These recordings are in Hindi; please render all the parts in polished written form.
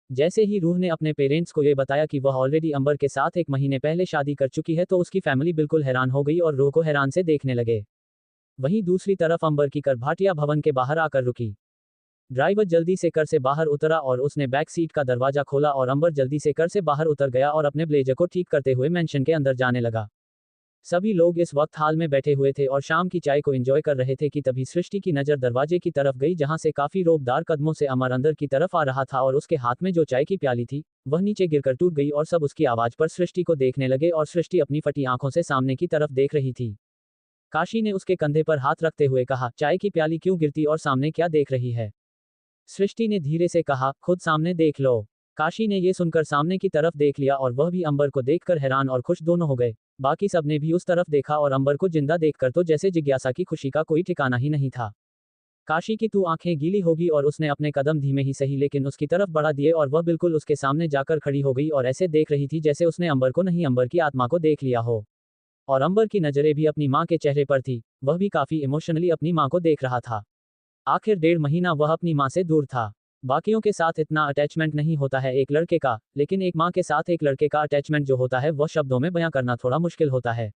जैसे ही रूह ने अपने पेरेंट्स को ये बताया कि वह ऑलरेडी अंबर के साथ 1 महीने पहले शादी कर चुकी है तो उसकी फैमिली बिल्कुल हैरान हो गई और रूह को हैरान से देखने लगे। वहीं दूसरी तरफ अंबर की कार भाटिया भवन के बाहर आकर रुकी। ड्राइवर जल्दी से कार से बाहर उतरा और उसने बैक सीट का दरवाजा खोला और अंबर जल्दी से कार से बाहर उतर गया और अपने ब्लेजर को ठीक करते हुए मेंशन के अंदर जाने लगा। सभी लोग इस वक्त हाल में बैठे हुए थे और शाम की चाय को एंजॉय कर रहे थे कि तभी सृष्टि की नज़र दरवाजे की तरफ गई जहां से काफी रोबदार कदमों से अमर अंदर की तरफ आ रहा था और उसके हाथ में जो चाय की प्याली थी वह नीचे गिरकर टूट गई और सब उसकी आवाज पर सृष्टि को देखने लगे और सृष्टि अपनी फटी आंखों से सामने की तरफ देख रही थी। काशी ने उसके कंधे पर हाथ रखते हुए कहा, चाय की प्याली क्यों गिरती और सामने क्या देख रही है? सृष्टि ने धीरे से कहा, खुद सामने देख लो। काशी ने ये सुनकर सामने की तरफ देख लिया और वह भी अंबर को देखकर हैरान और खुश दोनों हो गए। बाकी सबने भी उस तरफ देखा और अंबर को जिंदा देखकर तो जैसे जिज्ञासा की खुशी का कोई ठिकाना ही नहीं था। काशी की तू आंखें गीली होगी और उसने अपने कदम धीमे ही सही लेकिन उसकी तरफ बढ़ा दिए और वह बिल्कुल उसके सामने जाकर खड़ी हो गई और ऐसे देख रही थी जैसे उसने अंबर को नहीं अंबर की आत्मा को देख लिया हो। और अंबर की नजरें भी अपनी माँ के चेहरे पर थी, वह भी काफी इमोशनली अपनी माँ को देख रहा था। आखिर 1.5 महीना वह अपनी माँ से दूर था। बाकियों के साथ इतना अटैचमेंट नहीं होता है एक लड़के का, लेकिन एक माँ के साथ एक लड़के का अटैचमेंट जो होता है वह शब्दों में बयां करना थोड़ा मुश्किल होता है।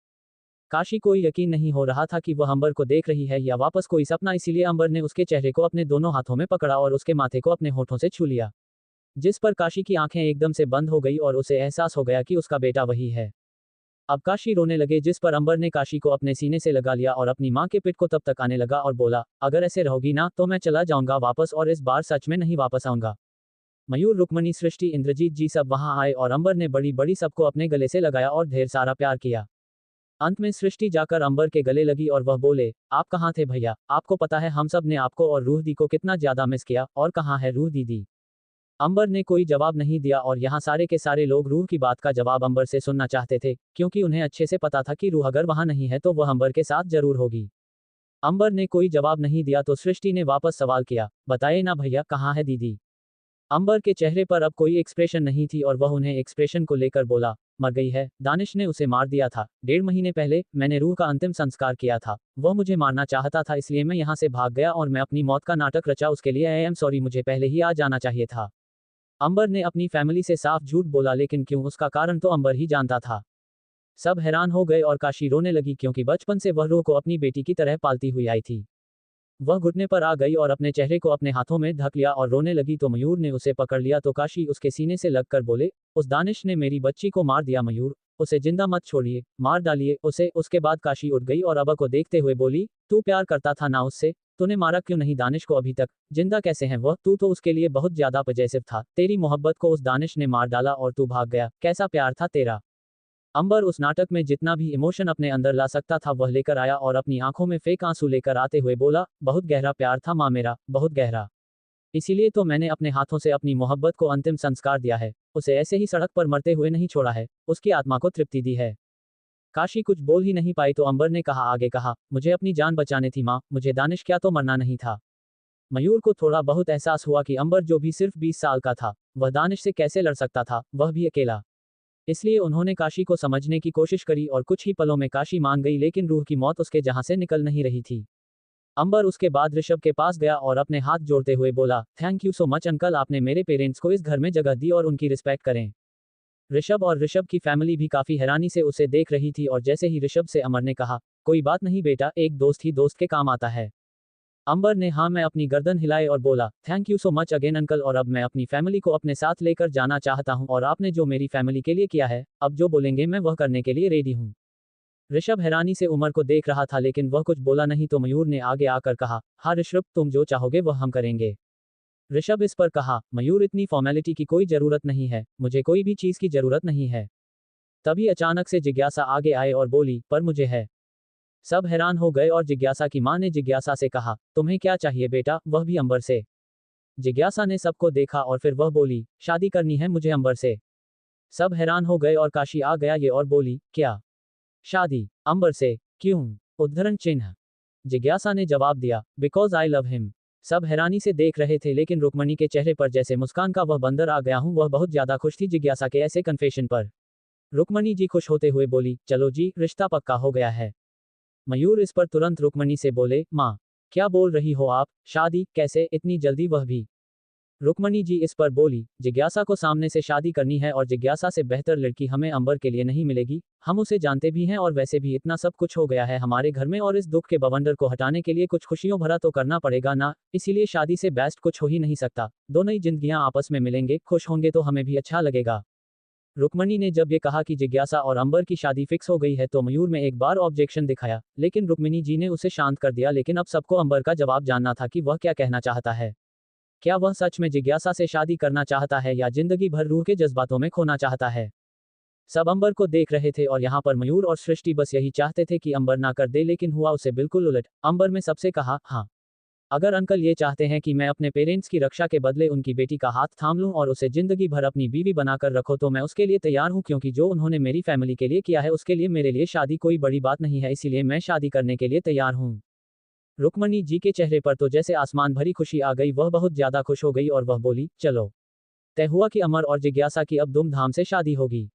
काशी को यकीन नहीं हो रहा था कि वह अंबर को देख रही है या वापस कोई सपना, इसीलिए अंबर ने उसके चेहरे को अपने दोनों हाथों में पकड़ा और उसके माथे को अपने होठों से छू लिया, जिस पर काशी की आंखें एकदम से बंद हो गई और उसे एहसास हो गया कि उसका बेटा वही है। अब काशी रोने लगे, जिस पर अंबर ने काशी को अपने सीने से लगा लिया और अपनी माँ के पिट को तब तक आने लगा और बोला, अगर ऐसे रहोगी ना तो मैं चला जाऊंगा वापस और इस बार सच में नहीं वापस आऊंगा। मयूर, रुक्मणी, सृष्टि, इंद्रजीत जी सब वहां आए और अंबर ने बड़ी बड़ी सबको अपने गले से लगाया और ढेर सारा प्यार किया। अंत में सृष्टि जाकर अंबर के गले लगी और वह बोले, आप कहाँ थे भैया? आपको पता है हम सब ने आपको और रूह दी को कितना ज्यादा मिस किया, और कहाँ है रूह दीदी? अंबर ने कोई जवाब नहीं दिया और यहाँ सारे के सारे लोग रूह की बात का जवाब अंबर से सुनना चाहते थे, क्योंकि उन्हें अच्छे से पता था कि रूह अगर वहां नहीं है तो वह अंबर के साथ जरूर होगी। अंबर ने कोई जवाब नहीं दिया तो सृष्टि ने वापस सवाल किया, बताइए ना भैया, कहाँ है दीदी? अंबर के चेहरे पर अब कोई एक्सप्रेशन नहीं थी और वह उन्हें एक्सप्रेशन को लेकर बोला, मर गई है, दानिश ने उसे मार दिया था 1.5 महीने पहले। मैंने रूह का अंतिम संस्कार किया था, वह मुझे मारना चाहता था इसलिए मैं यहाँ से भाग गया और मैं अपनी मौत का नाटक रचा, उसके लिए आई एम सॉरी, मुझे पहले ही आ जाना चाहिए था। अंबर ने अपनी फैमिली से साफ झूठ बोला, लेकिन क्यों, उसका कारण तो अंबर ही जानता था। सब हैरान हो गए और काशी रोने लगी क्योंकि बचपन से वह रूह को अपनी बेटी की तरह पालती हुई आई थी। वह घुटने पर आ गई और अपने चेहरे को अपने हाथों में ढक लिया और रोने लगी तो मयूर ने उसे पकड़ लिया तो काशी उसके सीने से लगकर बोले, उस दानिश ने मेरी बच्ची को मार दिया मयूर, उसे जिंदा मत छोड़िए, मार डालिए उसे। उसके बाद काशी उठ गई और अबा को देखते हुए बोली, तू प्यार करता था ना उससे, तूने मारा क्यों नहीं दानिश को? अभी तक जिंदा कैसे है वह? तू तो उसके लिए बहुत ज्यादा पजेसिव था, तेरी मोहब्बत को उस दानिश ने मार डाला और तू भाग गया, कैसा प्यार था तेरा? अंबर उस नाटक में जितना भी इमोशन अपने अंदर ला सकता था वह लेकर आया और अपनी आंखों में फेक आंसू लेकर आते हुए बोला, बहुत गहरा प्यार था माँ मेरा, बहुत गहरा। इसीलिए तो मैंने अपने हाथों से अपनी मोहब्बत को अंतिम संस्कार दिया है, उसे ऐसे ही सड़क पर मरते हुए नहीं छोड़ा है, उसकी आत्मा को तृप्ति दी है। काशी कुछ बोल ही नहीं पाई तो अंबर ने आगे कहा, मुझे अपनी जान बचाने थी माँ, मुझे दानिश क्या तो मरना नहीं था। मयूर को थोड़ा बहुत एहसास हुआ कि अंबर जो भी सिर्फ 20 साल का था, वह दानिश से कैसे लड़ सकता था, वह भी अकेला। इसलिए उन्होंने काशी को समझने की कोशिश करी और कुछ ही पलों में काशी मान गई, लेकिन रूह की मौत उसके जहां से निकल नहीं रही थी। अंबर उसके बाद ऋषभ के पास गया और अपने हाथ जोड़ते हुए बोला, thank you so much uncle, आपने मेरे पेरेंट्स को इस घर में जगह दी और उनकी रिस्पेक्ट करें। ऋषभ और ऋषभ की फैमिली भी काफी हैरानी से उसे देख रही थी और जैसे ही ऋषभ से अमर ने कहा, कोई बात नहीं बेटा, एक दोस्त ही दोस्त के काम आता है। अंबर ने हाँ में अपनी गर्दन हिलाई और बोला, thank you so much again uncle, और अब मैं अपनी फैमिली को अपने साथ लेकर जाना चाहता हूँ और आपने जो मेरी फैमिली के लिए किया है, अब जो बोलेंगे मैं वह करने के लिए रेडी हूँ। ऋषभ हैरानी से उमर को देख रहा था लेकिन वह कुछ बोला नहीं तो मयूर ने आगे आकर कहा, हाँ ऋषभ, तुम जो चाहोगे वह हम करेंगे। ऋषभ इस पर कहा, मयूर इतनी फॉर्मेलिटी की कोई जरूरत नहीं है, मुझे कोई भी चीज की जरूरत नहीं है। तभी अचानक से जिज्ञासा आगे आए और बोली, पर मुझे है। सब हैरान हो गए और जिज्ञासा की मां ने जिज्ञासा से कहा, तुम्हें क्या चाहिए बेटा, वह भी अंबर से? जिज्ञासा ने सबको देखा और फिर वह बोली, शादी करनी है मुझे अंबर से। सब हैरान हो गए और काशी आ गया ये और बोली, क्या शादी अंबर से? क्यों? उद्धरण चिन्ह। जिज्ञासा ने जवाब दिया, बिकॉज आई लव हिम। सब हैरानी से देख रहे थे लेकिन रुक्मणी के चेहरे पर जैसे मुस्कान का वह बंदर आ गया हूं, वह बहुत ज्यादा खुश थी जिज्ञासा के ऐसे कन्फेशन पर। रुक्मणी जी खुश होते हुए बोली, चलो जी, रिश्ता पक्का हो गया है। मयूर इस पर तुरंत रुक्मणी से बोले, माँ क्या बोल रही हो आप, शादी कैसे इतनी जल्दी, वह भी रुक्मणी जी इस पर बोली, जिज्ञासा को सामने से शादी करनी है और जिज्ञासा से बेहतर लड़की हमें अंबर के लिए नहीं मिलेगी। हम उसे जानते भी हैं और वैसे भी इतना सब कुछ हो गया है हमारे घर में और इस दुख के बवंडर को हटाने के लिए कुछ खुशियों भरा तो करना पड़ेगा ना, इसीलिए शादी से बेस्ट कुछ हो ही नहीं सकता। दोनों ही जिंदगियां आपस में मिलेंगे, खुश होंगे तो हमें भी अच्छा लगेगा। रुक्मणी ने जब ये कहा कि जिज्ञासा और अंबर की शादी फिक्स हो गई है तो मयूर में एक बार ऑब्जेक्शन दिखाया, लेकिन रुक्मिणी जी ने उसे शांत कर दिया। लेकिन अब सबको अंबर का जवाब जानना था कि वह क्या कहना चाहता है। क्या वह सच में जिज्ञासा से शादी करना चाहता है या जिंदगी भर रूह के जज्बातों में खोना चाहता है। सब अंबर को देख रहे थे और यहाँ पर मयूर और सृष्टि बस यही चाहते थे कि अंबर ना कर दे, लेकिन हुआ उसे बिल्कुल उलट। अंबर में सबसे कहा, हाँ, अगर अंकल ये चाहते हैं कि मैं अपने पेरेंट्स की रक्षा के बदले उनकी बेटी का हाथ थाम लूं और उसे जिंदगी भर अपनी बीवी बनाकर रखो तो मैं उसके लिए तैयार हूं, क्योंकि जो उन्होंने मेरी फैमिली के लिए किया है उसके लिए मेरे लिए शादी कोई बड़ी बात नहीं है, इसीलिए मैं शादी करने के लिए तैयार हूं। रुक्मणी जी के चेहरे पर तो जैसे आसमान भरी खुशी आ गई, वह बहुत ज्यादा खुश हो गई और वह बोली, चलो, तय हुआ कि अमर और जिज्ञासा की अब धूमधाम से शादी होगी।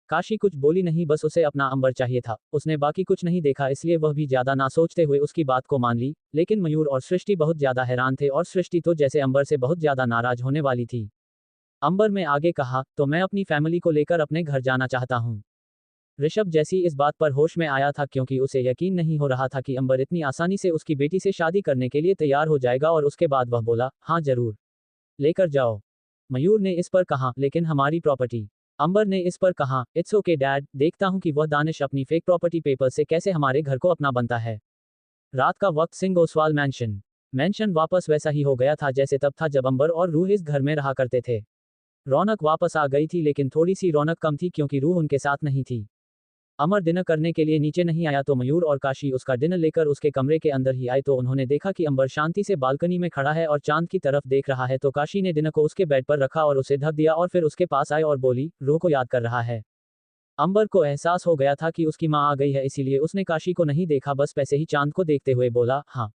काशी कुछ बोली नहीं, बस उसे अपना अंबर चाहिए था, उसने बाकी कुछ नहीं देखा, इसलिए वह भी ज्यादा ना सोचते हुए उसकी बात को मान ली। लेकिन मयूर और सृष्टि बहुत ज्यादा हैरान थे और सृष्टि तो जैसे अंबर से बहुत ज्यादा नाराज होने वाली थी। अंबर में आगे कहा, तो मैं अपनी फैमिली को लेकर अपने घर जाना चाहता हूँ। ऋषभ जैसी इस बात पर होश में आया था, क्योंकि उसे यकीन नहीं हो रहा था कि अंबर इतनी आसानी से उसकी बेटी से शादी करने के लिए तैयार हो जाएगा, और उसके बाद वह बोला, हाँ जरूर, लेकर जाओ। मयूर ने इस पर कहा, लेकिन हमारी प्रॉपर्टी। अंबर ने इस पर कहा, इट्स ओके डैड, देखता हूं कि वह दानिश अपनी फेक प्रॉपर्टी पेपर से कैसे हमारे घर को अपना बनता है। रात का वक्त सिंह ओसवाल मैंशन वापस वैसा ही हो गया था जैसे तब था जब अंबर और रूह इस घर में रहा करते थे। रौनक वापस आ गई थी, लेकिन थोड़ी सी रौनक कम थी क्योंकि रूह उनके साथ नहीं थी। अमर डिनर करने के लिए नीचे नहीं आया तो मयूर और काशी उसका डिनर लेकर उसके कमरे के अंदर ही आए, तो उन्होंने देखा कि अंबर शांति से बालकनी में खड़ा है और चांद की तरफ देख रहा है। तो काशी ने डिनर को उसके बेड पर रखा और उसे ढक दिया और फिर उसके पास आए और बोली, रूह को याद कर रहा है। अंबर को एहसास हो गया था कि उसकी माँ आ गई है, इसीलिए उसने काशी को नहीं देखा, बस पैसे ही चांद को देखते हुए बोला, हाँ।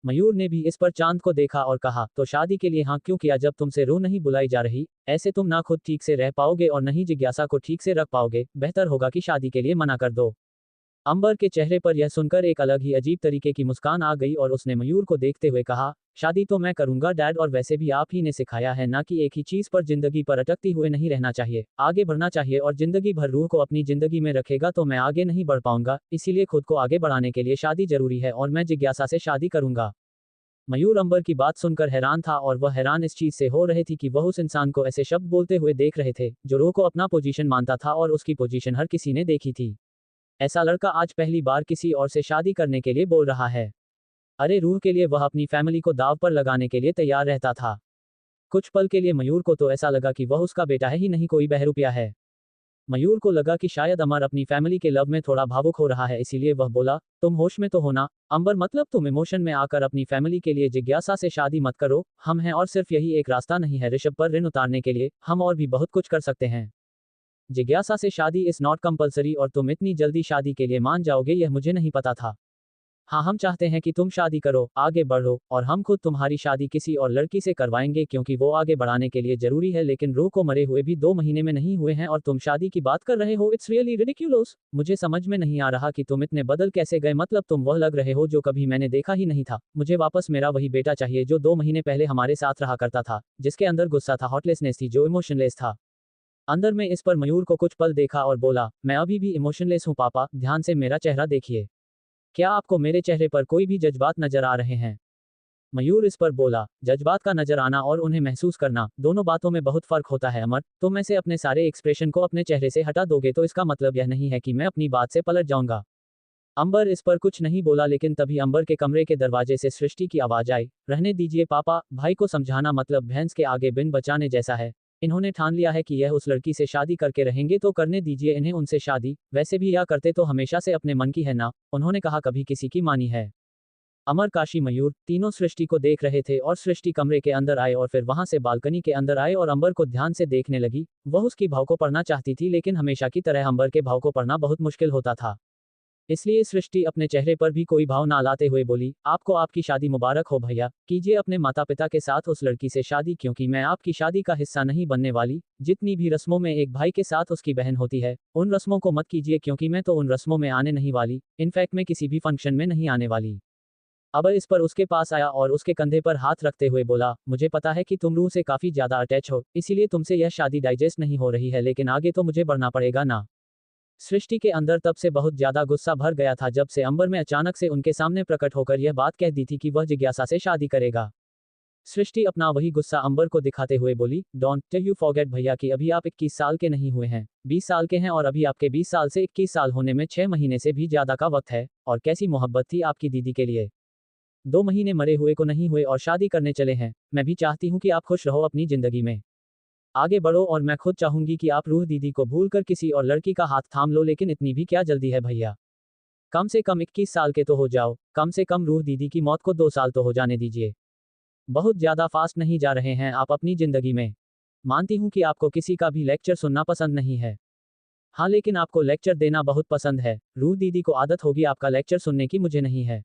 मयूर ने भी इस पर चांद को देखा और कहा, तो शादी के लिए हाँ क्यों किया जब तुमसे रूह नहीं बुलाई जा रही। ऐसे तुम ना खुद ठीक से रह पाओगे और न ही जिज्ञासा को ठीक से रख पाओगे, बेहतर होगा कि शादी के लिए मना कर दो। अंबर के चेहरे पर यह सुनकर एक अलग ही अजीब तरीके की मुस्कान आ गई और उसने मयूर को देखते हुए कहा, शादी तो मैं करूंगा डैड, और वैसे भी आप ही ने सिखाया है ना कि एक ही चीज पर जिंदगी पर अटकती हुए नहीं रहना चाहिए, आगे बढ़ना चाहिए, और जिंदगी भर रूह को अपनी जिंदगी में रखेगा तो मैं आगे नहीं बढ़ पाऊंगा, इसीलिए खुद को आगे बढ़ाने के लिए शादी जरूरी है और मैं जिज्ञासा से शादी करूंगा। मयूर अंबर की बात सुनकर हैरान था, और वह हैरान इस चीज से हो रहे थी कि वह उस इंसान को ऐसे शब्द बोलते हुए देख रहे थे जो रूह को अपना पोजीशन मानता था, और उसकी पोजीशन हर किसी ने देखी थी। ऐसा लड़का आज पहली बार किसी और से शादी करने के लिए बोल रहा है। अरे रूह के लिए वह अपनी फैमिली को दाव पर लगाने के लिए तैयार रहता था। कुछ पल के लिए मयूर को तो ऐसा लगा कि वह उसका बेटा है ही नहीं कोई बहरूपिया है। मयूर को लगा कि शायद अमर अपनी फैमिली के लव में थोड़ा भावुक हो रहा है, इसीलिए वह बोला, तुम होश में तो हो ना अंबर, मतलब तुम इमोशन में आकर अपनी फैमिली के लिए जिज्ञासा से शादी मत करो, हम हैं और सिर्फ यही एक रास्ता नहीं है ऋषभ पर ऋण उतारने के लिए, हम और भी बहुत कुछ कर सकते हैं। जिज्ञासा से शादी इज नॉट कंपलसरी और तुम इतनी जल्दी शादी के लिए मान जाओगे यह मुझे नहीं पता था। हाँ, हम चाहते हैं कि तुम शादी करो, आगे बढ़ो, और हम खुद तुम्हारी शादी किसी और लड़की से करवाएंगे क्योंकि वो आगे बढ़ाने के लिए जरूरी है, लेकिन रूह को मरे हुए भी 2 महीने में नहीं हुए हैं और तुम शादी की बात कर रहे हो, इट्स रियली रिडिक्यूलस। मुझे समझ में नहीं आ रहा कि तुम इतने बदल कैसे गए, मतलब तुम वह लग रहे हो जो कभी मैंने देखा ही नहीं था। मुझे वापस मेरा वही बेटा चाहिए जो 2 महीने पहले हमारे साथ रहा करता था, जिसके अंदर गुस्सा था, हॉटलेसनेस थी, जो इमोशनलेस था। अंदर में इस पर मयूर को कुछ पल देखा और बोला, मैं अभी भी इमोशनलेस हूँ पापा, ध्यान से मेरा चेहरा देखिए। क्या आपको मेरे चेहरे पर कोई भी जज्बात नजर आ रहे हैं? मयूर इस पर बोला, जज्बात का नजर आना और उन्हें महसूस करना, दोनों बातों में बहुत फर्क होता है अमर, तुम में से अपने सारे एक्सप्रेशन को अपने चेहरे से हटा दोगे तो इसका मतलब यह नहीं है कि मैं अपनी बात से पलट जाऊंगा। अंबर इस पर कुछ नहीं बोला, लेकिन तभी अंबर के कमरे के दरवाजे से सृष्टि की आवाज आई, रहने दीजिए पापा, भाई को समझाना मतलब भैंस के आगे बिन बचाने जैसा है। इन्होंने ठान लिया है कि यह उस लड़की से शादी करके रहेंगे तो करने दीजिए इन्हें उनसे शादी, वैसे भी या करते तो हमेशा से अपने मन की है ना, उन्होंने कहा कभी किसी की मानी है। अमर काशी मयूर तीनों सृष्टि को देख रहे थे और सृष्टि कमरे के अंदर आए और फिर वहां से बालकनी के अंदर आए और अंबर को ध्यान से देखने लगी। वह उसकी भाव को पढ़ना चाहती थी, लेकिन हमेशा की तरह अंबर के भाव को पढ़ना बहुत मुश्किल होता था। इसलिए सृष्टि अपने चेहरे पर भी कोई भाव ना लाते हुए बोली, आपको आपकी शादी मुबारक हो भैया, कीजिए अपने माता पिता के साथ उस लड़की से शादी, क्योंकि मैं आपकी शादी का हिस्सा नहीं बनने वाली। जितनी भी रस्मों में एक भाई के साथ उसकी बहन होती है, उन रस्मों को मत कीजिए, क्योंकि मैं तो उन रस्मों में आने नहीं वाली, इनफैक्ट मैं किसी भी फंक्शन में नहीं आने वाली। अबर इस पर उसके पास आया और उसके कंधे पर हाथ रखते हुए बोला, मुझे पता है कि तुम रूह से काफी ज्यादा अटैच हो, इसीलिए तुमसे यह शादी डाइजेस्ट नहीं हो रही है, लेकिन आगे तो मुझे बढ़ना पड़ेगा ना। सृष्टि के अंदर तब से बहुत ज्यादा गुस्सा भर गया था जब से अंबर में अचानक से उनके सामने प्रकट होकर यह बात कह दी थी कि वह जिज्ञासा से शादी करेगा। सृष्टि अपना वही गुस्सा अंबर को दिखाते हुए बोली, डोंट यू फॉरगेट भैया कि अभी आप 21 साल के नहीं हुए हैं, 20 साल के हैं, और अभी आपके 20 साल से 21 साल होने में 6 महीने से भी ज्यादा का वक्त है। और कैसी मोहब्बत थी आपकी दीदी के लिए। 2 महीने मरे हुए को नहीं हुए और शादी करने चले हैं। मैं भी चाहती हूँ कि आप खुश रहो अपनी जिंदगी में, आगे बढ़ो, और मैं खुद चाहूंगी कि आप रूह दीदी को भूलकर किसी और लड़की का हाथ थाम लो, लेकिन इतनी भी क्या जल्दी है भैया। कम से कम 21 साल के तो हो जाओ, कम से कम रूह दीदी की मौत को 2 साल तो हो जाने दीजिए। बहुत ज्यादा फास्ट नहीं जा रहे हैं आप अपनी जिंदगी में। मानती हूँ कि आपको किसी का भी लेक्चर सुनना पसंद नहीं है, हाँ, लेकिन आपको लेक्चर देना बहुत पसंद है। रूह दीदी को आदत होगी आपका लेक्चर सुनने की, मुझे नहीं है।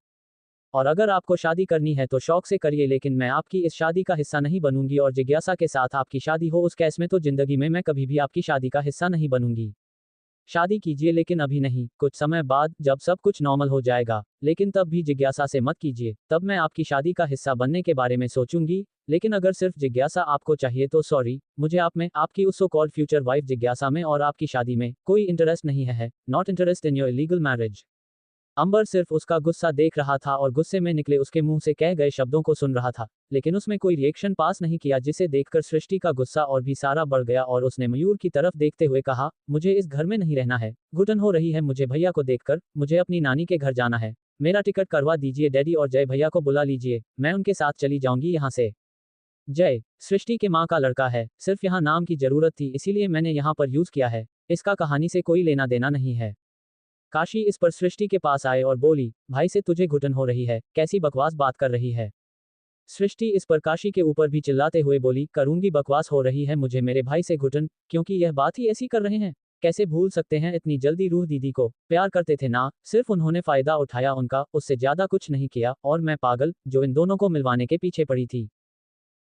और अगर आपको शादी करनी है तो शौक से करिए, लेकिन मैं आपकी इस शादी का हिस्सा नहीं बनूंगी, और जिज्ञासा के साथ आपकी शादी हो उस केस में तो जिंदगी में मैं कभी भी आपकी शादी का हिस्सा नहीं बनूंगी। शादी कीजिए, लेकिन अभी नहीं, कुछ समय बाद जब सब कुछ नॉर्मल हो जाएगा, लेकिन तब भी जिज्ञासा से मत कीजिए, तब मैं आपकी शादी का हिस्सा बनने के बारे में सोचूंगी। लेकिन अगर सिर्फ जिज्ञासा आपको चाहिए तो सॉरी, मुझे आप में, आपकी उस सो कॉल्ड फ्यूचर वाइफ जिज्ञासा में और आपकी शादी में कोई इंटरेस्ट नहीं है। Not interest in your illegal marriage. Ambar सिर्फ उसका गुस्सा देख रहा था और गुस्से में निकले उसके मुंह से कह गए शब्दों को सुन रहा था, लेकिन उसमें कोई रिएक्शन पास नहीं किया, जिसे देखकर सृष्टि का गुस्सा और भी सारा बढ़ गया और उसने मयूर की तरफ देखते हुए कहा, मुझे इस घर में नहीं रहना है, घुटन हो रही है मुझे भैया को देखकर, मुझे अपनी नानी के घर जाना है। मेरा टिकट करवा दीजिए डैडी, और जय भैया को बुला लीजिए, मैं उनके साथ चली जाऊंगी यहाँ से। जय सृष्टि के माँ का लड़का है, सिर्फ यहाँ नाम की जरूरत थी, इसीलिए मैंने यहाँ पर यूज किया है, इसका कहानी से कोई लेना देना नहीं है। काशी इस पर सृष्टि के पास आए और बोली, भाई से तुझे घुटन हो रही है, कैसी बकवास बात कर रही है। सृष्टि इस पर काशी के ऊपर भी चिल्लाते हुए बोली, करूंगी बकवास हो रही है मुझे मेरे भाई से घुटन, क्योंकि यह बात ही ऐसी कर रहे हैं। कैसे भूल सकते हैं इतनी जल्दी, रूह दीदी को प्यार करते थे ना, सिर्फ उन्होंने फायदा उठाया उनका, उससे ज्यादा कुछ नहीं किया, और मैं पागल जो इन दोनों को मिलवाने के पीछे पड़ी थी।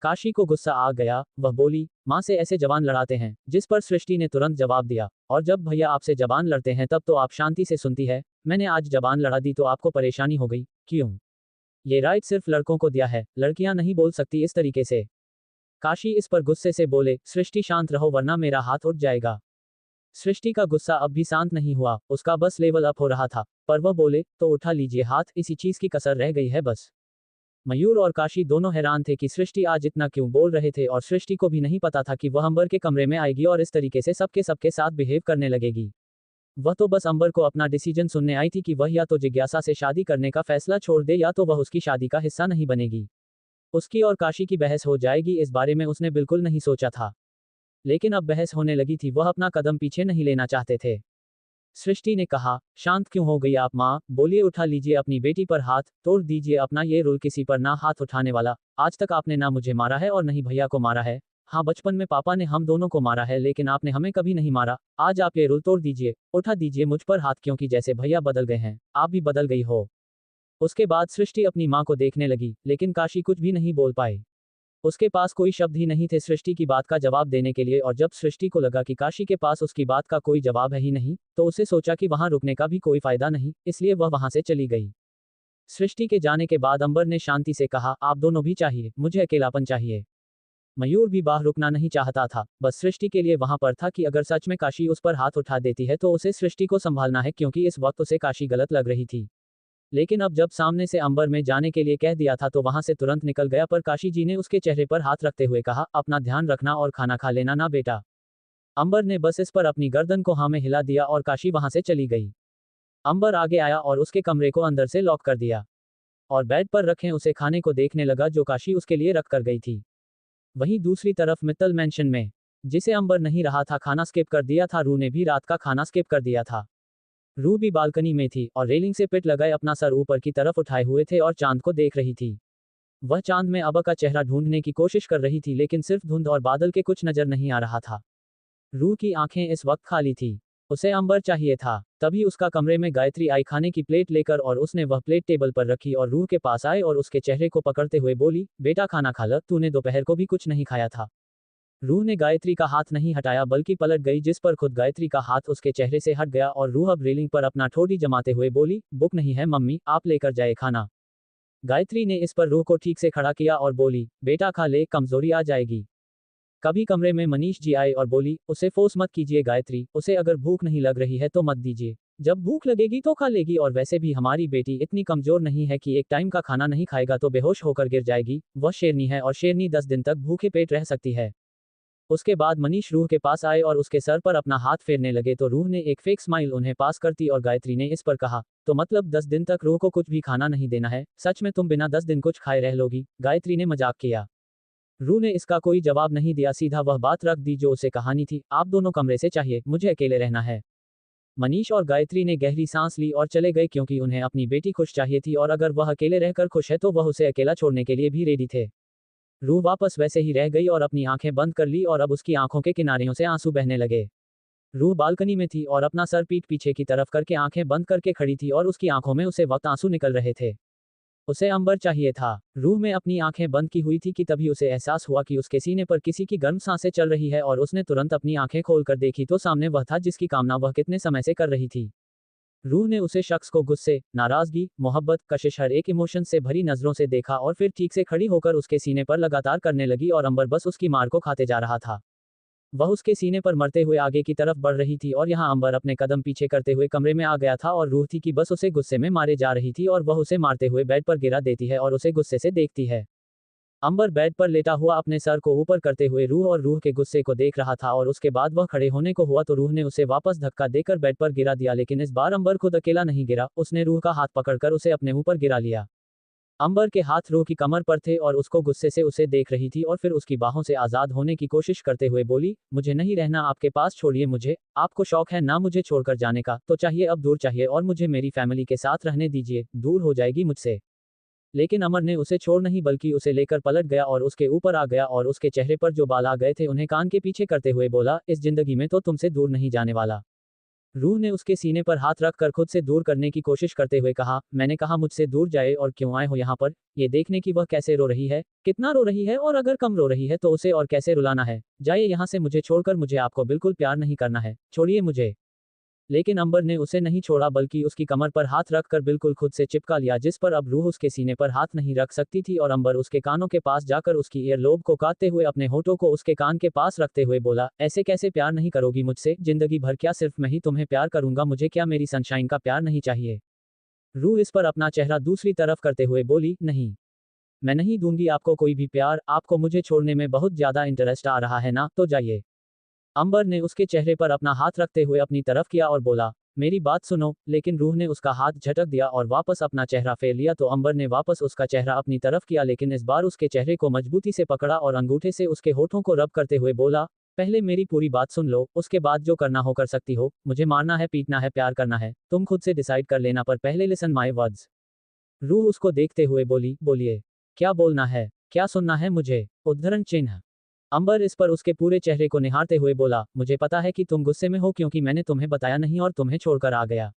काशी को गुस्सा आ गया, वह बोली, माँ से ऐसे जबान लड़ाते हैं, जिस पर सृष्टि ने तुरंत जवाब दिया, और जब भैया आपसे जबान लड़ते हैं तब तो आप शांति से सुनती है, मैंने आज जबान लड़ा दी तो आपको परेशानी हो गई, क्यों? ये राइट सिर्फ लड़कों को दिया है, लड़कियां नहीं बोल सकती इस तरीके से। काशी इस पर गुस्से से बोले, सृष्टि शांत रहो वरना मेरा हाथ उठ जाएगा। सृष्टि का गुस्सा अब भी शांत नहीं हुआ, उसका बस लेवल अप हो रहा था, पर वह बोले, तो उठा लीजिए हाथ, इसी चीज की कसर रह गई है बस। मयूर और काशी दोनों हैरान थे कि सृष्टि आज इतना क्यों बोल रहे थे, और सृष्टि को भी नहीं पता था कि वह अंबर के कमरे में आएगी और इस तरीके से सबके साथ बिहेव करने लगेगी। वह तो बस अंबर को अपना डिसीजन सुनने आई थी कि वह या तो जिज्ञासा से शादी करने का फैसला छोड़ दे या तो वह उसकी शादी का हिस्सा नहीं बनेगी। उसकी और काशी की बहस हो जाएगी इस बारे में उसने बिल्कुल नहीं सोचा था, लेकिन अब बहस होने लगी थी, वह अपना कदम पीछे नहीं लेना चाहते थे। सृष्टि ने कहा, शांत क्यों हो गई आप माँ, बोलिए, उठा लीजिए अपनी बेटी पर हाथ, तोड़ दीजिए अपना ये रूल किसी पर ना हाथ उठाने वाला। आज तक आपने ना मुझे मारा है और नहीं भैया को मारा है। हाँ, बचपन में पापा ने हम दोनों को मारा है, लेकिन आपने हमें कभी नहीं मारा। आज आप ये रूल तोड़ दीजिए, उठा दीजिए मुझ पर हाथ, क्योंकि जैसे भैया बदल गए हैं आप भी बदल गई हो। उसके बाद सृष्टि अपनी माँ को देखने लगी, लेकिन काशी कुछ भी नहीं बोल पाई। उसके पास कोई शब्द ही नहीं थे सृष्टि की बात का जवाब देने के लिए, और जब सृष्टि को लगा कि काशी के पास उसकी बात का कोई जवाब है ही नहीं, तो उसे सोचा कि वहां रुकने का भी कोई फायदा नहीं, इसलिए वह वहां से चली गई। सृष्टि के जाने के बाद अंबर ने शांति से कहा, आप दोनों भी चाहिए, मुझे अकेलापन चाहिए। मयूर भी बाहर रुकना नहीं चाहता था, बस सृष्टि के लिए वहां पर था कि अगर सच में काशी उस पर हाथ उठा देती है तो उसे सृष्टि को संभालना है, क्योंकि इस वक्त उसे काशी गलत लग रही थी। लेकिन अब जब सामने से अंबर में जाने के लिए कह दिया था तो वहां से तुरंत निकल गया, पर काशी जी ने उसके चेहरे पर हाथ रखते हुए कहा, अपना ध्यान रखना और खाना खा लेना ना बेटा। अंबर ने बस इस पर अपनी गर्दन को हाँ में हिला दिया और काशी वहां से चली गई। अंबर आगे आया और उसके कमरे को अंदर से लॉक कर दिया, और बेड पर रखे उसे खाने को देखने लगा जो काशी उसके लिए रख कर गई थी। वहीं दूसरी तरफ मित्तल मैंशन में, जिसे अंबर नहीं रहा था खाना स्किप कर दिया था, रू ने भी रात का खाना स्किप कर दिया था। रू भी बालकनी में थी और रेलिंग से पिट लगाए अपना सर ऊपर की तरफ उठाए हुए थे और चांद को देख रही थी। वह चांद में अबा का चेहरा ढूंढने की कोशिश कर रही थी, लेकिन सिर्फ धुंध और बादल के कुछ नजर नहीं आ रहा था। रू की आंखें इस वक्त खाली थी, उसे अंबर चाहिए था। तभी उसका कमरे में गायत्री आई खाने की प्लेट लेकर, और उसने वह प्लेट टेबल पर रखी और रू के पास आए और उसके चेहरे को पकड़ते हुए बोली, बेटा खाना खा ल, तूने दोपहर को भी कुछ नहीं खाया था। रूह ने गायत्री का हाथ नहीं हटाया बल्कि पलट गई, जिस पर खुद गायत्री का हाथ उसके चेहरे से हट गया और रूह अब रेलिंग पर अपना ठोड़ी जमाते हुए बोली, बुक नहीं है मम्मी, आप लेकर जाए खाना। गायत्री ने इस पर रूह को ठीक से खड़ा किया और बोली, बेटा खा ले, कमजोरी आ जाएगी। कभी कमरे में मनीष जी आए और बोली, उसे फोर्स मत कीजिए गायत्री, उसे अगर भूख नहीं लग रही है तो मत दीजिए, जब भूख लगेगी तो खा लेगी, और वैसे भी हमारी बेटी इतनी कमजोर नहीं है कि एक टाइम का खाना नहीं खाएगा तो बेहोश होकर गिर जाएगी, वह शेरनी है और शेरनी 10 दिन तक भूखे पेट रह सकती है। उसके बाद मनीष रूह के पास आए और उसके सर पर अपना हाथ फेरने लगे तो रूह ने एक फेक स्माइल उन्हें पास करती और गायत्री ने इस पर कहा, तो मतलब 10 दिन तक रूह को कुछ भी खाना नहीं देना है, सच में तुम बिना 10 दिन कुछ खाए रह लोगी? गायत्री ने मजाक किया। रूह ने इसका कोई जवाब नहीं दिया, सीधा वह बात रख दी जो उसे कहानी थी, आप दोनों कमरे से चाहिए, मुझे अकेले रहना है। मनीष और गायत्री ने गहरी सांस ली और चले गए क्योंकि उन्हें अपनी बेटी खुश चाहिए थी और अगर वह अकेले रहकर खुश है तो वह उसे अकेला छोड़ने के लिए भी रेडी थे। रूह वापस वैसे ही रह गई और अपनी आंखें बंद कर ली और अब उसकी आंखों के किनारियों से आंसू बहने लगे। रूह बालकनी में थी और अपना सर पीठ पीछे की तरफ करके आंखें बंद करके खड़ी थी और उसकी आंखों में उसे वक्त आंसू निकल रहे थे। उसे अंबर चाहिए था। रूह में अपनी आंखें बंद की हुई थी कि तभी उसे एहसास हुआ कि उसके सीने पर किसी की गर्म सांसें चल रही है और उसने तुरंत अपनी आंखें खोलकर देखी तो सामने वह था जिसकी कामना वह कितने समय से कर रही थी। रूह ने उसे शख्स को गुस्से, नाराजगी, मोहब्बत, कशिश हर एक इमोशन से भरी नजरों से देखा और फिर ठीक से खड़ी होकर उसके सीने पर लगातार करने लगी और अंबर बस उसकी मार को खाते जा रहा था। वह उसके सीने पर मरते हुए आगे की तरफ बढ़ रही थी और यहाँ अंबर अपने कदम पीछे करते हुए कमरे में आ गया था और रूह थी कि बस उसे गुस्से में मारे जा रही थी और वह उसे मारते हुए बेड पर गिरा देती है और उसे गुस्से से देखती है। अंबर बेड पर लेटा हुआ अपने सर को ऊपर करते हुए रूह और रूह के गुस्से को देख रहा था और उसके बाद वह खड़े होने को हुआ तो रूह ने उसे वापस धक्का देकर बेड पर गिरा दिया, लेकिन इस बार अंबर खुद अकेला नहीं गिरा, उसने रूह का हाथ पकड़कर उसे अपने ऊपर गिरा लिया। अंबर के हाथ रूह की कमर पर थे और उसको गुस्से से उसे देख रही थी और फिर उसकी बाहों से आजाद होने की कोशिश करते हुए बोली, मुझे नहीं रहना आपके पास, छोड़िए मुझे, आपको शौक है ना मुझे छोड़कर जाने का, तो चाहिए अब दूर चाहिए और मुझे मेरी फैमिली के साथ रहने दीजिए, दूर हो जाएगी मुझसे। लेकिन अमर ने उसे छोड़ नहीं बल्कि उसे लेकर पलट गया और उसके ऊपर आ गया और उसके चेहरे पर जो बाल आ गए थे उन्हें कान के पीछे करते हुए बोला, इस जिंदगी में तो तुमसे दूर नहीं जाने वाला। रूह ने उसके सीने पर हाथ रखकर खुद से दूर करने की कोशिश करते हुए कहा, मैंने कहा मुझसे दूर जाए, और क्यों आए हो यहाँ पर, ये देखने की वह कैसे रो रही है, कितना रो रही है, और अगर कम रो रही है तो उसे और कैसे रुलाना है, जाइए यहाँ से मुझे छोड़कर, मुझे आपको बिल्कुल प्यार नहीं करना है, छोड़िए मुझे। लेकिन अंबर ने उसे नहीं छोड़ा बल्कि उसकी कमर पर हाथ रखकर बिल्कुल खुद से चिपका लिया, जिस पर अब रूह उसके सीने पर हाथ नहीं रख सकती थी और अंबर उसके कानों के पास जाकर उसकी ईयर लोब को काटते हुए अपने होठों को उसके कान के पास रखते हुए बोला, ऐसे कैसे प्यार नहीं करोगी मुझसे, जिंदगी भर क्या सिर्फ मैं ही तुम्हें प्यार करूंगा, मुझे क्या मेरी सनशाइन का प्यार नहीं चाहिए? रूह इस पर अपना चेहरा दूसरी तरफ करते हुए बोली, नहीं, मैं नहीं दूंगी आपको कोई भी प्यार, आपको मुझे छोड़ने में बहुत ज्यादा इंटरेस्ट आ रहा है ना, तो जाइए। अंबर ने उसके चेहरे पर अपना हाथ रखते हुए अपनी तरफ किया और बोला, मेरी बात सुनो, लेकिन रूह ने उसका हाथ झटक दिया और वापस अपना चेहरा फेर लिया तो अंबर ने वापस उसका चेहरा अपनी तरफ किया, लेकिन इस बार उसके चेहरे को मजबूती से पकड़ा और अंगूठे से उसके होठों को रब करते हुए बोला, पहले मेरी पूरी बात सुन लो, उसके बाद जो करना हो कर सकती हो, मुझे मारना है, पीटना है, प्यार करना है, तुम खुद से डिसाइड कर लेना, पर पहले लिसन माय वर्ड्स। रूह उसको देखते हुए बोली, बोलिए, क्या बोलना है, क्या सुनना है मुझे? उद्धरण चिन्ह। अंबर इस पर उसके पूरे चेहरे को निहारते हुए बोला, मुझे पता है कि तुम गुस्से में हो क्योंकि मैंने तुम्हें बताया नहीं और तुम्हें छोड़कर आ गया।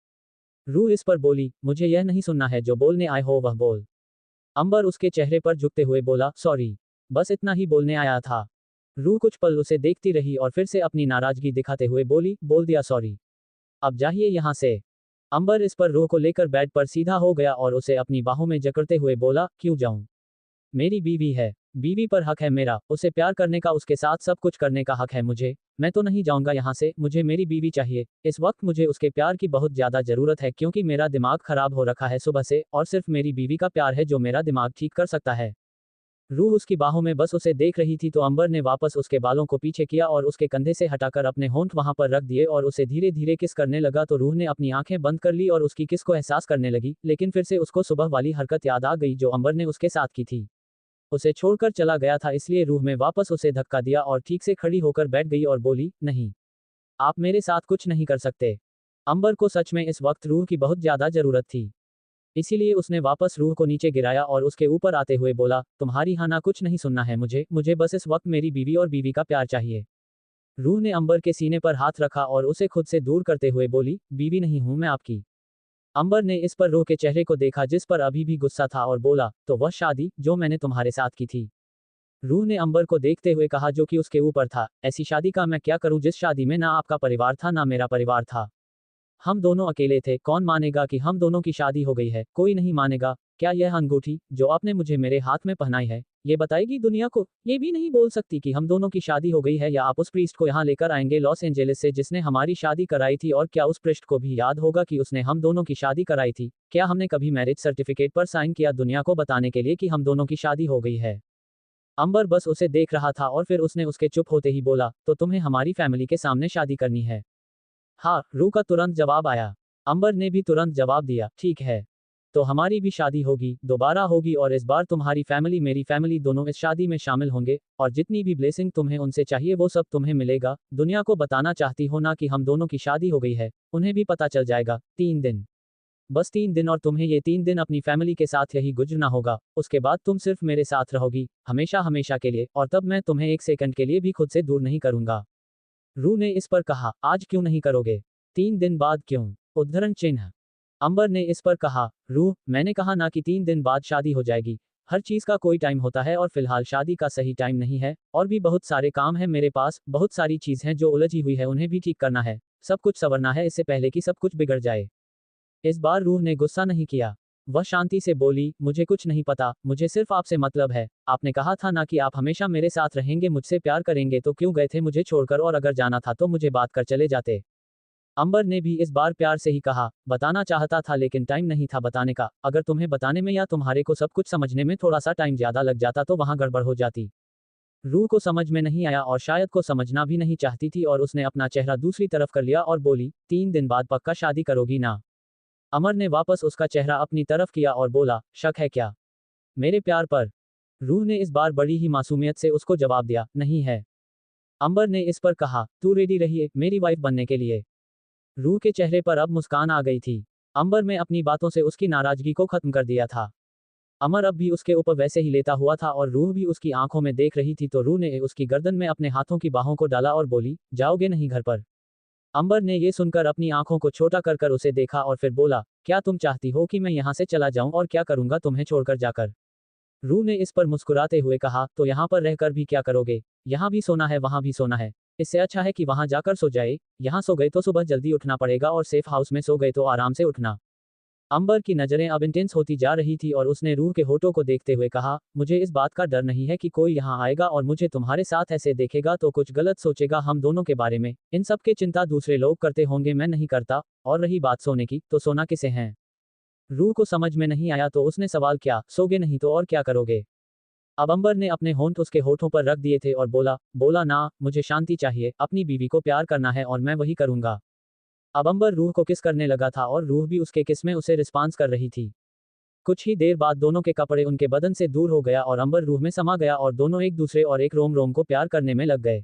रूह इस पर बोली, मुझे यह नहीं सुनना है, जो बोलने आए हो वह बोल। अंबर उसके चेहरे पर झुकते हुए बोला, सॉरी, बस इतना ही बोलने आया था। रूह कुछ पल उसे देखती रही और फिर से अपनी नाराजगी दिखाते हुए बोली, बोल दिया सॉरी, अब जाइए यहाँ से। अंबर इस पर रूह को लेकर बेड पर सीधा हो गया और उसे अपनी बाहों में जकड़ते हुए बोला, क्यों जाऊं? मेरी बीवी है, बीवी पर हक है मेरा, उसे प्यार करने का, उसके साथ सब कुछ करने का हक है मुझे, मैं तो नहीं जाऊंगा यहाँ से, मुझे मेरी बीवी चाहिए, इस वक्त मुझे उसके प्यार की बहुत ज्यादा जरूरत है क्योंकि मेरा दिमाग खराब हो रखा है सुबह से, और सिर्फ मेरी बीवी का प्यार है जो मेरा दिमाग ठीक कर सकता है। रूह उसकी बाहों में बस उसे देख रही थी तो अंबर ने वापस उसके बालों को पीछे किया और उसके कंधे से हटाकर अपने होंठ वहां पर रख दिए और उसे धीरे धीरे किस करने लगा तो रूह ने अपनी आंखें बंद कर ली और उसकी किस को एहसास करने लगी, लेकिन फिर से उसको सुबह वाली हरकत याद आ गई जो अंबर ने उसके साथ की थी। उसे छोड़कर चला गया था, इसलिए रूह में वापस उसे धक्का दिया और ठीक से खड़ी होकर बैठ गई और बोली, नहीं, आप मेरे साथ कुछ नहीं कर सकते। अंबर को सच में इस वक्त रूह की बहुत ज्यादा जरूरत थी, इसीलिए उसने वापस रूह को नीचे गिराया और उसके ऊपर आते हुए बोला, तुम्हारी हाँ ना कुछ नहीं सुनना है मुझे बस इस वक्त मेरी बीवी और बीवी का प्यार चाहिए। रूह ने अंबर के सीने पर हाथ रखा और उसे खुद से दूर करते हुए बोली, बीवी नहीं हूं मैं आपकी। अंबर ने इस पर रूह के चेहरे को देखा जिस पर अभी भी गुस्सा था और बोला, तो वह शादी जो मैंने तुम्हारे साथ की थी? रूह ने अंबर को देखते हुए कहा, जो कि उसके ऊपर था, ऐसी शादी का मैं क्या करूं जिस शादी में ना आपका परिवार था ना मेरा परिवार था। हम दोनों अकेले थे, कौन मानेगा कि हम दोनों की शादी हो गई है, कोई नहीं मानेगा। क्या यह अंगूठी जो आपने मुझे मेरे हाथ में पहनाई है, ये बताएगी दुनिया को? ये भी नहीं बोल सकती कि हम दोनों की शादी हो गई है, या आप उस प्रीस्ट को यहाँ लेकर आएंगे लॉस एंजेलिस से जिसने हमारी शादी कराई थी, और क्या उस प्रीस्ट को भी याद होगा कि उसने हम दोनों की शादी कराई थी? क्या हमने कभी मैरिज सर्टिफिकेट पर साइन किया दुनिया को बताने के लिए कि हम दोनों की शादी हो गई है? अंबर बस उसे देख रहा था और फिर उसने उसके चुप होते ही बोला, तो तुम्हें हमारी फैमिली के सामने शादी करनी है? हाँ, रू का तुरंत जवाब आया। अंबर ने भी तुरंत जवाब दिया, ठीक है। तो हमारी भी शादी होगी, दोबारा होगी, और इस बार तुम्हारी फैमिली मेरी फैमिली दोनों इस शादी में शामिल होंगे, और जितनी भी ब्लेसिंग तुम्हें उनसे चाहिए वो सब तुम्हें मिलेगा। दुनिया को बताना चाहती हो ना कि हम दोनों की शादी हो गई है? उन्हें भी पता चल जाएगा। 3 दिन, बस 3 दिन, और तुम्हें ये 3 दिन अपनी फैमिली के साथ यही गुजरना होगा। उसके बाद तुम सिर्फ मेरे साथ रहोगी, हमेशा हमेशा के लिए, और तब मैं तुम्हें एक सेकंड के लिए भी खुद से दूर नहीं करूंगा। रू ने इस पर कहा, आज क्यों नहीं करोगे? 3 दिन बाद क्यों? उद्धरण चिन्ह। अंबर ने इस पर कहा, रू, मैंने कहा ना कि 3 दिन बाद शादी हो जाएगी। हर चीज का कोई टाइम होता है, और फिलहाल शादी का सही टाइम नहीं है, और भी बहुत सारे काम है मेरे पास, बहुत सारी चीज हैं जो उलझी हुई है, उन्हें भी ठीक करना है, सब कुछ संवरना है इससे पहले कि सब कुछ बिगड़ जाए। इस बार रूह ने गुस्सा नहीं किया। वह शांति से बोली, मुझे कुछ नहीं पता, मुझे सिर्फ आपसे मतलब है। आपने कहा था ना कि आप हमेशा मेरे साथ रहेंगे, मुझसे प्यार करेंगे, तो क्यों गए थे मुझे छोड़कर? और अगर जाना था तो मुझे बात कर चले जाते। अंबर ने भी इस बार प्यार से ही कहा, बताना चाहता था लेकिन टाइम नहीं था बताने का। अगर तुम्हें बताने में या तुम्हारे को सब कुछ समझने में थोड़ा सा टाइम ज्यादा लग जाता तो वहां गड़बड़ हो जाती। रूह को समझ में नहीं आया, और शायद को समझना भी नहीं चाहती थी, और उसने अपना चेहरा दूसरी तरफ कर लिया और बोली, 3 दिन बाद पक्का शादी करोगी ना? अमर ने वापस उसका चेहरा अपनी तरफ किया और बोला, शक है क्या मेरे प्यार पर? रूह ने इस बार बड़ी ही मासूमियत से उसको जवाब दिया, नहीं है। अंबर ने इस पर कहा, तू रेडी रही है मेरी वाइफ बनने के लिए? रूह के चेहरे पर अब मुस्कान आ गई थी। अंबर में अपनी बातों से उसकी नाराजगी को खत्म कर दिया था। अमर अब भी उसके ऊपर वैसे ही लेता हुआ था, और रूह भी उसकी आंखों में देख रही थी, तो रूह ने उसकी गर्दन में अपने हाथों की बाहों को डाला और बोली, जाओगे नहीं घर पर? अंबर ने ये सुनकर अपनी आंखों को छोटा कर कर उसे देखा और फिर बोला, क्या तुम चाहती हो कि मैं यहाँ से चला जाऊं, और क्या करूंगा तुम्हें छोड़कर जाकर? रूह ने इस पर मुस्कुराते हुए कहा, तो यहाँ पर रहकर भी क्या करोगे? यहाँ भी सोना है, वहां भी सोना है। इससे अच्छा है कि वहां जाकर सो जाए। यहाँ सो गए तो सुबह जल्दी उठना पड़ेगा, और सेफ हाउस में सो गए तो आराम से उठना। अंबर की नजरें अब इंटेंस होती जा रही थी, और उसने रूह के होठों को देखते हुए कहा, मुझे इस बात का डर नहीं है कि कोई यहाँ आएगा और मुझे तुम्हारे साथ ऐसे देखेगा तो कुछ गलत सोचेगा हम दोनों के बारे में। इन सब की चिंता दूसरे लोग करते होंगे, मैं नहीं करता। और रही बात सोने की, तो सोना किसे है? रूह को समझ में नहीं आया, तो उसने सवाल किया, सोगे नहीं तो और क्या करोगे? अब अंबर ने अपने होंठ उसके होठों पर रख दिए थे और बोला बोला ना, मुझे शांति चाहिए, अपनी बीवी को प्यार करना है, और मैं वही करूंगा। अब अंबर रूह को किस करने लगा था, और रूह भी उसके किस में उसे रिस्पांस कर रही थी। कुछ ही देर बाद दोनों के कपड़े उनके बदन से दूर हो गया, और अंबर रूह में समा गया, और दोनों एक दूसरे और एक रोम रोम को प्यार करने में लग गए।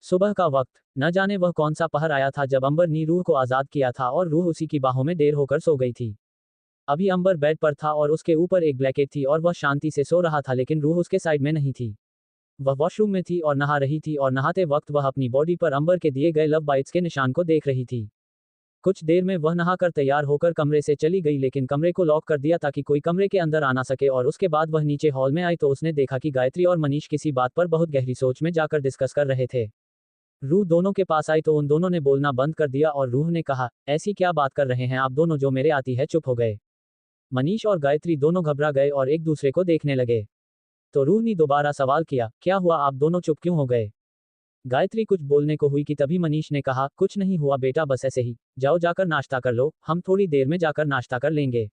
सुबह का वक्त, न जाने वह कौन सा पहर आया था जब अंबर ने रूह को आजाद किया था, और रूह उसी की बाहों में देर होकर सो गई थी। अभी अंबर बेड पर था, और उसके ऊपर एक ब्लैंकेट थी, और वह शांति से सो रहा था, लेकिन रूह उसके साइड में नहीं थी। वह वॉशरूम में थी और नहा रही थी, और नहाते वक्त वह अपनी बॉडी पर अंबर के दिए गए लव बाइट्स के निशान को देख रही थी। कुछ देर में वह नहाकर तैयार होकर कमरे से चली गई, लेकिन कमरे को लॉक कर दिया ताकि कोई कमरे के अंदर आ ना सके, और उसके बाद वह नीचे हॉल में आई तो उसने देखा कि गायत्री और मनीष किसी बात पर बहुत गहरी सोच में जाकर डिस्कस कर रहे थे। रूह दोनों के पास आई तो उन दोनों ने बोलना बंद कर दिया, और रूह ने कहा, ऐसी क्या बात कर रहे हैं आप दोनों जो मेरे आती है? चुप हो गए। मनीष और गायत्री दोनों घबरा गए और एक दूसरे को देखने लगे। तो रूह ने दोबारा सवाल किया, क्या हुआ, आप दोनों चुप क्यों हो गए? गायत्री कुछ बोलने को हुई कि तभी मनीष ने कहा, कुछ नहीं हुआ बेटा, बस ऐसे ही। जाओ जाकर नाश्ता कर लो, हम थोड़ी देर में जाकर नाश्ता कर लेंगे।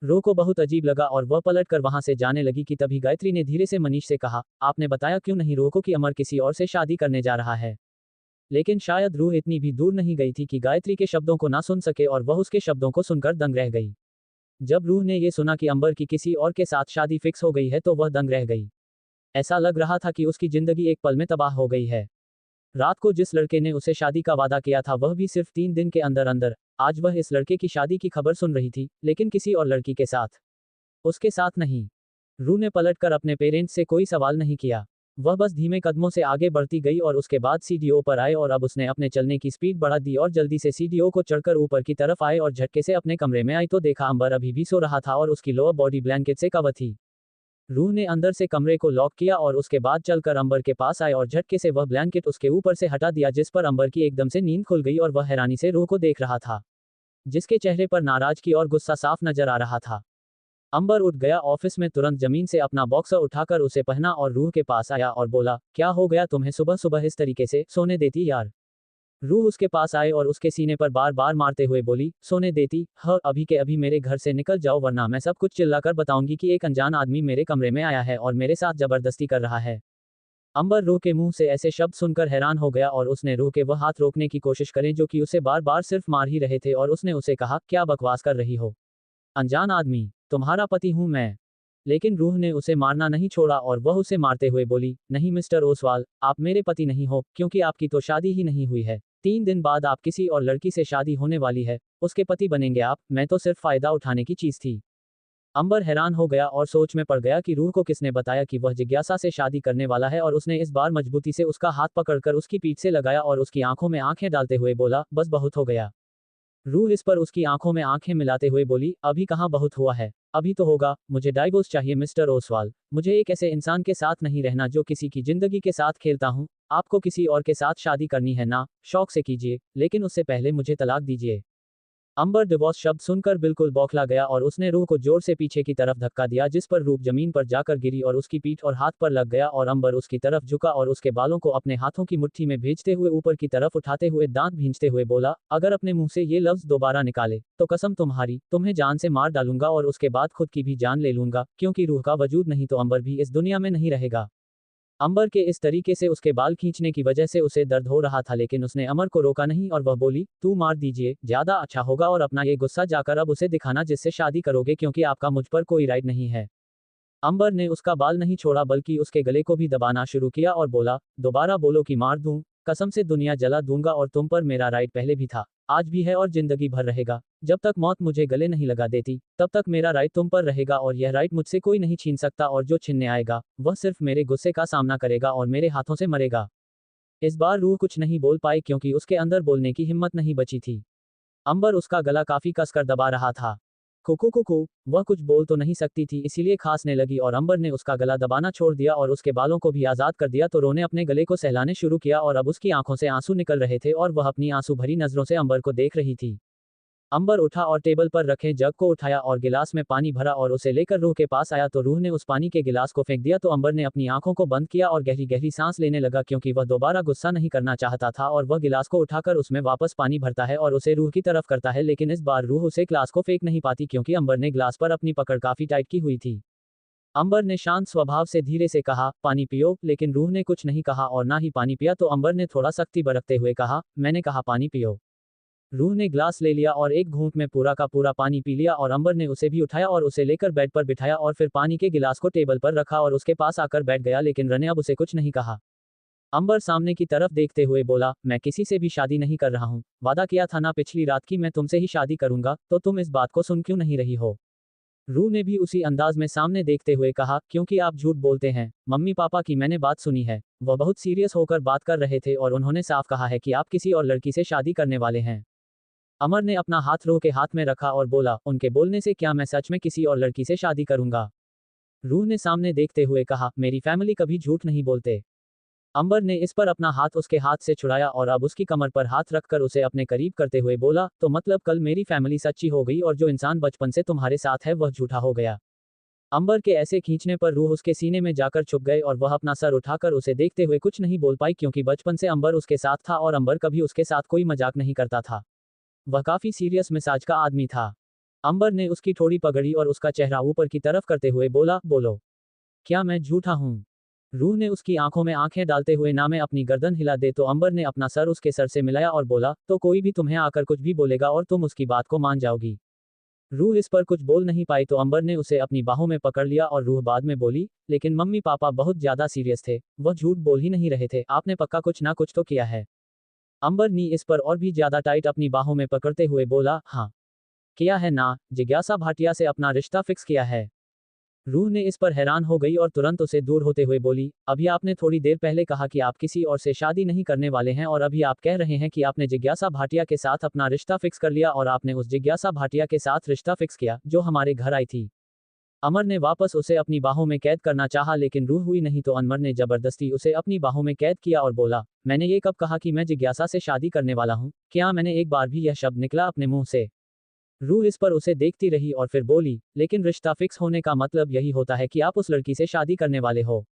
रूह को बहुत अजीब लगा, और वह पलट कर वहां से जाने लगी कि तभी गायत्री ने धीरे से मनीष से कहा, आपने बताया क्यों नहीं रूह को कि अमर किसी और से शादी करने जा रहा है? लेकिन शायद रूह इतनी भी दूर नहीं गई थी कि गायत्री के शब्दों को ना सुन सके, और वह उसके शब्दों को सुनकर दंग रह गई। जब रूह ने ये सुना कि अंबर की किसी और के साथ शादी फिक्स हो गई है तो वह दंग रह गई। ऐसा लग रहा था कि उसकी जिंदगी एक पल में तबाह हो गई है। रात को जिस लड़के ने उसे शादी का वादा किया था वह भी सिर्फ 3 दिन के अंदर अंदर, आज वह इस लड़के की शादी की खबर सुन रही थी, लेकिन किसी और लड़की के साथ, उसके साथ नहीं। रूह ने पलटकर अपने पेरेंट्स से कोई सवाल नहीं किया। वह बस धीमे कदमों से आगे बढ़ती गई, और उसके बाद सीढ़ियों पर आए, और अब उसने अपने चलने की स्पीड बढ़ा दी और जल्दी से सीढ़ियों को चढ़कर ऊपर की तरफ आए, और झटके से अपने कमरे में आई तो देखा अंबर अभी भी सो रहा था, और उसकी लोअर बॉडी ब्लैंकेट से कवर थी। रूह ने अंदर से कमरे को लॉक किया, और उसके बाद चलकर अंबर के पास आए, और झटके से वह ब्लैंकेट उसके ऊपर से हटा दिया, जिस पर अंबर की एकदम से नींद खुल गई, और वह हैरानी से रूह को देख रहा था, जिसके चेहरे पर नाराजगी और गुस्सा साफ नजर आ रहा था। अंबर उठ गया, ऑफिस में तुरंत जमीन से अपना बॉक्सर उठाकर उसे पहना और रूह के पास आया और बोला, क्या हो गया तुम्हें सुबह सुबह इस तरीके से, सोने देती यार। रूह उसके पास आए और उसके सीने पर बार बार मारते हुए बोली, सोने देती, अभी के अभी मेरे घर से निकल जाओ वरना मैं सब कुछ चिल्लाकर बताऊंगी कि एक अनजान आदमी मेरे कमरे में आया है और मेरे साथ जबरदस्ती कर रहा है। अंबर रूह के मुंह से ऐसे शब्द सुनकर हैरान हो गया और उसने रूह के वह हाथ रोकने की कोशिश करें जो कि उसे बार बार सिर्फ मार ही रहे थे और उसने उसे कहा, क्या बकवास कर रही हो, अनजान आदमी, तुम्हारा पति हूं मैं। लेकिन रूह ने उसे मारना नहीं छोड़ा और वह उसे मारते हुए बोली, नहीं मिस्टर ओसवाल, आप मेरे पति नहीं हो क्योंकि आपकी तो शादी ही नहीं हुई है। 3 दिन बाद आप किसी और लड़की से शादी होने वाली है, उसके पति बनेंगे आप, मैं तो सिर्फ फायदा उठाने की चीज थी। अंबर हैरान हो गया और सोच में पड़ गया कि रूह को किसने बताया कि वह जिज्ञासा से शादी करने वाला है और उसने इस बार मजबूती से उसका हाथ पकड़कर उसकी पीठ से लगाया और उसकी आंखों में आंखें डालते हुए बोला, बस बहुत हो गया। रूह इस पर उसकी आंखों में आंखें मिलाते हुए बोली, अभी कहाँ बहुत हुआ है, अभी तो होगा, मुझे डाइवोर्स चाहिए मिस्टर ओसवाल, मुझे एक ऐसे इंसान के साथ नहीं रहना जो किसी की जिंदगी के साथ खेलता हूँ। आपको किसी और के साथ शादी करनी है ना, शौक से कीजिए, लेकिन उससे पहले मुझे तलाक दीजिए। अंबर डिवोर्स शब्द सुनकर बिल्कुल बौखला गया और उसने रूह को जोर से पीछे की तरफ धक्का दिया जिस पर रूह जमीन पर जाकर गिरी और उसकी पीठ और हाथ पर लग गया और अंबर उसकी तरफ झुका और उसके बालों को अपने हाथों की मुट्ठी में भेजते हुए ऊपर की तरफ उठाते हुए दांत भींचते हुए बोला, अगर अपने मुंह से ये लफ्ज दोबारा निकाले तो कसम तुम्हारी, तुम्हें जान से मार डालूंगा और उसके बाद खुद की भी जान ले लूंगा, क्योंकि रूह का वजूद नहीं तो अंबर भी इस दुनिया में नहीं रहेगा। अंबर के इस तरीके से उसके बाल खींचने की वजह से उसे दर्द हो रहा था लेकिन उसने अमर को रोका नहीं और वह बोली, तू मार दीजिए, ज्यादा अच्छा होगा और अपना ये गुस्सा जाकर अब उसे दिखाना जिससे शादी करोगे क्योंकि आपका मुझ पर कोई राइट नहीं है। अंबर ने उसका बाल नहीं छोड़ा बल्कि उसके गले को भी दबाना शुरू किया और बोला, दोबारा बोलो कि मार दूं, कसम से दुनिया जला दूंगा और तुम पर मेरा राइट पहले भी था, आज भी है और जिंदगी भर रहेगा। जब तक मौत मुझे गले नहीं लगा देती तब तक मेरा राइट तुम पर रहेगा और यह राइट मुझसे कोई नहीं छीन सकता और जो छीनने आएगा वह सिर्फ मेरे गुस्से का सामना करेगा और मेरे हाथों से मरेगा। इस बार रूह कुछ नहीं बोल पाई क्योंकि उसके अंदर बोलने की हिम्मत नहीं बची थी। अंबर उसका गला काफी कसकर दबा रहा था। कुकू कुकू, वह कुछ बोल तो नहीं सकती थी इसीलिए खांसने लगी और अंबर ने उसका गला दबाना छोड़ दिया और उसके बालों को भी आजाद कर दिया तो रोने अपने गले को सहलाने शुरू किया और अब उसकी आंखों से आंसू निकल रहे थे और वह अपनी आंसू भरी नजरों से अंबर को देख रही थी। अंबर उठा और टेबल पर रखे जग को उठाया और गिलास में पानी भरा और उसे लेकर रूह के पास आया तो रूह ने उस पानी के गिलास को फेंक दिया तो अंबर ने अपनी आंखों को बंद किया और गहरी गहरी सांस लेने लगा क्योंकि वह दोबारा गुस्सा नहीं करना चाहता था और वह गिलास को उठाकर उसमें वापस पानी भरता है और उसे रूह की तरफ करता है लेकिन इस बार रूह उसे ग्लास को फेंक नहीं पाती क्योंकि अंबर ने ग्लास पर अपनी पकड़ काफी टाइट की हुई थी। अंबर ने शांत स्वभाव से धीरे से कहा, पानी पियो, लेकिन रूह ने कुछ नहीं कहा और ना ही पानी पिया तो अंबर ने थोड़ा सख्ती बरतते हुए कहा, मैंने कहा पानी पियो। रूह ने ग्लास ले लिया और एक घूंट में पूरा का पूरा पानी पी लिया और अंबर ने उसे भी उठाया और उसे लेकर बेड पर बिठाया और फिर पानी के गिलास को टेबल पर रखा और उसके पास आकर बैठ गया लेकिन रने अब उसे कुछ नहीं कहा। अंबर सामने की तरफ देखते हुए बोला, मैं किसी से भी शादी नहीं कर रहा हूँ, वादा किया था ना पिछली रात की मैं तुमसे ही शादी करूंगा, तो तुम इस बात को सुन क्यों नहीं रही हो। रूह ने भी उसी अंदाज में सामने देखते हुए कहा, क्योंकि आप झूठ बोलते हैं, मम्मी पापा की मैंने बात सुनी है, वह बहुत सीरियस होकर बात कर रहे थे और उन्होंने साफ कहा है कि आप किसी और लड़की से शादी करने वाले हैं। अमर ने अपना हाथ रूह के हाथ में रखा और बोला, उनके बोलने से क्या मैं सच में किसी और लड़की से शादी करूंगा। रूह ने सामने देखते हुए कहा, मेरी फैमिली कभी झूठ नहीं बोलते। अंबर ने इस पर अपना हाथ उसके हाथ से छुड़ाया और अब उसकी कमर पर हाथ रखकर उसे अपने करीब करते हुए बोला, तो मतलब कल मेरी फैमिली सच्ची हो गई और जो इंसान बचपन से तुम्हारे साथ है वह झूठा हो गया। अंबर के ऐसे खींचने पर रूह उसके सीने में जाकर छुप गए और वह अपना सर उठाकर उसे देखते हुए कुछ नहीं बोल पाई क्योंकि बचपन से अंबर उसके साथ था और अंबर कभी उसके साथ कोई मजाक नहीं करता था। वह काफी सीरियस मिजाज का आदमी था। अंबर ने उसकी थोड़ी पगड़ी और उसका चेहरा ऊपर की तरफ करते हुए बोला, बोलो, क्या मैं झूठा हूँ। रूह ने उसकी आंखों में आंखें डालते हुए ना में अपनी गर्दन हिला दे तो अंबर ने अपना सर उसके सर से मिलाया और बोला, तो कोई भी तुम्हें आकर कुछ भी बोलेगा और तुम उसकी बात को मान जाओगी। रूह इस पर कुछ बोल नहीं पाई तो अंबर ने उसे अपनी बाहों में पकड़ लिया और रूह बाद में बोली, लेकिन मम्मी पापा बहुत ज्यादा सीरियस थे, वह झूठ बोल ही नहीं रहे थे, आपने पक्का कुछ ना कुछ तो किया है। अंबर ने इस पर और भी ज्यादा टाइट अपनी बाहों में पकड़ते हुए बोला, हाँ किया है ना, जिज्ञासा भाटिया से अपना रिश्ता फिक्स किया है। रूह ने इस पर हैरान हो गई और तुरंत उसे दूर होते हुए बोली, अभी आपने थोड़ी देर पहले कहा कि आप किसी और से शादी नहीं करने वाले हैं और अभी आप कह रहे हैं कि आपने जिज्ञासा भाटिया के साथ अपना रिश्ता फिक्स कर लिया और आपने उस जिज्ञासा भाटिया के साथ रिश्ता फिक्स किया जो हमारे घर आई थी। अमर ने वापस उसे अपनी बाहों में कैद करना चाहा लेकिन रूह हुई नहीं तो अनवर ने जबरदस्ती उसे अपनी बाहों में कैद किया और बोला, मैंने ये कब कहा कि मैं जिज्ञासा से शादी करने वाला हूँ, क्या मैंने एक बार भी यह शब्द निकला अपने मुंह से। रूह इस पर उसे देखती रही और फिर बोली, लेकिन रिश्ता फिक्स होने का मतलब यही होता है कि आप उस लड़की से शादी करने वाले हो।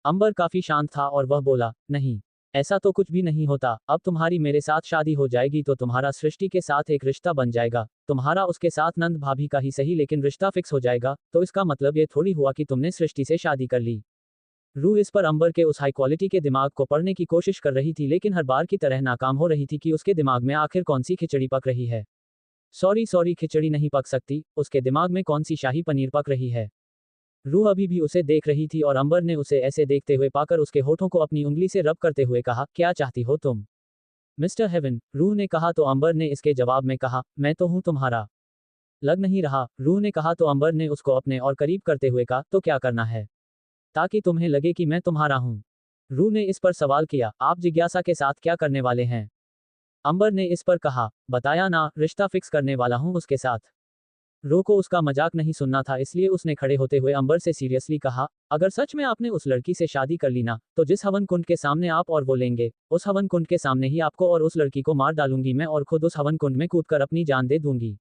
अंबर काफी शांत था और वह बोला, नहीं, ऐसा तो कुछ भी नहीं होता। अब तुम्हारी मेरे साथ शादी हो जाएगी तो तुम्हारा सृष्टि के साथ एक रिश्ता बन जाएगा, तुम्हारा उसके साथ नंद भाभी का ही सही लेकिन रिश्ता फिक्स हो जाएगा, तो इसका मतलब ये थोड़ी हुआ कि तुमने सृष्टि से शादी कर ली। रूह इस पर अंबर के उस हाई क्वालिटी के दिमाग को पढ़ने की कोशिश कर रही थी लेकिन हर बार की तरह नाकाम हो रही थी कि उसके दिमाग में आखिर कौन सी खिचड़ी पक रही है। सॉरी सॉरी, खिचड़ी नहीं पक सकती, उसके दिमाग में कौन सी शाही पनीर पक रही है। रूह अभी भी उसे देख रही थी और अंबर ने उसे ऐसे देखते हुए पाकर उसके होठों को अपनी उंगली से रब करते हुए कहा, क्या चाहती हो तुम मिस्टर हेवन? रूह ने कहा तो अंबर ने इसके जवाब में कहा, मैं तो हूं तुम्हारा। लग नहीं रहा? रूह ने कहा तो अंबर ने उसको अपने और करीब करते हुए कहा, तो क्या करना है ताकि तुम्हें लगे कि मैं तुम्हारा हूं? रूह ने इस पर सवाल किया, आप जिज्ञासा के साथ क्या करने वाले हैं? अंबर ने इस पर कहा, बताया ना, रिश्ता फिक्स करने वाला हूं उसके साथ। रो को उसका मजाक नहीं सुनना था इसलिए उसने खड़े होते हुए अंबर से सीरियसली कहा, अगर सच में आपने उस लड़की से शादी कर ली ना, तो जिस हवन कुंड के सामने आप और वो लेंगे, उस हवन कुंड के सामने ही आपको और उस लड़की को मार डालूंगी मैं और खुद उस हवन कुंड में कूदकर अपनी जान दे दूंगी।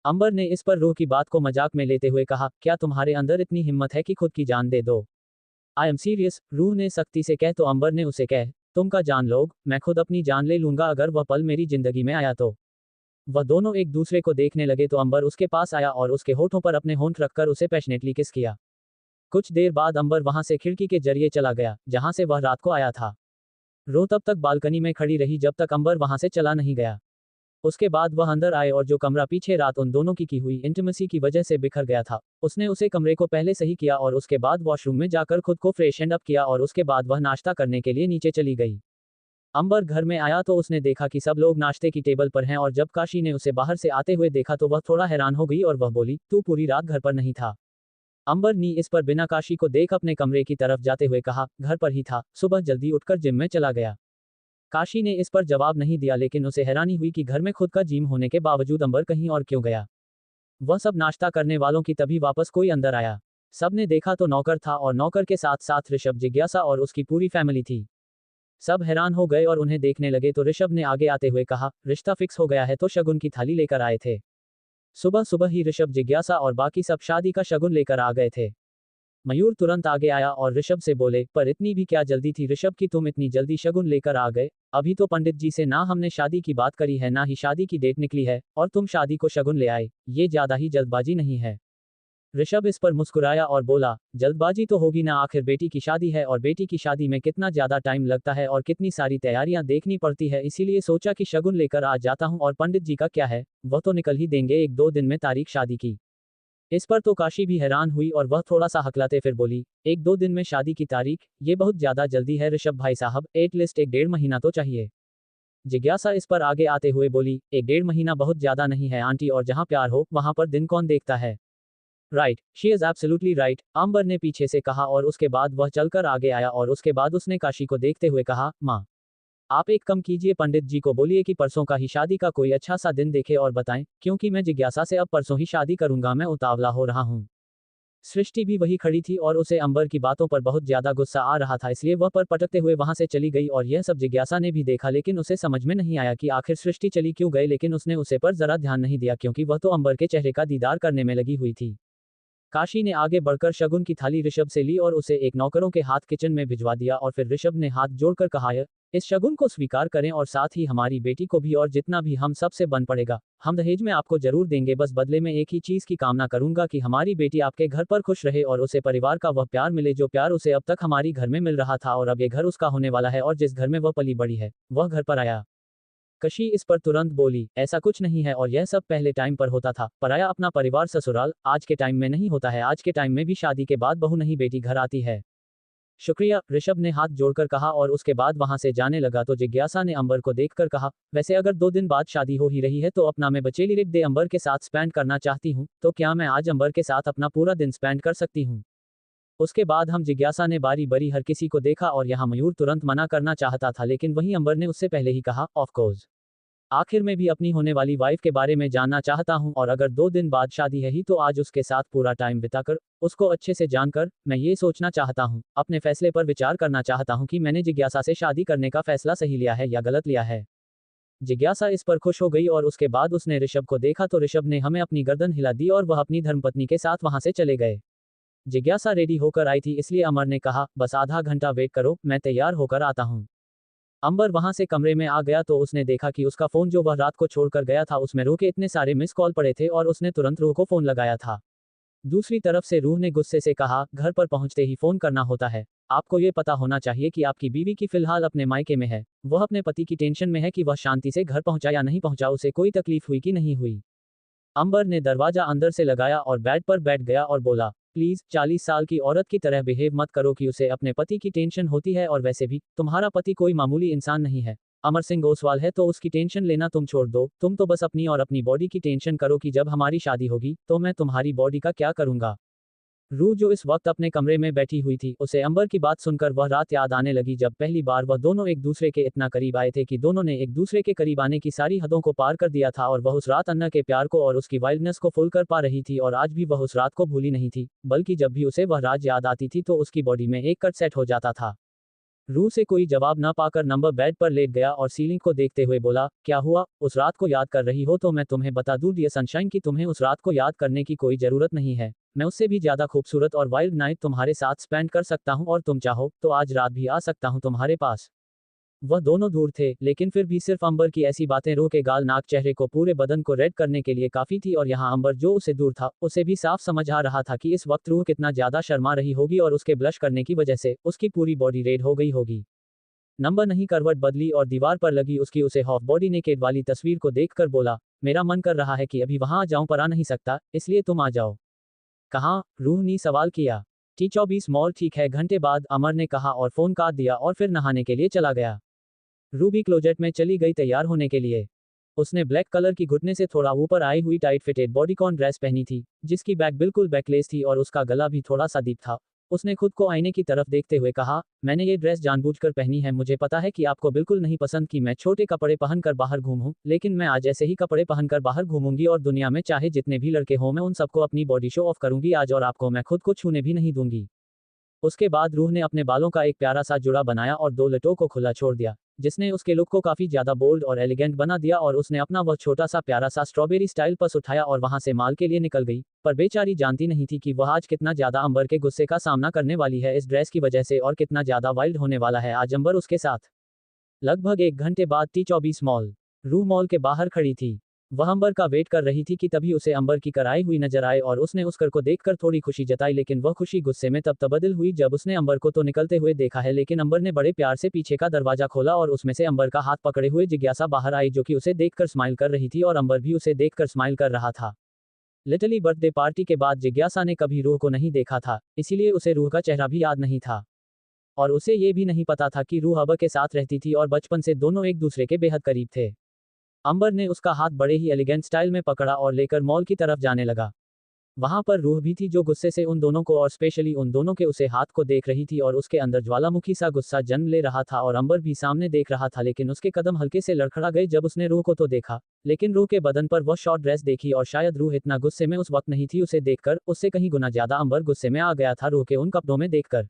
अंबर ने इस पर रूह की बात को मजाक में लेते हुए कहा, क्या तुम्हारे अंदर इतनी हिम्मत है कि खुद की जान दे दो? आई एम सीरियस, रूह ने सख्ती से कह तो अंबर ने उसे कह, तुम का जान लोग, मैं खुद अपनी जान ले लूंगा अगर वह पल मेरी जिंदगी में आया तो। वह दोनों एक दूसरे को देखने लगे तो अंबर उसके पास आया और उसके होठों पर अपने होंठ रखकर उसे पैशनेटली किस किया। कुछ देर बाद अंबर वहां से खिड़की के जरिए चला गया जहां से वह रात को आया था। रो तब तक बालकनी में खड़ी रही जब तक अंबर वहां से चला नहीं गया। उसके बाद वह अंदर आए और जो कमरा पीछे रात उन दोनों की हुई इंटीमेसी की वजह से बिखर गया था, उसने उसे कमरे को पहले सही किया और उसके बाद वॉशरूम में जाकर खुद को फ्रेश एंड अप किया और उसके बाद वह नाश्ता करने के लिए नीचे चली गई। अंबर घर में आया तो उसने देखा कि सब लोग नाश्ते की टेबल पर हैं और जब काशी ने उसे बाहर से आते हुए देखा तो वह थोड़ा हैरान हो गई और वह बोली, तू पूरी रात घर पर नहीं था? अंबर ने इस पर बिना काशी को देख अपने कमरे की तरफ जाते हुए कहा, घर पर ही था, सुबह जल्दी उठकर जिम में चला गया। काशी ने इस पर जवाब नहीं दिया लेकिन उसे हैरानी हुई कि घर में खुद का जिम होने के बावजूद अंबर कहीं और क्यों गया। वह सब नाश्ता करने वालों की तभी वापस कोई अंदर आया। सबने देखा तो नौकर था और नौकर के साथ साथ ऋषभ, जिज्ञासा और उसकी पूरी फैमिली थी। सब हैरान हो गए और उन्हें देखने लगे तो ऋषभ ने आगे आते हुए कहा, रिश्ता फिक्स हो गया है तो शगुन की थाली लेकर आए थे। सुबह सुबह ही ऋषभ, जिज्ञासा और बाकी सब शादी का शगुन लेकर आ गए थे। मयूर तुरंत आगे आया और ऋषभ से बोले, पर इतनी भी क्या जल्दी थी ऋषभ की, तुम इतनी जल्दी शगुन लेकर आ गए? अभी तो पंडित जी से ना हमने शादी की बात करी है ना ही शादी की डेट निकली है और तुम शादी को शगुन ले आए, ये ज्यादा ही जल्दबाजी नहीं है? ऋषभ इस पर मुस्कुराया और बोला, जल्दबाजी तो होगी ना, आखिर बेटी की शादी है और बेटी की शादी में कितना ज्यादा टाइम लगता है और कितनी सारी तैयारियां देखनी पड़ती है, इसीलिए सोचा कि शगुन लेकर आ जाता हूं। और पंडित जी का क्या है, वह तो निकल ही देंगे 1-2 दिन में तारीख शादी की। इस पर तो काशी भी हैरान हुई और वह थोड़ा सा हकलाते फिर बोली, 1-2 दिन में शादी की तारीख, ये बहुत ज्यादा जल्दी है ऋषभ भाई साहब, एटलीस्ट 1-1.5 महीना तो चाहिए। जिज्ञासा इस पर आगे आते हुए बोली, 1-1.5 महीना बहुत ज्यादा नहीं है आंटी, और जहां प्यार हो वहां पर दिन कौन देखता है? Right, she is absolutely right, Ambar ने पीछे से कहा और उसके बाद वह चलकर आगे आया और उसके बाद उसने काशी को देखते हुए कहा, माँ, आप एक कम कीजिए, पंडित जी को बोलिए कि परसों का ही शादी का कोई अच्छा सा दिन देखे और बताएं, क्योंकि मैं जिज्ञासा से अब परसों ही शादी करूंगा, मैं उतावला हो रहा हूँ। सृष्टि भी वही खड़ी थी और उसे अंबर की बातों पर बहुत ज्यादा गुस्सा आ रहा था, इसलिए वह पर पटकते हुए वहां से चली गई और यह सब जिज्ञासा ने भी देखा लेकिन उसे समझ में नहीं आया कि आखिर सृष्टि चली क्यों गई, लेकिन उसने उसे पर जरा ध्यान नहीं दिया क्योंकि वह तो अंबर के चेहरे का दीदार करने में लगी हुई थी। काशी ने आगे बढ़कर शगुन की थाली ऋषभ से ली और उसे एक नौकरों के हाथ किचन में भिजवा दिया और फिर ऋषभ ने हाथ जोड़कर कहा, इस शगुन को स्वीकार करें और साथ ही हमारी बेटी को भी, और जितना भी हम सब से बन पड़ेगा हम दहेज में आपको जरूर देंगे, बस बदले में एक ही चीज की कामना करूंगा कि हमारी बेटी आपके घर पर खुश रहे और उसे परिवार का वह प्यार मिले जो प्यार उसे अब तक हमारी घर में मिल रहा था, और अब ये घर उसका होने वाला है और जिस घर में वह पली बड़ी है वह घर पर आया। कशी इस पर तुरंत बोली, ऐसा कुछ नहीं है और यह सब पहले टाइम पर होता था, पराया अपना परिवार ससुराल, आज के टाइम में नहीं होता है, आज के टाइम में भी शादी के बाद बहू नहीं बेटी घर आती है। शुक्रिया, ऋषभ ने हाथ जोड़कर कहा और उसके बाद वहां से जाने लगा तो जिज्ञासा ने अंबर को देखकर कहा, वैसे अगर 2 दिन बाद शादी हो ही रही है तो अपना मैं बचेली रिक डे अंबर के साथ स्पेंड करना चाहती हूँ, तो क्या मैं आज अंबर के साथ अपना पूरा दिन स्पेंड कर सकती हूँ? उसके बाद हम जिज्ञासा ने बारी बारी हर किसी को देखा और यहाँ मयूर तुरंत मना करना चाहता था लेकिन वहीं अंबर ने उससे पहले ही कहा, ऑफ कोर्स, आखिर में भी अपनी होने वाली वाइफ के बारे में जानना चाहता हूं और अगर 2 दिन बाद शादी है ही तो आज उसके साथ पूरा टाइम बिताकर उसको अच्छे से जानकर मैं ये सोचना चाहता हूं, अपने फैसले पर विचार करना चाहता हूं कि मैंने जिज्ञासा से शादी करने का फैसला सही लिया है या गलत लिया है। जिज्ञासा इस पर खुश हो गई और उसके बाद उसने ऋषभ को देखा तो ऋषभ ने हमें अपनी गर्दन हिला दी और वह अपनी धर्मपत्नी के साथ वहां से चले गए। जिज्ञासा रेडी होकर आई थी इसलिए अमर ने कहा, बस आधा घंटा वेट करो, मैं तैयार होकर आता हूँ। अंबर वहां से कमरे में आ गया तो उसने देखा कि उसका फोन जो वह रात को छोड़कर गया था उसमें रूह के इतने सारे मिस कॉल पड़े थे और उसने तुरंत रूह को फोन लगाया था। दूसरी तरफ से रूह ने गुस्से से कहा, घर पर पहुंचते ही फोन करना होता है। आपको ये पता होना चाहिए कि आपकी बीवी की फिलहाल अपने मायके में है। वह अपने पति की टेंशन में है कि वह शांति से घर पहुंचा या नहीं पहुंचा, उसे कोई तकलीफ हुई कि नहीं हुई। अंबर ने दरवाजा अंदर से लगाया और बेड पर बैठ गया और बोला, प्लीज 40 साल की औरत की तरह बिहेव मत करो कि उसे अपने पति की टेंशन होती है, और वैसे भी तुम्हारा पति कोई मामूली इंसान नहीं है। अमर सिंह ओसवाल है तो उसकी टेंशन लेना तुम छोड़ दो। तुम तो बस अपनी और अपनी बॉडी की टेंशन करो कि जब हमारी शादी होगी तो मैं तुम्हारी बॉडी का क्या करूंगा। रूह जो इस वक्त अपने कमरे में बैठी हुई थी, उसे अंबर की बात सुनकर वह रात याद आने लगी जब पहली बार वह दोनों एक दूसरे के इतना करीब आए थे कि दोनों ने एक दूसरे के करीब आने की सारी हदों को पार कर दिया था, और वह उस रात अन्ना के प्यार को और उसकी वाइल्डनेस को फुल कर पा रही थी, और आज भी वह उस रात को भूली नहीं थी, बल्कि जब भी उसे वह रात याद आती थी तो उसकी बॉडी में एक कट सेट हो जाता था। रूह से कोई जवाब न पाकर नंबर बेड पर लेट गया और सीलिंग को देखते हुए बोला, क्या हुआ, उस रात को याद कर रही हो? तो मैं तुम्हें बता दूं डियर सनशाइन कि तुम्हें उस रात को याद करने की कोई जरूरत नहीं है। मैं उससे भी ज्यादा खूबसूरत और वाइल्ड नाइट तुम्हारे साथ स्पेंड कर सकता हूं, और तुम चाहो तो आज रात भी आ सकता हूं तुम्हारे पास। वह दोनों दूर थे, लेकिन फिर भी सिर्फ अंबर की ऐसी बातें रूह के गाल, नाक, चेहरे को, पूरे बदन को रेड करने के लिए काफी थी, और यहाँ अंबर जो उसे दूर था उसे भी साफ समझ आ रहा था कि इस वक्त रूह कितना ज्यादा शर्मा रही होगी, और उसके ब्लश करने की वजह से उसकी पूरी बॉडी रेड हो गई होगी। नंबर नहीं करवट बदली और दीवार पर लगी उसकी उसे हाफ बॉडी नेकेड वाली तस्वीर को देखकर बोला, मेरा मन कर रहा है कि अभी वहां आ जाऊं पर आ नहीं सकता, इसलिए तुम आ जाओ। कहाँ? रूह ने सवाल किया। T24 mall. ठीक है, घंटे बाद, अमर ने कहा और फोन काट दिया और फिर नहाने के लिए चला गया। रूह भी क्लोजेट में चली गई तैयार होने के लिए। उसने ब्लैक कलर की घुटने से थोड़ा ऊपर आई हुई टाइट फिटेड बॉडीकॉन ड्रेस पहनी थी, जिसकी बैक बिल्कुल बैकलेस थी और उसका गला भी थोड़ा सा डीप था। उसने खुद को आईने की तरफ देखते हुए कहा, मैंने ये ड्रेस जानबूझकर पहनी है। मुझे पता है कि आपको बिल्कुल नहीं पसंद कि मैं छोटे कपड़े पहनकर बाहर घूमूं, लेकिन मैं आज ऐसे ही कपड़े पहनकर बाहर घूमूंगी और दुनिया में चाहे जितने भी लड़के हों मैं उन सबको अपनी बॉडी शो ऑफ करूंगी आज, और आपको मैं खुद को छूने भी नहीं दूंगी। उसके बाद रूह ने अपने बालों का एक प्यारा सा जुड़ा बनाया और दो लटों को खुला छोड़ दिया, जिसने उसके लुक को काफी ज्यादा बोल्ड और एलिगेंट बना दिया, और उसने अपना वह छोटा सा प्यारा सा स्ट्रॉबेरी स्टाइल पर्स उठाया और वहां से माल के लिए निकल गई। पर बेचारी जानती नहीं थी कि वह आज कितना ज्यादा अंबर के गुस्से का सामना करने वाली है इस ड्रेस की वजह से, और कितना ज्यादा वाइल्ड होने वाला है आज अंबर उसके साथ। लगभग 1 घंटे बाद T24 मॉल। रूह मॉल के बाहर खड़ी थी। वह अंबर का वेट कर रही थी कि तभी उसे अंबर की कराई हुई नजर आए, और उसने उस कर को देखकर थोड़ी खुशी जताई, लेकिन वह खुशी गुस्से में तब तब्दील हुई जब उसने अंबर को तो निकलते हुए देखा है, लेकिन अंबर ने बड़े प्यार से पीछे का दरवाजा खोला और उसमें से अंबर का हाथ पकड़े हुए जिज्ञासा बाहर आई, जो कि उसे देखकर स्माइल कर रही थी, और अंबर भी उसे देखकर स्माइल कर रहा था। लिटली बर्थडे पार्टी के बाद जिज्ञासा ने कभी रूह को नहीं देखा था, इसीलिए उसे रूह का चेहरा भी याद नहीं था, और उसे ये भी नहीं पता था कि रूह अंबर के साथ रहती थी और बचपन से दोनों एक दूसरे के बेहद करीब थे। अंबर ने उसका हाथ बड़े ही एलिगेंट स्टाइल में पकड़ा और लेकर मॉल की तरफ जाने लगा। वहां पर रूह भी थी जो गुस्से से उन दोनों को और स्पेशली उन दोनों के उसे हाथ को देख रही थी, और उसके अंदर ज्वालामुखी सा गुस्सा जन्म ले रहा था, और अंबर भी सामने देख रहा था, लेकिन उसके कदम हल्के से लड़खड़ा गए जब उसने रूह को तो देखा, लेकिन रूह के बदन पर वह शॉर्ट ड्रेस देखी, और शायद रूह इतना गुस्से में उस वक्त नहीं थी उसे देखकर, उससे कहीं गुना ज्यादा अंबर गुस्से में आ गया था रूह के उन कपड़ों में देखकर।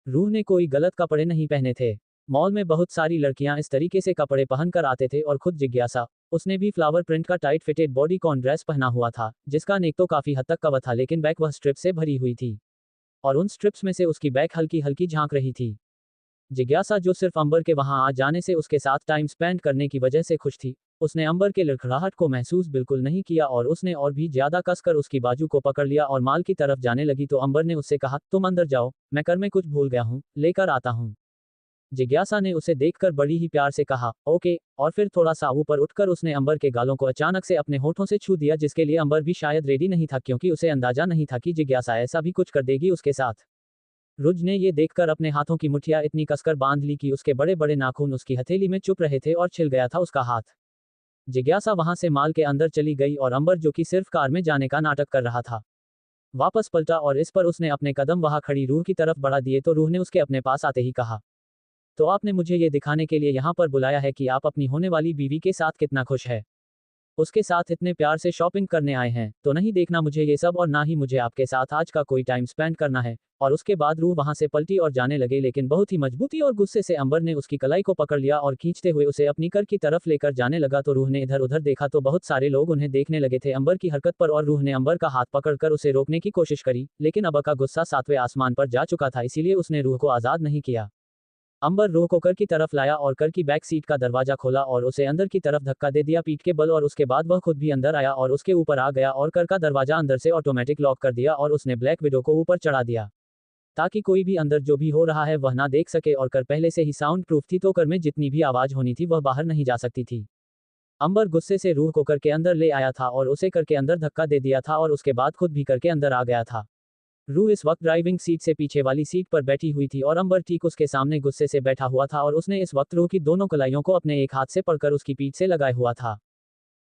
रूह ने कोई गलत कपड़े नहीं पहने थे। मॉल में बहुत सारी लड़कियां इस तरीके से कपड़े पहनकर आते थे, और खुद जिज्ञासा, उसने भी फ्लावर प्रिंट का टाइट फिटेड बॉडीकॉन ड्रेस पहना हुआ था, जिसका नेक तो काफी हद तक कवर था, लेकिन बैक वह स्ट्रिप से भरी हुई थी, और उन स्ट्रिप्स में से उसकी बैक हल्की हल्की झांक रही थी। जिज्ञासा जो सिर्फ अंबर के वहां आ जाने से उसके साथ टाइम स्पेंड करने की वजह से खुश थी, उसने अंबर के लड़खड़ाहट को महसूस बिल्कुल नहीं किया, और उसने और भी ज्यादा कसकर उसकी बाजू को पकड़ लिया और माल की तरफ जाने लगी तो अंबर ने उससे कहा, तुम अंदर जाओ, मैं कर में कुछ भूल गया हूँ, लेकर आता हूँ। जिज्ञासा ने उसे देखकर बड़ी ही प्यार से कहा, ओके, और फिर थोड़ा सा ऊपर उठकर उसने अंबर के गालों को अचानक से अपने होठों से छू दिया, जिसके लिए अंबर भी शायद रेडी नहीं था, क्योंकि उसे अंदाजा नहीं था कि जिज्ञासा ऐसा भी कुछ कर देगी उसके साथ। रुज ने ये देखकर अपने हाथों की मुठ्ठियां इतनी कसकर बांध ली कि उसके बड़े बड़े नाखून उसकी हथेली में चुप रहे थे और छिल गया था उसका हाथ। जिज्ञासा वहां से माल के अंदर चली गई, और अंबर जो कि सिर्फ कार में जाने का नाटक कर रहा था, वापस पलटा, और इस पर उसने अपने कदम वहां खड़ी रूह की तरफ बढ़ा दिए, तो रूह ने उसके अपने पास आते ही कहा, तो आपने मुझे ये दिखाने के लिए यहाँ पर बुलाया है कि आप अपनी होने वाली बीवी के साथ कितना खुश है। उसके साथ इतने प्यार से शॉपिंग करने आए हैं, तो नहीं देखना मुझे ये सब और ना ही मुझे आपके साथ आज का कोई टाइम स्पेंड करना है। और उसके बाद रूह वहां से पलटी और जाने लगे, लेकिन बहुत ही मजबूती और गुस्से से अंबर ने उसकी कलाई को पकड़ लिया और खींचते हुए उसे अपनी कर की तरफ लेकर जाने लगा। तो रूह ने इधर उधर देखा तो बहुत सारे लोग उन्हें देखने लगे थे अंबर की हरकत पर, और रूह ने अंबर का हाथ पकड़कर उसे रोकने की कोशिश करी, लेकिन अंबर का गुस्सा 7वें आसमान पर जा चुका था, इसीलिए उसने रूह को आजाद नहीं किया। अंबर रूह को कर की तरफ लाया और कर की बैक सीट का दरवाजा खोला और उसे अंदर की तरफ धक्का दे दिया पीठ के बल, और उसके बाद वह खुद भी अंदर आया और उसके ऊपर आ गया और कर का दरवाजा अंदर से ऑटोमेटिक लॉक कर दिया, और उसने ब्लैक विडो को ऊपर चढ़ा दिया ताकि कोई भी अंदर जो भी हो रहा है वह ना देख सके, और कर पहले से ही साउंड प्रूफ थी तो कर में जितनी भी आवाज होनी थी वह बाहर नहीं जा सकती थी। अंबर गुस्से से रूह को कर के अंदर ले आया था और उसे कर के अंदर धक्का दे दिया था और उसके बाद खुद भी कर के अंदर आ गया था। रूह इस वक्त ड्राइविंग सीट से पीछे वाली सीट पर बैठी हुई थी और अंबर ठीक उसके सामने गुस्से से बैठा हुआ था, और उसने इस वक्त रूह की दोनों कलाइयों को अपने एक हाथ से पकड़कर उसकी पीठ से लगाए हुआ था।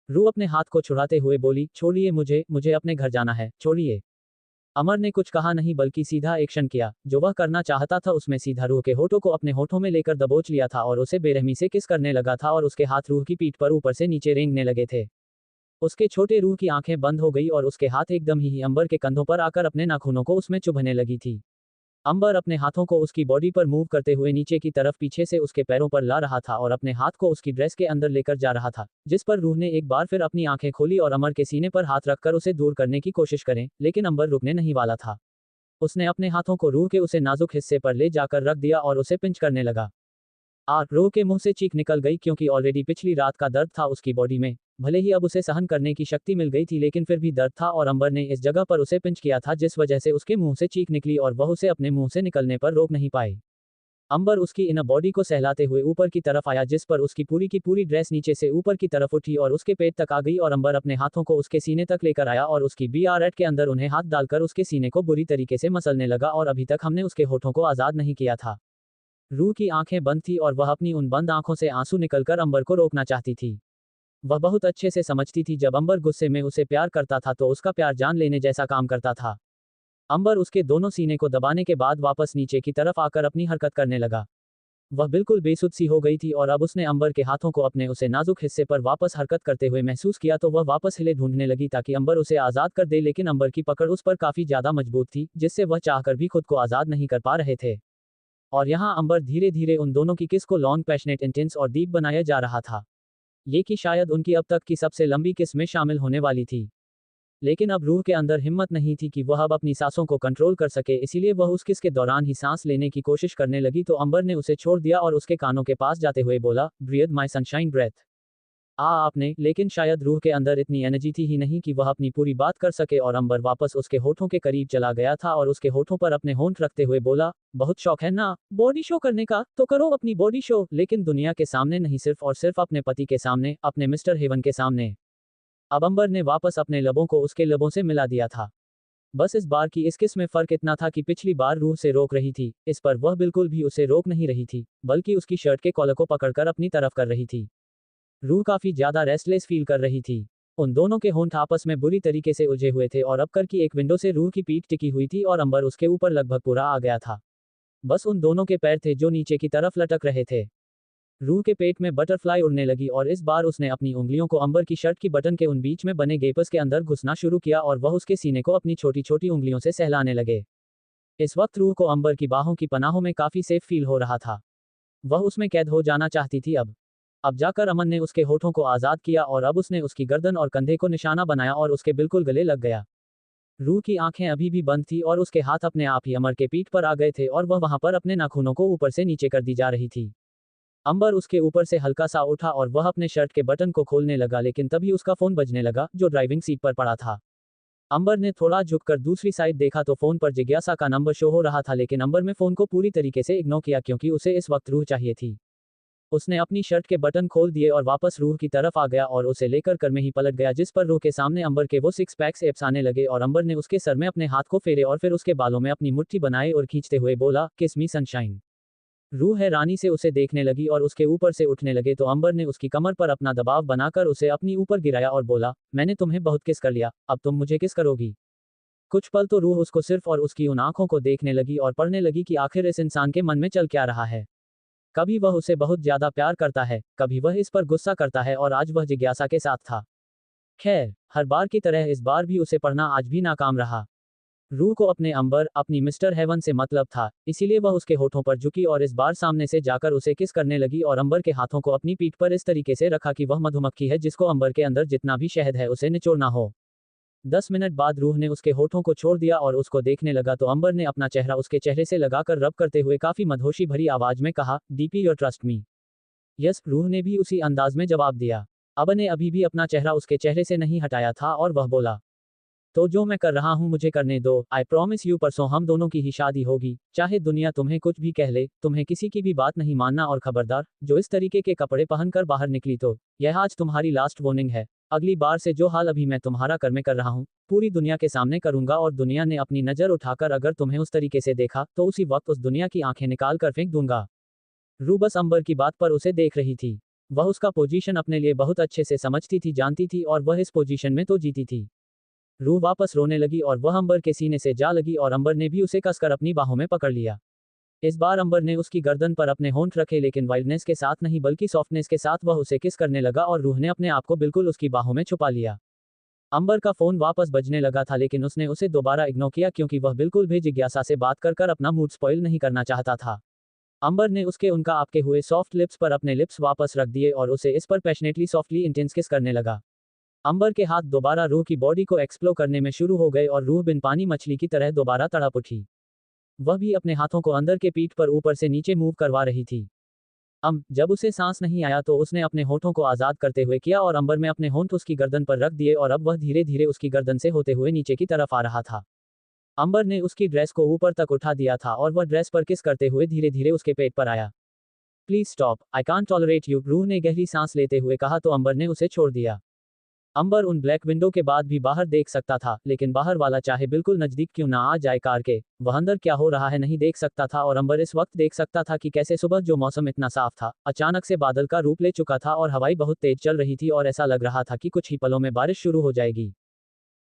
रूह अपने हाथ को छुड़ाते हुए बोली, छोड़िए मुझे, मुझे अपने घर जाना है, छोड़िए। अमर ने कुछ कहा नहीं बल्कि सीधा एक्शन किया, जो वह करना चाहता था उसमें सीधा रूह के होठों को अपने होठों में लेकर दबोच लिया था और उसे बेरहमी से किस करने लगा था, और उसके हाथ रूह की पीठ पर ऊपर से नीचे रेंगने लगे थे। उसके छोटे रूह की आंखें बंद हो गई और उसके हाथ एकदम ही अंबर के कंधों पर आकर अपने नाखूनों को उसमें चुभने लगी थी। अंबर अपने हाथों को उसकी बॉडी पर मूव करते हुए नीचे की तरफ पीछे से उसके पैरों पर ला रहा था और अपने हाथ को उसकी ड्रेस के अंदर लेकर जा रहा था, जिस पर रूह ने एक बार फिर अपनी आंखें खोली और अमर के सीने पर हाथ रखकर उसे दूर करने की कोशिश करें, लेकिन अंबर रुकने नहीं वाला था। उसने अपने हाथों को रूह के उसे नाजुक हिस्से पर ले जाकर रख दिया और उसे पिंच करने लगा। रूह के मुंह से चीख निकल गई क्योंकि ऑलरेडी पिछली रात का दर्द था उसकी बॉडी में। भले ही अब उसे सहन करने की शक्ति मिल गई थी, लेकिन फिर भी दर्द था और अंबर ने इस जगह पर उसे पिंच किया था जिस वजह से उसके मुंह से चीख निकली और वह उसे अपने मुंह से निकलने पर रोक नहीं पाई। अंबर उसकी इनर बॉडी को सहलाते हुए ऊपर की तरफ आया, जिस पर उसकी पूरी की पूरी ड्रेस नीचे से ऊपर की तरफ उठी और उसके पेट तक आ गई, और अंबर अपने हाथों को उसके सीने तक लेकर आया और उसकी BRT के अंदर उन्हें हाथ डालकर उसके सीने को बुरी तरीके से मसलने लगा, और अभी तक हमने उसके होठों को आजाद नहीं किया था। रूह की आंखें बंद थी और वह अपनी उन बंद आंखों से आंसू निकलकर अंबर को रोकना चाहती थी। वह बहुत अच्छे से समझती थी जब अंबर गुस्से में उसे प्यार करता था तो उसका प्यार जान लेने जैसा काम करता था। अंबर उसके दोनों सीने को दबाने के बाद वापस नीचे की तरफ आकर अपनी हरकत करने लगा। वह बिल्कुल बेसुध सी हो गई थी और अब उसने अंबर के हाथों को अपने उसे नाजुक हिस्से पर वापस हरकत करते हुए महसूस किया, तो वह वापस हिले ढूंढने लगी ताकि अंबर उसे आजाद कर दे, लेकिन अंबर की पकड़ उस पर काफी ज्यादा मजबूत थी जिससे वह चाहकर भी खुद को आजाद नहीं कर पा रहे थे। और यहाँ अंबर धीरे धीरे उन दोनों की किस को लॉन्ग, पैशनेट, इंटेंस और डीप बनाया जा रहा था। ये कि शायद उनकी अब तक की सबसे लंबी किस में शामिल होने वाली थी। लेकिन अब रूह के अंदर हिम्मत नहीं थी कि वह अब अपनी सांसों को कंट्रोल कर सके, इसीलिए वह उस किस के दौरान ही सांस लेने की कोशिश करने लगी, तो अंबर ने उसे छोड़ दिया और उसके कानों के पास जाते हुए बोला, ब्रीथ माय सनशाइन ब्रेथ। आपने, लेकिन शायद रूह के अंदर इतनी एनर्जी थी ही नहीं कि वह अपनी पूरी बात कर सके, और अंबर वापस उसके होठों के करीब चला गया था और उसके होठों पर अपने होंठ रखते हुए बोला, बहुत शौक है ना बॉडी शो करने का, तो करो अपनी बॉडी शो, लेकिन दुनिया के सामने नहीं, सिर्फ और सिर्फ अपने पति के सामने, अपने मिस्टर हेवन के सामने। अब अंबर ने वापस अपने लबों को उसके लबों से मिला दिया था। बस इस बार की इस किस में फर्क इतना था कि पिछली बार रूह से रोक रही थी, इस पर वह बिल्कुल भी उसे रोक नहीं रही थी, बल्कि उसकी शर्ट के कॉलर को पकड़कर अपनी तरफ कर रही थी। रूह काफी ज्यादा रेस्टलेस फील कर रही थी। उन दोनों के होंठ आपस में बुरी तरीके से उलझे हुए थे और अब कर की एक विंडो से रूह की पीठ टिकी हुई थी और अंबर उसके ऊपर लगभग पूरा आ गया था। बस उन दोनों के पैर थे जो नीचे की तरफ लटक रहे थे। रूह के पेट में बटरफ्लाई उड़ने लगी और इस बार उसने अपनी उंगलियों को अंबर की शर्ट की बटन के उन बीच में बने गेप्स के अंदर घुसना शुरू किया और वह उसके सीने को अपनी छोटी छोटी उंगलियों से सहलाने लगे। इस वक्त रूह को अंबर की बाहों की पनाहों में काफी सेफ फील हो रहा था। वह उसमें कैद हो जाना चाहती थी। अब जाकर अमन ने उसके होठों को आजाद किया और अब उसने उसकी गर्दन और कंधे को निशाना बनाया और उसके बिल्कुल गले लग गया। रूह की आंखें अभी भी बंद थी और उसके हाथ अपने आप ही अमर के पीठ पर आ गए थे और वह वहां पर अपने नाखूनों को ऊपर से नीचे कर दी जा रही थी। अंबर उसके ऊपर से हल्का सा उठा और वह अपने शर्ट के बटन को खोलने लगा, लेकिन तभी उसका फोन बजने लगा जो ड्राइविंग सीट पर पड़ा था। अंबर ने थोड़ा झुककर दूसरी साइड देखा तो फोन पर जिज्ञासा का नंबर शो हो रहा था, लेकिन अंबर ने फोन को पूरी तरीके से इग्नोर किया क्योंकि उसे इस वक्त रूह चाहिए थी। उसने अपनी शर्ट के बटन खोल दिए और वापस रूह की तरफ आ गया और उसे लेकर कर में ही पलट गया, जिस पर रूह के सामने अंबर के वो 6 पैक्स एब्स आने लगे और अंबर ने उसके सर में अपने हाथ को फेरे और फिर उसके बालों में अपनी मुट्ठी बनाए और खींचते हुए बोला, किस मी सनशाइन। रूह हैरानी से उसे देखने लगी और उसके ऊपर से उठने लगे, तो अंबर ने उसकी कमर पर अपना दबाव बनाकर उसे अपनी ऊपर गिराया और बोला, मैंने तुम्हें बहुत किस कर लिया, अब तुम मुझे किस करोगी। कुछ पल तो रूह उसको सिर्फ और उसकी उन आंखों को देखने लगी और पढ़ने लगी कि आखिर इस इंसान के मन में चल क्या रहा है। कभी वह उसे बहुत ज्यादा प्यार करता है, कभी वह इस पर गुस्सा करता है और आज वह जिज्ञासा के साथ था। खैर, हर बार की तरह इस बार भी उसे पढ़ना आज भी नाकाम रहा। रूह को अपने अंबर, अपनी मिस्टर हेवन से मतलब था, इसीलिए वह उसके होठों पर झुकी और इस बार सामने से जाकर उसे किस करने लगी और अंबर के हाथों को अपनी पीठ पर इस तरीके से रखा कि वह मधुमक्खी है जिसको अंबर के अंदर जितना भी शहद है उसे निचोड़ना हो। 10 मिनट बाद रूह ने उसके होठों को छोड़ दिया और उसको देखने लगा तो अंबर ने अपना चेहरा उसके चेहरे से लगाकर रब करते हुए काफी मदहोशी भरी आवाज में कहा, DP your trust me. Yes, रूह ने भी उसी अंदाज में जवाब दिया। अब ने अभी भी अपना चेहरा उसके चेहरे से नहीं हटाया था और वह बोला, तो जो मैं कर रहा हूँ मुझे करने दो। आई प्रॉमिस यू परसों हम दोनों की ही शादी होगी, चाहे दुनिया तुम्हें कुछ भी कह ले, तुम्हें किसी की भी बात नहीं मानना और खबरदार, जो इस तरीके के कपड़े पहनकर बाहर निकली तो यह आज तुम्हारी लास्ट वार्निंग है। अगली बार से जो हाल अभी मैं तुम्हारा कर में कर रहा हूँ, पूरी दुनिया के सामने करूंगा और दुनिया ने अपनी नजर उठाकर अगर तुम्हें उस तरीके से देखा तो उसी वक्त उस दुनिया की आंखें निकाल कर फेंक दूंगा। रू बस अंबर की बात पर उसे देख रही थी। वह उसका पोजीशन अपने लिए बहुत अच्छे से समझती थी, जानती थी और वह इस पोजीशन में तो जीती थी। रूह वापस रोने लगी और वह अंबर के सीने से जा लगी और अंबर ने भी उसे कसकर अपनी बाहों में पकड़ लिया। इस बार अंबर ने उसकी गर्दन पर अपने होंठ रखे लेकिन वाइल्डनेस के साथ नहीं बल्कि सॉफ्टनेस के साथ वह उसे किस करने लगा और रूह ने अपने आप को बिल्कुल उसकी बाहों में छुपा लिया। अंबर का फोन वापस बजने लगा था लेकिन उसने उसे दोबारा इग्नोर किया क्योंकि वह बिल्कुल भी जिज्ञासा से बात कर कर अपना मूड स्पॉइल नहीं करना चाहता था। अंबर ने उसके उनका आपके हुए सॉफ्ट लिप्स पर अपने लिप्स वापस रख दिए और उसे इस पर पैशनेटली सॉफ्टली इंटेंस किस करने लगा। अंबर के हाथ दोबारा रूह की बॉडी को एक्सप्लोर करने में शुरू हो गए और रूह बिन पानी मछली की तरह दोबारा तड़प उठी। वह भी अपने हाथों को अंदर के पीठ पर ऊपर से नीचे मूव करवा रही थी। जब उसे सांस नहीं आया तो उसने अपने होठों को आजाद करते हुए किया और अंबर में अपने होंठ उसकी गर्दन पर रख दिए और अब वह धीरे धीरे उसकी गर्दन से होते हुए नीचे की तरफ आ रहा था। अंबर ने उसकी ड्रेस को ऊपर तक उठा दिया था और वह ड्रेस पर किस करते हुए धीरे धीरे उसके पेट पर आया। Please stop, I can't tolerate you, रूह ने गहरी सांस लेते हुए कहा तो अंबर ने उसे छोड़ दिया। अंबर उन ब्लैक विंडो के बाद भी बाहर देख सकता था लेकिन बाहर वाला चाहे बिल्कुल नजदीक क्यों ना आ जाए कार के, वह अंदर क्या हो रहा है नहीं देख सकता था और अंबर इस वक्त देख सकता था कि कैसे सुबह जो मौसम इतना साफ था अचानक से बादल का रूप ले चुका था और हवाई बहुत तेज चल रही थी और ऐसा लग रहा था कि कुछ ही पलों में बारिश शुरू हो जाएगी।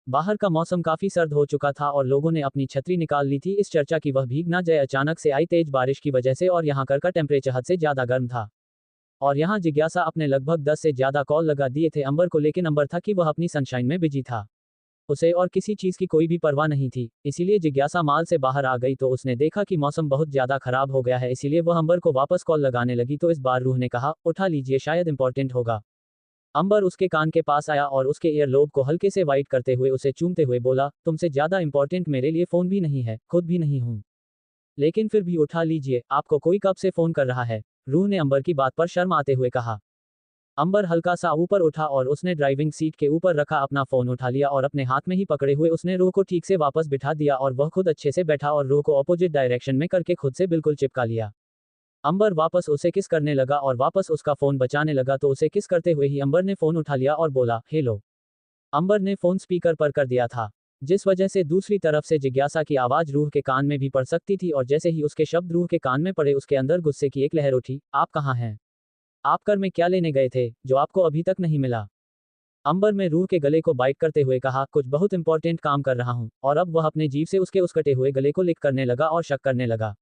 बाहर का मौसम काफी सर्द हो चुका था और लोगों ने अपनी छतरी निकाल ली थी इस चर्चा की वह भीग ना जाए अचानक से आई तेज बारिश की वजह से और यहाँ का टेम्परेचर हद से ज्यादा गर्म था। और यहाँ जिज्ञासा अपने लगभग 10 से ज्यादा कॉल लगा दिए थे अंबर को लेकिन अंबर था कि वह अपनी सनशाइन में बिजी था। उसे और किसी चीज की कोई भी परवाह नहीं थी, इसीलिए जिज्ञासा माल से बाहर आ गई तो उसने देखा कि मौसम बहुत ज्यादा खराब हो गया है, इसीलिए वह अंबर को वापस कॉल लगाने लगी तो इस बार रूह ने कहा, उठा लीजिए शायद इंपॉर्टेंट होगा। अंबर उसके कान के पास आया और उसके ईयरलोब को हल्के से वाइट करते हुए उसे चूमते हुए बोला, तुमसे ज्यादा इंपॉर्टेंट मेरे लिए फोन भी नहीं है, खुद भी नहीं हूं, लेकिन फिर भी उठा लीजिए, आपको कोई कब से फोन कर रहा है? रूह ने अंबर की बात पर शर्म आते हुए कहा। अंबर हल्का सा ऊपर उठा और उसने ड्राइविंग सीट के ऊपर रखा अपना फोन उठा लिया और अपने हाथ में ही पकड़े हुए उसने रूह को ठीक से वापस बिठा दिया और वह खुद अच्छे से बैठा और रूह को अपोजिट डायरेक्शन में करके खुद से बिल्कुल चिपका लिया। अंबर वापस उसे किस करने लगा और वापस उसका फोन बचाने लगा तो उसे किस करते हुए ही अंबर ने फोन उठा लिया और बोला, हेलो। अंबर ने फोन स्पीकर पर कर दिया था, जिस वजह से दूसरी तरफ से जिज्ञासा की आवाज रूह के कान में भी पड़ सकती थी और जैसे ही उसके शब्द रूह के कान में पड़े उसके अंदर गुस्से की एक लहर उठी, आप कहाँ हैं? आप कर में क्या लेने गए थे, जो आपको अभी तक नहीं मिला? अंबर में रूह के गले को बाइट करते हुए कहा, कुछ बहुत इंपॉर्टेंट काम कर रहा हूँ, और अब वह अपने जीभ से उसके उस कटे हुए गले को लिक करने लगा और शक करने लगा।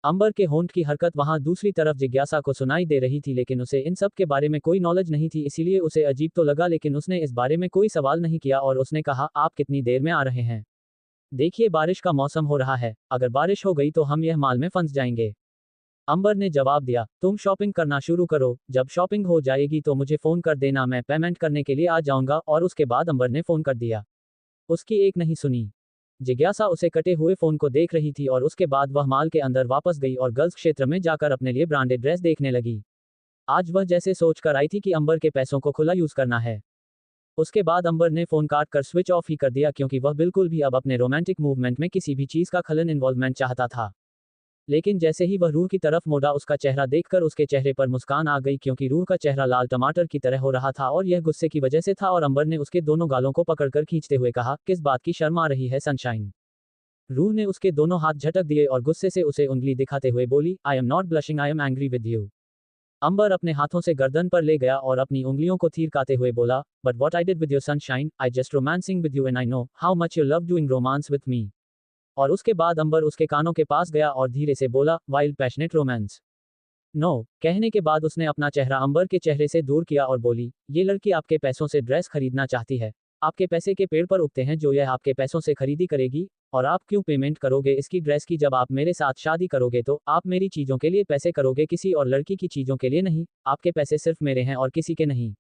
अंबर के होंठ की हरकत वहां दूसरी तरफ जिज्ञासा को सुनाई दे रही थी लेकिन उसे इन सब के बारे में कोई नॉलेज नहीं थी इसीलिए उसे अजीब तो लगा लेकिन उसने इस बारे में कोई सवाल नहीं किया और उसने कहा, आप कितनी देर में आ रहे हैं? देखिए बारिश का मौसम हो रहा है, अगर बारिश हो गई तो हम यह माल में फंस जाएंगे। अंबर ने जवाब दिया, तुम शॉपिंग करना शुरू करो, जब शॉपिंग हो जाएगी तो मुझे फोन कर देना, मैं पेमेंट करने के लिए आ जाऊंगा। और उसके बाद अंबर ने फोन कर दिया। उसकी एक नहीं सुनी। जिज्ञासा उसे कटे हुए फोन को देख रही थी और उसके बाद वह माल के अंदर वापस गई और गर्ल्स क्षेत्र में जाकर अपने लिए ब्रांडेड ड्रेस देखने लगी। आज वह जैसे सोच कर आई थी कि अंबर के पैसों को खुला यूज करना है। उसके बाद अंबर ने फोन काट कर स्विच ऑफ ही कर दिया क्योंकि वह बिल्कुल भी अब अपने रोमांटिक मूवमेंट में किसी भी चीज का खलन इन्वॉल्वमेंट चाहता था। लेकिन जैसे ही वह रूह की तरफ मुड़ा उसका चेहरा देखकर उसके चेहरे पर मुस्कान आ गई क्योंकि रूह का चेहरा लाल टमाटर की तरह हो रहा था और यह गुस्से की वजह से था और अंबर ने उसके दोनों गालों को पकड़कर खींचते हुए कहा, किस बात की शर्म आ रही है सनशाइन? रूह ने उसके दोनों हाथ झटक दिए और गुस्से से उसे उंगली दिखाते हुए बोली, I am not blushing, I am angry with you. Ambar अपने हाथों से गर्दन पर ले गया और अपनी उंगलियों को थीरकाते हुए बोला, but what I did with your sunshine, I just romancing with you and I know how much you love doing romance with me. और उसके बाद अंबर उसके कानों के पास गया और धीरे से बोला, वाइल्ड पैशनेट रोमांस। नो कहने के बाद उसने अपना चेहरा अंबर के चेहरे से दूर किया और बोली, ये लड़की आपके पैसों से ड्रेस खरीदना चाहती है। आपके पैसे के पेड़ पर उगते हैं जो यह आपके पैसों से खरीदी करेगी, और आप क्यों पेमेंट करोगे इसकी ड्रेस की? जब आप मेरे साथ शादी करोगे तो आप मेरी चीजों के लिए पैसे करोगे, किसी और लड़की की चीजों के लिए नहीं। आपके पैसे सिर्फ मेरे हैं और किसी के नहीं।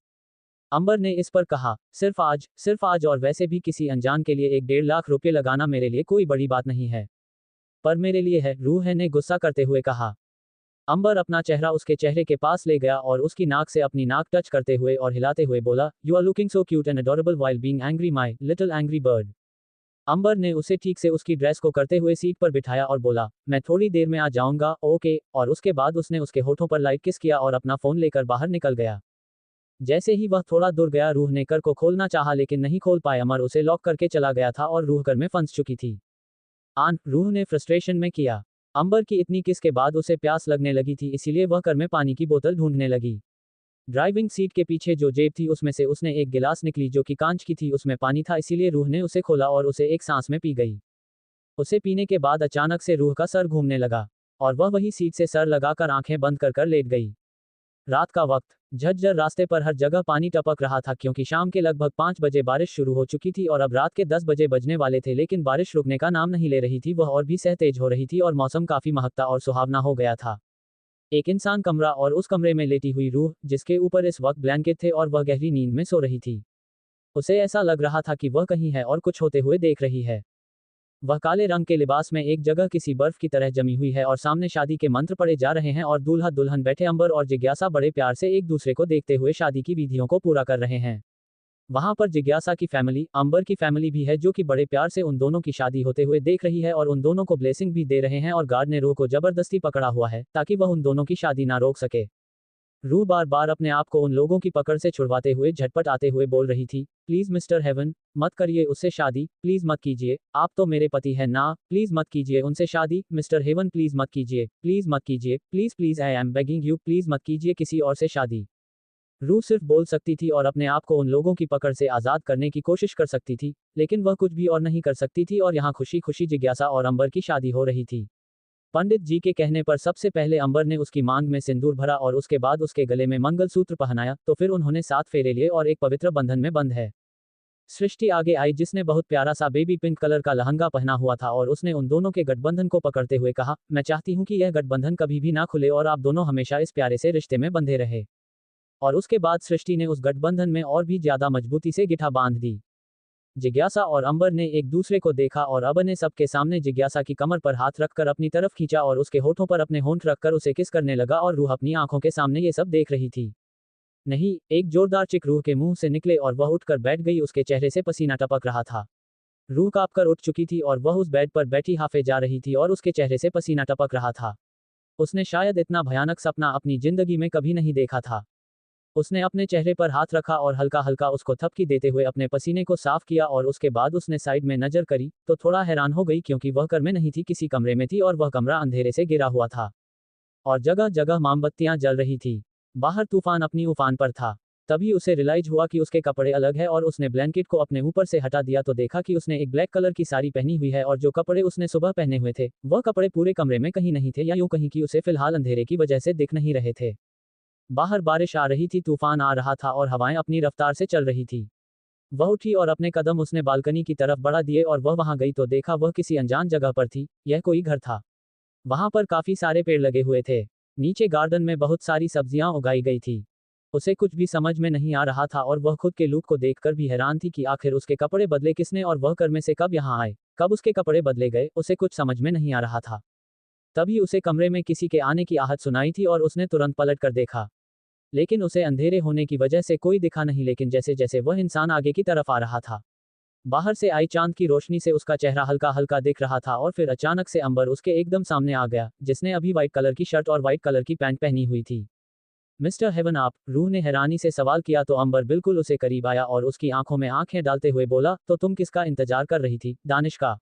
अंबर ने इस पर कहा, सिर्फ आज और वैसे भी किसी अनजान के लिए 1.5 लाख रुपये लगाना मेरे लिए कोई बड़ी बात नहीं है। पर मेरे लिए है, रूह ने गुस्सा करते हुए कहा। अंबर अपना चेहरा उसके चेहरे के पास ले गया और उसकी नाक से अपनी नाक टच करते हुए और हिलाते हुए बोला, you are looking so cute and adorable while being angry my little angry bird. Ambar ने उसे ठीक से उसकी ड्रेस को करते हुए सीट पर बिठाया और बोला, मैं थोड़ी देर में आ जाऊंगा, ओके। और उसके बाद उसने उसके होठों पर लाइट किस किया और अपना फोन लेकर बाहर निकल गया। जैसे ही वह थोड़ा दूर गया, रूह ने कर को खोलना चाहा लेकिन नहीं खोल पाया। अमर उसे लॉक करके चला गया था और रूह घर में फंस चुकी थी। रूह ने फ्रस्ट्रेशन में किया। अंबर की इतनी किस के बाद उसे प्यास लगने लगी थी, इसीलिए वह घर में पानी की बोतल ढूंढने लगी। ड्राइविंग सीट के पीछे जो जेब थी उसमें से उसने एक गिलास निकली जो कि कांच की थी, उसमें पानी था, इसीलिए रूह ने उसे खोला और उसे एक सांस में पी गई। उसे पीने के बाद अचानक से रूह का सर घूमने लगा और वह वही सीट से सर लगाकर आंखें बंद कर लेट गई। रात का वक्त, झज्जर रास्ते पर हर जगह पानी टपक रहा था क्योंकि शाम के लगभग 5 बजे बारिश शुरू हो चुकी थी और अब रात के 10 बजे बजने वाले थे, लेकिन बारिश रुकने का नाम नहीं ले रही थी। वह और भी सहतेज हो रही थी और मौसम काफी महकता और सुहावना हो गया था। एक इंसान कमरा और उस कमरे में लेटी हुई रूह, जिसके ऊपर इस वक्त ब्लैंकेट थे और वह गहरी नींद में सो रही थी। उसे ऐसा लग रहा था कि वह कहीं है और कुछ होते हुए देख रही है। वह काले रंग के लिबास में एक जगह किसी बर्फ की तरह जमी हुई है और सामने शादी के मंत्र पढ़े जा रहे हैं और दूल्हा दुल्हन बैठे अंबर और जिज्ञासा बड़े प्यार से एक दूसरे को देखते हुए शादी की विधियों को पूरा कर रहे हैं। वहां पर जिज्ञासा की फैमिली, अंबर की फैमिली भी है जो कि बड़े प्यार से उन दोनों की शादी होते हुए देख रही है और उन दोनों को ब्लेसिंग भी दे रहे हैं, और गार्ड ने रूह को जबरदस्ती पकड़ा हुआ है ताकि वह उन दोनों की शादी ना रोक सके। रूह बार बार अपने आप को उन लोगों की पकड़ से छुड़वाते हुए झटपट आते हुए बोल रही थी, प्लीज मिस्टर हेवन, मत करिए उससे शादी, प्लीज मत कीजिए, आप तो मेरे पति हैं ना, प्लीज मत कीजिए उनसे शादी, मिस्टर हेवन प्लीज मत कीजिए, प्लीज मत कीजिए, please please I am begging you, please मत कीजिए किसी और से शादी। रूह सिर्फ बोल सकती थी और अपने आप को उन लोगों की पकड़ से आजाद करने की कोशिश कर सकती थी, लेकिन वह कुछ भी और नहीं कर सकती थी और यहाँ खुशी खुशी जिज्ञासा और अंबर की शादी हो रही थी। पंडित जी के कहने पर सबसे पहले अंबर ने उसकी मांग में सिंदूर भरा और उसके बाद उसके गले में मंगलसूत्र पहनाया, तो फिर उन्होंने 7 फेरे लिए और एक पवित्र बंधन में बंध है। सृष्टि आगे आई जिसने बहुत प्यारा सा बेबी पिंक कलर का लहंगा पहना हुआ था और उसने उन दोनों के गठबंधन को पकड़ते हुए कहा, मैं चाहती हूँ कि यह गठबंधन कभी भी ना खुले और आप दोनों हमेशा इस प्यारे से रिश्ते में बंधे रहे। और उसके बाद सृष्टि ने उस गठबंधन में और भी ज्यादा मजबूती से गिठा बांध दी। जिज्ञासा और अंबर ने एक दूसरे को देखा और अब ने सबके सामने जिज्ञासा की कमर पर हाथ रखकर अपनी तरफ खींचा और उसके होठों पर अपने होंठ रखकर उसे किस करने लगा और रूह अपनी आंखों के सामने ये सब देख रही थी। नहीं, एक जोरदार चिक रूह के मुंह से निकले और वह उठकर बैठ गई। उसके चेहरे से पसीना टपक रहा था। रूह कांपकर उठ चुकी थी और वह उस बेड पर बैठी हाफे जा रही थी और उसके चेहरे से पसीना टपक रहा था। उसने शायद इतना भयानक सपना अपनी जिंदगी में कभी नहीं देखा था। उसने अपने चेहरे पर हाथ रखा और हल्का हल्का उसको थपकी देते हुए अपने पसीने को साफ किया और उसके बाद उसने साइड में नजर करी तो थोड़ा हैरान हो गई क्योंकि वह घर में नहीं थी, किसी कमरे में थी और वह कमरा अंधेरे से घिरा हुआ था और जगह जगह मोमबत्तियां जल रही थी। बाहर तूफान अपनी उफान पर था। तभी उसे रियलाइज हुआ कि उसके कपड़े अलग है और उसने ब्लैंकेट को अपने ऊपर से हटा दिया तो देखा कि उसने एक ब्लैक कलर की साड़ी पहनी हुई है और जो कपड़े उसने सुबह पहने हुए थे वह कपड़े पूरे कमरे में कहीं नहीं थे, या यूं कहीं कि उसे फिलहाल अंधेरे की वजह से दिख नहीं रहे थे। बाहर बारिश आ रही थी, तूफान आ रहा था और हवाएं अपनी रफ्तार से चल रही थी। वह उठी और अपने कदम उसने बालकनी की तरफ बढ़ा दिए और वह वहां गई तो देखा वह किसी अनजान जगह पर थी। यह कोई घर था। वहां पर काफी सारे पेड़ लगे हुए थे। नीचे गार्डन में बहुत सारी सब्जियां उगाई गई थी। उसे कुछ भी समझ में नहीं आ रहा था और वह खुद के लुक को देखकर भी हैरान थी कि आखिर उसके कपड़े बदले किसने और वह घर में से कब यहाँ आए, कब उसके कपड़े बदले गए, उसे कुछ समझ में नहीं आ रहा था। तभी उसे कमरे में किसी के आने की आहट सुनाई थी और उसने तुरंत पलट कर देखा, लेकिन उसे अंधेरे होने की वजह से कोई दिखा नहीं, लेकिन जैसे जैसे वह इंसान आगे की तरफ आ रहा था बाहर से आई चांद की रोशनी से उसका चेहरा हल्का हल्का दिख रहा था और फिर अचानक से अंबर उसके एकदम सामने आ गया, जिसने अभी व्हाइट कलर की शर्ट और व्हाइट कलर की पैंट पहनी हुई थी। मिस्टर हेवन आप? रूह ने हैरानी से सवाल किया तो अंबर बिल्कुल उसे करीब आया और उसकी आंखों में आंखें डालते हुए बोला, तो तुम किसका इंतजार कर रही थी? दानिश का।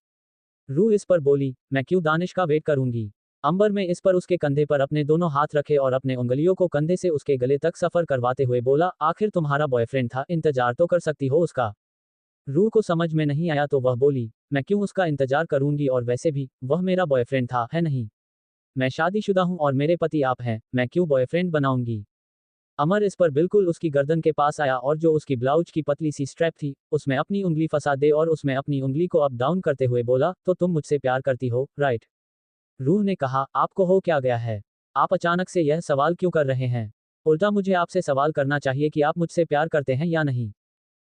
रूह इस पर बोली, मैं क्यों दानिश का वेट करूंगी? अंबर में इस पर उसके कंधे पर अपने दोनों हाथ रखे और अपने उंगलियों को कंधे से उसके गले तक सफर करवाते हुए बोला, आखिर तुम्हारा बॉयफ्रेंड था, इंतजार तो कर सकती हो उसका। रूह को समझ में नहीं आया तो वह बोली, मैं क्यों उसका इंतजार करूंगी, और वैसे भी वह मेरा बॉयफ्रेंड था, है नहीं? मैं शादीशुदा हूँ और मेरे पति आप हैं, मैं क्यों बॉयफ्रेंड बनाऊंगी। अमर इस पर बिल्कुल उसकी गर्दन के पास आया और जो उसकी ब्लाउज की पतली सी स्ट्रैप थी, उसमें अपनी उंगली फंसा दे और उसमें अपनी उंगली को अप डाउन करते हुए बोला, तो तुम मुझसे प्यार करती हो, राइट? रूह ने कहा, आपको हो क्या गया है? आप अचानक से यह सवाल क्यों कर रहे हैं? उल्टा मुझे आपसे सवाल करना चाहिए कि आप मुझसे प्यार करते हैं या नहीं।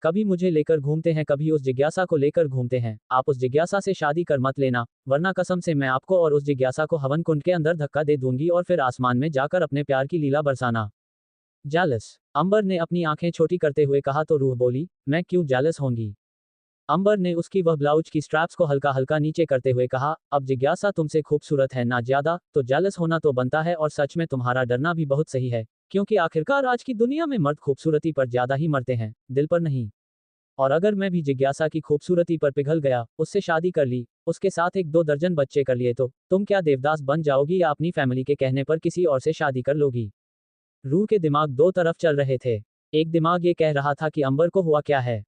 कभी मुझे लेकर घूमते हैं, कभी उस जिज्ञासा को लेकर घूमते हैं। आप उस जिज्ञासा से शादी कर मत लेना, वरना कसम से मैं आपको और उस जिज्ञासा को हवन कुंड के अंदर धक्का दे दूंगी और फिर आसमान में जाकर अपने प्यार की लीला बरसाना। जालस, अंबर ने अपनी आंखें छोटी करते हुए कहा तो रूह बोली, मैं क्यों जालस होंगी? अंबर ने उसकी वह ब्लाउज की स्ट्रैप्स को हल्का हल्का नीचे करते हुए कहा, अब जिज्ञासा तुमसे खूबसूरत है ना ज्यादा, तो जालस होना तो बनता है और सच में तुम्हारा डरना भी बहुत सही है, क्योंकि आखिरकार आज की दुनिया में मर्द खूबसूरती पर ज्यादा ही मरते हैं, दिल पर नहीं। और अगर मैं भी जिज्ञासा की खूबसूरती पर पिघल गया, उससे शादी कर ली, उसके साथ 1-2 दर्जन बच्चे कर लिए, तो तुम क्या देवदास बन जाओगी या अपनी फैमिली के कहने पर किसी और से शादी कर लोगी? रूह के दिमाग दो तरफ चल रहे थे। एक दिमाग ये कह रहा था कि अंबर को हुआ क्या है,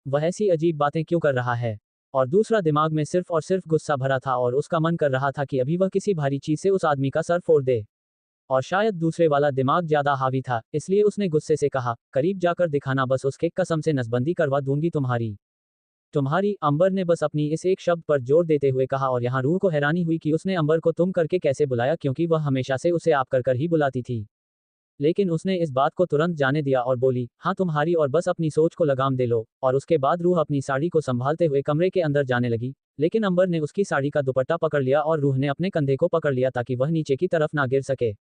वह ऐसी अजीब बातें क्यों कर रहा है, और दूसरा दिमाग में सिर्फ और सिर्फ गुस्सा भरा था और उसका मन कर रहा था कि अभी वह किसी भारी चीज से उस आदमी का सर फोड़ दे। और शायद दूसरे वाला दिमाग ज्यादा हावी था, इसलिए उसने गुस्से से कहा, करीब जाकर दिखाना, बस उसके कसम से नसबंदी करवा दूंगी तुम्हारी। तुम्हारी, अंबर ने बस अपनी इस एक शब्द पर जोर देते हुए कहा और यहाँ रूह को हैरानी हुई कि उसने अंबर को तुम करके कैसे बुलाया, क्योंकि वह हमेशा से उसे आप कर ही बुलाती थी। लेकिन उसने इस बात को तुरंत जाने दिया और बोली, हाँ तुम्हारी, और बस अपनी सोच को लगाम दे लो। और उसके बाद रूह अपनी साड़ी को संभालते हुए कमरे के अंदर जाने लगी, लेकिन अंबर ने उसकी साड़ी का दुपट्टा पकड़ लिया और रूह ने अपने कंधे को पकड़ लिया ताकि वह नीचे की तरफ ना गिर सके।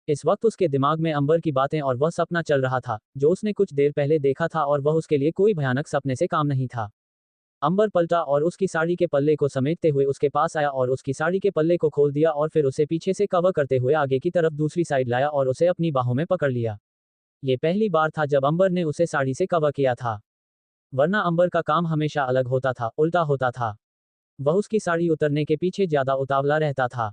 इस वक्त उसके दिमाग में अंबर की बातें और वह सपना चल रहा था, जो उसने कुछ देर पहले देखा था, और वह उसके लिए कोई भयानक सपने से काम नहीं था। अंबर पलटा और उसकी साड़ी के पल्ले को समेटते हुए उसके पास आया और उसकी साड़ी के पल्ले को खोल दिया और फिर उसे पीछे से कवर करते हुए आगे की तरफ दूसरी साइड लाया और उसे अपनी बाहों में पकड़ लिया। ये पहली बार था जब अंबर ने उसे साड़ी से कवर किया था, वरना अंबर का काम हमेशा अलग होता था, उल्टा होता था। वह उसकी साड़ी उतरने के पीछे ज्यादा उतावला रहता था।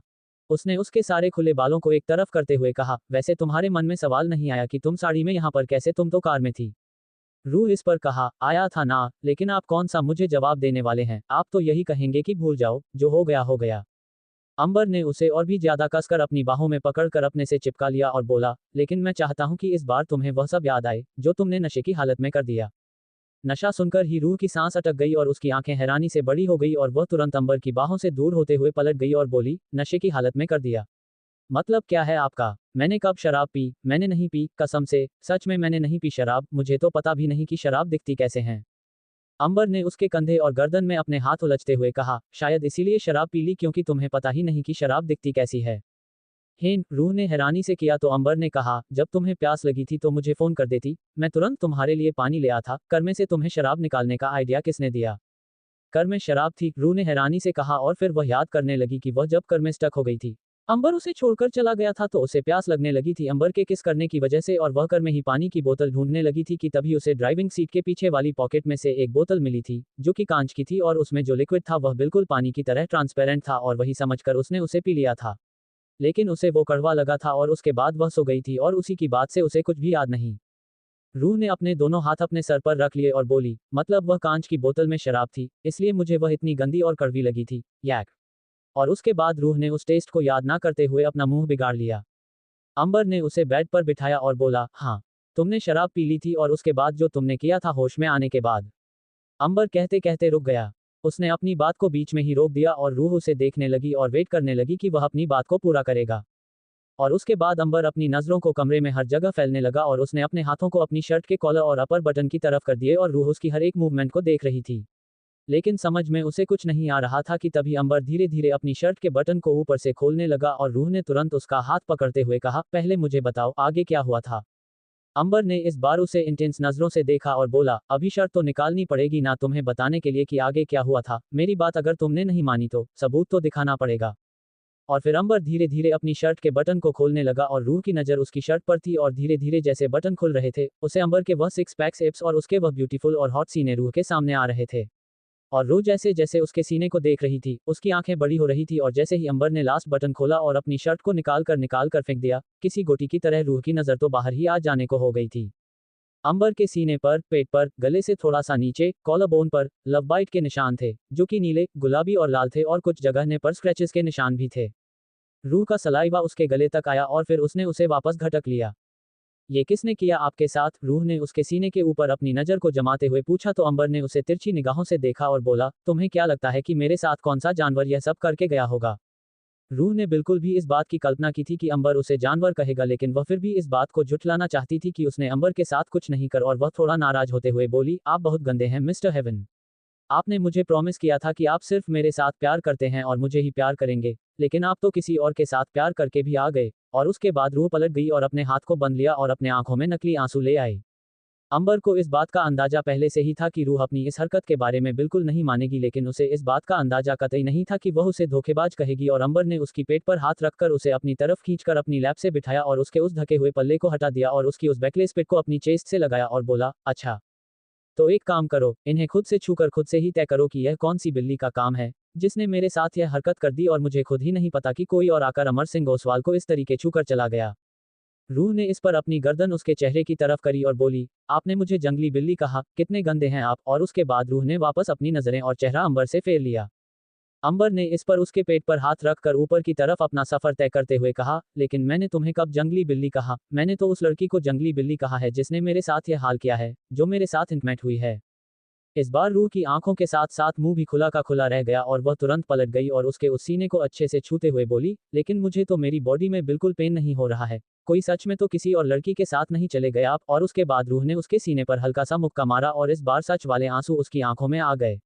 उसने उसके सारे खुले बालों को एक तरफ करते हुए कहा, वैसे तुम्हारे मन में सवाल नहीं आया कि तुम साड़ी में यहाँ पर कैसे, तुम तो कार में थी। रूह इस पर कहा, आया था ना, लेकिन आप कौन सा मुझे जवाब देने वाले हैं, आप तो यही कहेंगे कि भूल जाओ, जो हो गया हो गया। अंबर ने उसे और भी ज्यादा कसकर अपनी बाहों में पकड़कर अपने से चिपका लिया और बोला, लेकिन मैं चाहता हूं कि इस बार तुम्हें वह सब याद आए जो तुमने नशे की हालत में कर दिया। नशा सुनकर ही रूह की सांस अटक गई और उसकी आंखें हैरानी से बड़ी हो गई और वह तुरंत अंबर की बाहों से दूर होते हुए पलट गई और बोली, नशे की हालत में कर दिया? मतलब क्या है आपका? मैंने कब शराब पी? मैंने नहीं पी, कसम से, सच में मैंने नहीं पी शराब, मुझे तो पता भी नहीं कि शराब दिखती कैसे है। अंबर ने उसके कंधे और गर्दन में अपने हाथ उलझते हुए कहा, शायद इसीलिए शराब पी ली क्योंकि तुम्हें पता ही नहीं कि शराब दिखती कैसी है। हेन, रूह ने हैरानी से किया तो अंबर ने कहा, जब तुम्हें प्यास लगी थी तो मुझे फोन कर देती, मैं तुरंत तुम्हारे लिए पानी ले आता। कर में से तुम्हें शराब निकालने का आइडिया किसने दिया? कर में शराब थी, रूह ने हैरानी से कहा और फिर वह याद करने लगी कि वह जब कर में स्टक हो गई थी, अंबर उसे छोड़कर चला गया था तो उसे प्यास लगने लगी थी अंबर के किस करने की वजह से, और वह कर में ही पानी की बोतल ढूंढने लगी थी कि तभी उसे ड्राइविंग सीट के पीछे वाली पॉकेट में से एक बोतल मिली थी, जो कि कांच की थी और उसमें जो लिक्विड था वह बिल्कुल पानी की तरह ट्रांसपेरेंट था, और वही समझकर उसने उसे पी लिया था। लेकिन उसे वो कड़वा लगा था और उसके बाद वह सो गई थी और उसी की बात से उसे कुछ भी याद नहीं। रूह ने अपने दोनों हाथ अपने सर पर रख लिए और बोली, मतलब वह कांच की बोतल में शराब थी, इसलिए मुझे वह इतनी गंदी और कड़वी लगी थी, यैक। और उसके बाद रूह ने उस टेस्ट को याद ना करते हुए अपना मुंह बिगाड़ लिया। अंबर ने उसे बेड पर बिठाया और बोला, हाँ, तुमने शराब पी ली थी और उसके बाद जो तुमने किया था होश में आने के बाद। अंबर कहते कहते रुक गया। उसने अपनी बात को बीच में ही रोक दिया और रूह उसे देखने लगी और वेट करने लगी कि वह अपनी बात को पूरा करेगा। और उसके बाद अंबर अपनी नजरों को कमरे में हर जगह फैलने लगा और उसने अपने हाथों को अपनी शर्ट के कॉलर और अपर बटन की तरफ कर दिए और रूह उसकी हर एक मूवमेंट को देख रही थी। लेकिन समझ में उसे कुछ नहीं आ रहा था कि तभी अंबर धीरे धीरे अपनी शर्ट के बटन को ऊपर से खोलने लगा और रूह ने तुरंत उसका हाथ पकड़ते हुए कहा, पहले मुझे बताओ आगे क्या हुआ था। अंबर ने इस बार उसे इंटेंस नजरों से देखा और बोला, अभी शर्त तो निकालनी पड़ेगी ना तुम्हें बताने के लिए कि आगे क्या हुआ था, मेरी बात अगर तुमने नहीं मानी तो सबूत तो दिखाना पड़ेगा। और फिर अंबर धीरे धीरे अपनी शर्ट के बटन को खोलने लगा और रूह की नजर उसकी शर्ट पर थी और धीरे धीरे जैसे बटन खुल रहे थे, उसे अंबर के वह सिक्स पैक्स एप्स और उसके वह ब्यूटीफुल और हॉट सीने रूह के सामने आ रहे थे। और रूह जैसे जैसे उसके सीने को देख रही थी, उसकी आंखें बड़ी हो रही थी और जैसे ही अंबर ने लास्ट बटन खोला और अपनी शर्ट को निकाल कर फेंक दिया, किसी गोटी की तरह रूह की नजर तो बाहर ही आ जाने को हो गई थी। अंबर के सीने पर, पेट पर, गले से थोड़ा सा नीचे, कॉलर बोन पर लव बाइट के निशान थे, जो कि नीले, गुलाबी और लाल थे और कुछ जगह ने पर स्क्रैचेस के निशान भी थे। रूह का सलाइवा उसके गले तक आया और फिर उसने उसे वापस घटक लिया। ये किसने किया आपके साथ? रूह ने उसके सीने के ऊपर अपनी नजर को जमाते हुए पूछा तो अंबर ने उसे तिरछी निगाहों से देखा और बोला, तुम्हें क्या लगता है कि मेरे साथ कौन सा जानवर यह सब करके गया होगा? रूह ने बिल्कुल भी इस बात की कल्पना की थी कि अंबर उसे जानवर कहेगा, लेकिन वह फिर भी इस बात को झुठलाना चाहती थी कि उसने अंबर के साथ कुछ नहीं कर, और वह थोड़ा नाराज होते हुए बोली, आप बहुत गंदे हैं मिस्टर हेवन। आपने मुझे प्रॉमिस किया था कि आप सिर्फ मेरे साथ प्यार करते हैं और मुझे ही प्यार करेंगे, लेकिन आप तो किसी और के साथ प्यार करके भी आ गए। और उसके बाद रूह पलट गई और अपने हाथ को बंद लिया और अपने आंखों में नकली आंसू ले आई। अंबर को इस बात का अंदाजा पहले से ही था कि रूह अपनी इस हरकत के बारे में बिल्कुल नहीं मानेगी, लेकिन उसे इस बात का अंदाजा कतई नहीं था कि वह उसे धोखेबाज कहेगी, और अंबर ने उसकी पेट पर हाथ रखकर उसे अपनी तरफ खींचकर अपनी लैप से बिठाया और उसके उस ढके हुए पल्ले को हटा दिया और उसकी उस बैकलेस पेट को अपनी चेस्ट से लगाया और बोला, अच्छा तो एक काम करो, इन्हें खुद से छूकर खुद से ही तय करो कि यह कौन सी बिल्ली का काम है जिसने मेरे साथ यह हरकत कर दी, और मुझे खुद ही नहीं पता कि कोई और आकर अमर सिंह ओसवाल को इस तरीके छूकर चला गया। रूह ने इस पर अपनी गर्दन उसके चेहरे की तरफ करी और बोली, आपने मुझे जंगली बिल्ली कहा, कितने गंदे हैं आप। और उसके बाद रूह ने वापस अपनी नजरें और चेहरा अंबर से फेर लिया। अंबर ने इस पर उसके पेट पर हाथ रखकर ऊपर की तरफ अपना सफर तय करते हुए कहा, लेकिन मैंने तुम्हें कब जंगली बिल्ली कहा? मैंने तो उस लड़की को जंगली बिल्ली कहा है जिसने मेरे साथ यह हाल किया है, जो मेरे साथ इंटमेट हुई है। इस बार रूह की आंखों के साथ साथ मुंह भी खुला का खुला रह गया और वह तुरंत पलट गई और उसके उस सीने को अच्छे से छूते हुए बोली, लेकिन मुझे तो मेरी बॉडी में बिल्कुल पेन नहीं हो रहा है। कोई सच में तो किसी और लड़की के साथ नहीं चले गए आप? और उसके बाद रूह ने उसके सीने पर हल्का सा मुक्का मारा और इस बार सच वाले आंसू उसकी आंखों में आ गए।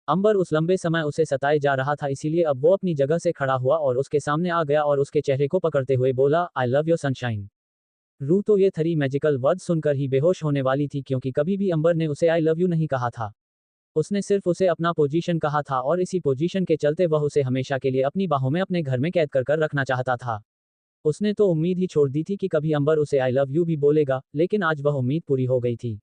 अंबर उस लंबे समय उसे सताए जा रहा था, इसीलिए अब वो अपनी जगह से खड़ा हुआ और उसके सामने आ गया और उसके चेहरे को पकड़ते हुए बोला, आई लव योर सनशाइन। रूह तो ये थ्री मैजिकल वर्ड सुनकर ही बेहोश होने वाली थी, क्योंकि कभी भी अंबर ने उसे आई लव यू नहीं कहा था। उसने सिर्फ उसे अपना पोजीशन कहा था और इसी पोजीशन के चलते वह उसे हमेशा के लिए अपनी बाहों में अपने घर में कैद कर रखना चाहता था। उसने तो उम्मीद ही छोड़ दी थी कि कभी अंबर उसे आई लव यू भी बोलेगा, लेकिन आज वह उम्मीद पूरी हो गई थी।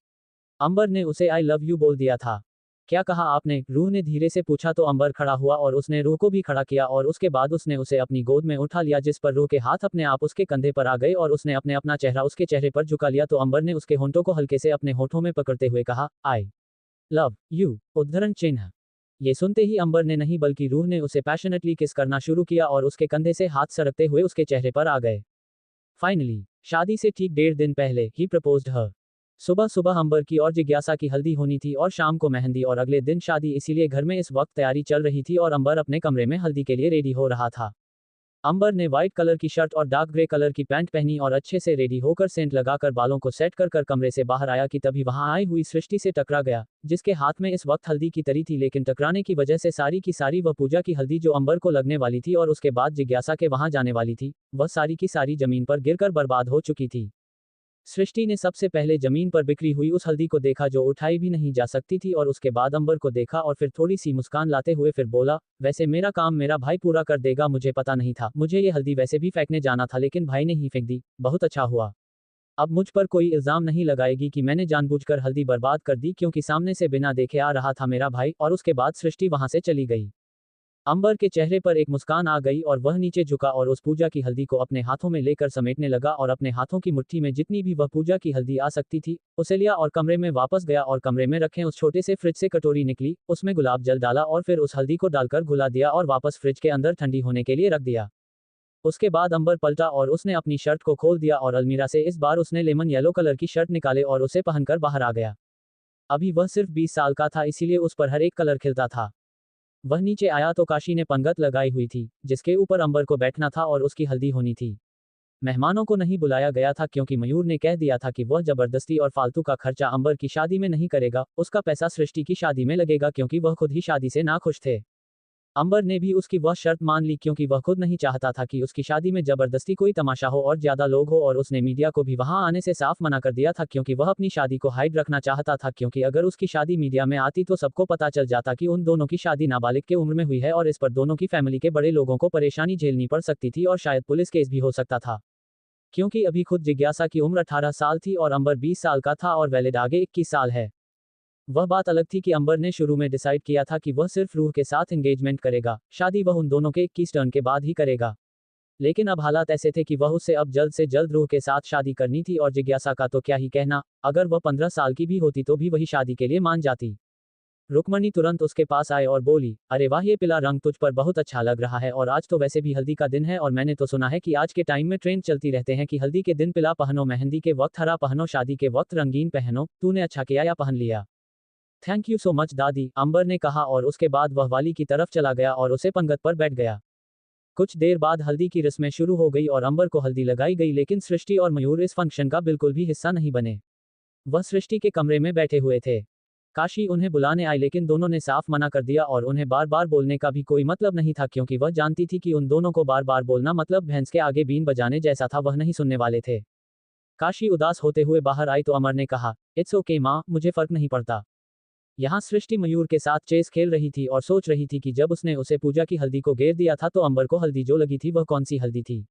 अंबर ने उसे आई लव यू बोल दिया था। क्या कहा आपने? रूह ने धीरे से पूछा तो अंबर खड़ा हुआ और उसने रूह को भी खड़ा किया और उसके बाद उसने उसे अपनी गोद में उठा लिया, जिस पर रूह के हाथ अपने आप उसके कंधे पर आ गए और उसने अपने अपना चेहरा उसके चेहरे पर झुका लिया तो अंबर ने उसके होंठों को हल्के से अपने होंठों में पकड़ते हुए कहा, आई लव यू उद्धरण चिन्ह। ये सुनते ही अंबर ने नहीं बल्कि रूह ने उसे पैशनेटली किस करना शुरू किया और उसके कंधे से हाथ सरकते हुए उसके चेहरे पर आ गए। फाइनली शादी से ठीक 1.5 दिन पहले ही प्रपोज्ड हर। सुबह सुबह अंबर की और जिज्ञासा की हल्दी होनी थी और शाम को मेहंदी और अगले दिन शादी, इसीलिए घर में इस वक्त तैयारी चल रही थी और अंबर अपने कमरे में हल्दी के लिए रेडी हो रहा था। अंबर ने व्हाइट कलर की शर्ट और डार्क ग्रे कलर की पैंट पहनी और अच्छे से रेडी होकर सेंट लगाकर बालों को सेट कर कमरे से बाहर आया कि तभी वहां आई हुई सृष्टि से टकरा गया, जिसके हाथ में इस वक्त हल्दी की तरी थी, लेकिन टकराने की वजह से सारी की सारी वह पूजा की हल्दी जो अंबर को लगने वाली थी और उसके बाद जिज्ञासा के वहां जाने वाली थी, वह सारी की सारी जमीन पर गिरकर बर्बाद हो चुकी थी। सृष्टि ने सबसे पहले जमीन पर बिखरी हुई उस हल्दी को देखा जो उठाई भी नहीं जा सकती थी, और उसके बाद अंबर को देखा और फिर थोड़ी सी मुस्कान लाते हुए फिर बोला, वैसे मेरा काम मेरा भाई पूरा कर देगा, मुझे पता नहीं था, मुझे ये हल्दी वैसे भी फेंकने जाना था लेकिन भाई ने ही फेंक दी, बहुत अच्छा हुआ। अब मुझ पर कोई इल्जाम नहीं लगाएगी कि मैंने जानबूझकर हल्दी बर्बाद कर दी, क्योंकि सामने से बिना देखे आ रहा था मेरा भाई। और उसके बाद सृष्टि वहां से चली गई। अंबर के चेहरे पर एक मुस्कान आ गई और वह नीचे झुका और उस पूजा की हल्दी को अपने हाथों में लेकर समेटने लगा और अपने हाथों की मुट्ठी में जितनी भी वह पूजा की हल्दी आ सकती थी उसे लिया और कमरे में वापस गया और कमरे में रखे उस छोटे से फ्रिज से कटोरी निकली, उसमें गुलाब जल डाला और फिर उस हल्दी को डालकर घुला दिया और वापस फ्रिज के अंदर ठंडी होने के लिए रख दिया। उसके बाद अंबर पलटा और उसने अपनी शर्ट को खोल दिया और अलमीरा से इस बार उसने लेमन येलो कलर की शर्ट निकाले और उसे पहनकर बाहर आ गया। अभी वह सिर्फ 20 साल का था, इसीलिए उस पर हर एक कलर खिलता था। वह नीचे आया तो काशी ने पंगत लगाई हुई थी जिसके ऊपर अंबर को बैठना था और उसकी हल्दी होनी थी। मेहमानों को नहीं बुलाया गया था क्योंकि मयूर ने कह दिया था कि वह जबरदस्ती और फालतू का खर्चा अंबर की शादी में नहीं करेगा, उसका पैसा सृष्टि की शादी में लगेगा क्योंकि वह खुद ही शादी से नाखुश थे। अंबर ने भी उसकी वह शर्त मान ली क्योंकि वह खुद नहीं चाहता था कि उसकी शादी में जबरदस्ती कोई तमाशा हो और ज्यादा लोग हो, और उसने मीडिया को भी वहां आने से साफ मना कर दिया था क्योंकि वह अपनी शादी को हाइड रखना चाहता था, क्योंकि अगर उसकी शादी मीडिया में आती तो सबको पता चल जाता कि उन दोनों की शादी नाबालिग के उम्र में हुई है और इस पर दोनों की फैमिली के बड़े लोगों को परेशानी झेलनी पड़ सकती थी और शायद पुलिस केस भी हो सकता था। क्योंकि अभी खुद जिज्ञासा की उम्र 18 साल थी और अंबर 20 साल का था और वैलिड आगे 21 साल है। वह बात अलग थी कि अंबर ने शुरू में डिसाइड किया था कि वह सिर्फ रूह के साथ एंगेजमेंट करेगा, शादी वह उन दोनों के 21 टर्न के बाद ही करेगा। लेकिन अब हालात ऐसे थे कि वह उससे अब जल्द से जल्द रूह के साथ शादी करनी थी, और जिज्ञासा का तो क्या ही कहना, अगर वह 15 साल की भी होती तो भी वही शादी के लिए मान जाती। रुक्मणी तुरंत उसके पास आए और बोली, अरे वाह, ये पीला रंग तुझ पर बहुत अच्छा लग रहा है, और आज तो वैसे भी हल्दी का दिन है, और मैंने तो सुना है कि आज के टाइम में ट्रेंड चलती रहते हैं कि हल्दी के दिन पीला पहनो, मेहंदी के वक्त हरा पहनो, शादी के वक्त रंगीन पहनो। तूने अच्छा किया या पहन लिया। थैंक यू सो मच दादी, अंबर ने कहा, और उसके बाद वह वाली की तरफ चला गया और उसे पंगत पर बैठ गया। कुछ देर बाद हल्दी की रस्में शुरू हो गई और अंबर को हल्दी लगाई गई, लेकिन सृष्टि और मयूर इस फंक्शन का बिल्कुल भी हिस्सा नहीं बने। वह सृष्टि के कमरे में बैठे हुए थे। काशी उन्हें बुलाने आई, लेकिन दोनों ने साफ मना कर दिया, और उन्हें बार बार बोलने का भी कोई मतलब नहीं था, क्योंकि वह जानती थी कि उन दोनों को बार बार बोलना मतलब भैंस के आगे बीन बजाने जैसा था, वह नहीं सुनने वाले थे। काशी उदास होते हुए बाहर आई तो अमर ने कहा, इट्स ओके माँ, मुझे फर्क नहीं पड़ता। यहाँ सृष्टि मयूर के साथ चेस खेल रही थी और सोच रही थी कि जब उसने उसे पूजा की हल्दी को घेर दिया था तो अंबर को हल्दी जो लगी थी वह कौन सी हल्दी थी।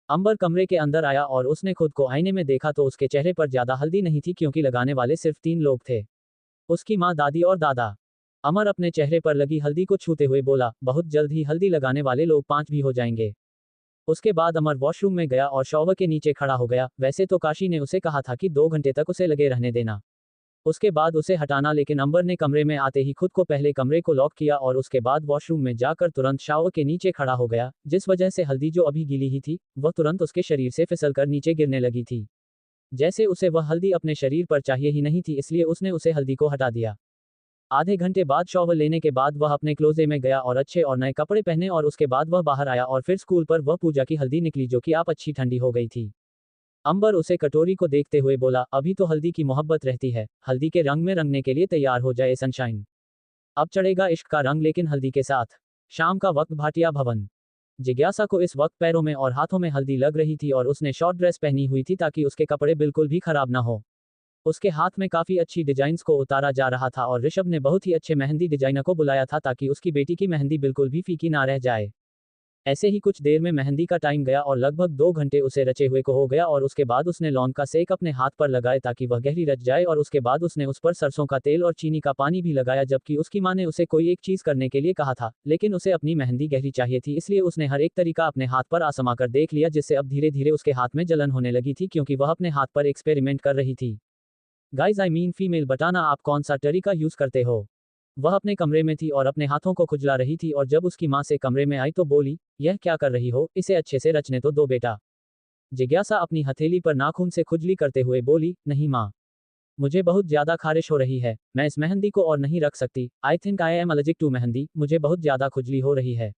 अंबर कमरे के अंदर आया और उसने खुद को आईने में देखा तो उसके चेहरे पर ज्यादा हल्दी नहीं थी, क्योंकि लगाने वाले सिर्फ 3 लोग थे, उसकी माँ, दादी और दादा। अमर अपने चेहरे पर लगी हल्दी को छूते हुए बोला, बहुत जल्द ही हल्दी लगाने वाले लोग 5 भी हो जाएंगे। उसके बाद अमर वॉशरूम में गया और शॉवर के नीचे खड़ा हो गया। वैसे तो काशी ने उसे कहा था कि 2 घंटे तक उसे लगे रहने देना, उसके बाद उसे हटाना, लेकिन अंबर ने कमरे में आते ही खुद को पहले कमरे को लॉक किया और उसके बाद वॉशरूम में जाकर तुरंत शावर के नीचे खड़ा हो गया, जिस वजह से हल्दी जो अभी गीली ही थी वह तुरंत उसके शरीर से फिसलकर नीचे गिरने लगी थी। जैसे उसे वह हल्दी अपने शरीर पर चाहिए ही नहीं थी, इसलिए उसने उसे हल्दी को हटा दिया। आधे घंटे बाद शॉवर लेने के बाद वह अपने क्लोजे में गया और अच्छे और नए कपड़े पहने, और उसके बाद वह बाहर आया और फिर स्कूल पर वह पूजा की हल्दी निकली जो कि आप अच्छी ठंडी हो गई थी। अंबर उसे कटोरी को देखते हुए बोला, अभी तो हल्दी की मोहब्बत रहती है, हल्दी के रंग में रंगने के लिए तैयार हो जाए सनशाइन। अब चढ़ेगा इश्क का रंग, लेकिन हल्दी के साथ। शाम का वक्त, भाटिया भवन। जिज्ञासा को इस वक्त पैरों में और हाथों में हल्दी लग रही थी और उसने शॉर्ट ड्रेस पहनी हुई थी ताकि उसके कपड़े बिल्कुल भी खराब ना हो। उसके हाथ में काफी अच्छी डिजाइन्स को उतारा जा रहा था और ऋषभ ने बहुत ही अच्छे मेहंदी डिजाइनर को बुलाया था ताकि उसकी बेटी की मेहंदी बिल्कुल भी फीकी ना रह जाए। ऐसे ही कुछ देर में मेहंदी का टाइम गया और लगभग 2 घंटे उसे रचे हुए को हो गया, और उसके बाद उसने लौंग का सेक अपने हाथ पर लगाए ताकि वह गहरी रच जाए, और उसके बाद उसने उस पर सरसों का तेल और चीनी का पानी भी लगाया, जबकि उसकी माँ ने उसे कोई एक चीज करने के लिए कहा था, लेकिन उसे अपनी मेहंदी गहरी चाहिए थी, इसलिए उसने हर एक तरीका अपने हाथ पर आजमा कर देख लिया, जिससे अब धीरे धीरे उसके हाथ में जलन होने लगी थी, क्योंकि वह अपने हाथ पर एक्सपेरिमेंट कर रही थी। गाइज आई मीन फीमेल, बताना आप कौन सा तरीका यूज करते हो। वह अपने कमरे में थी और अपने हाथों को खुजला रही थी, और जब उसकी माँ से कमरे में आई तो बोली, यह क्या कर रही हो, इसे अच्छे से रचने तो दो बेटा। जिज्ञासा अपनी हथेली पर नाखून से खुजली करते हुए बोली, नहीं माँ, मुझे बहुत ज्यादा खारिश हो रही है, मैं इस मेहंदी को और नहीं रख सकती, I think I am allergic to mehndi, मुझे बहुत ज्यादा खुजली हो रही है।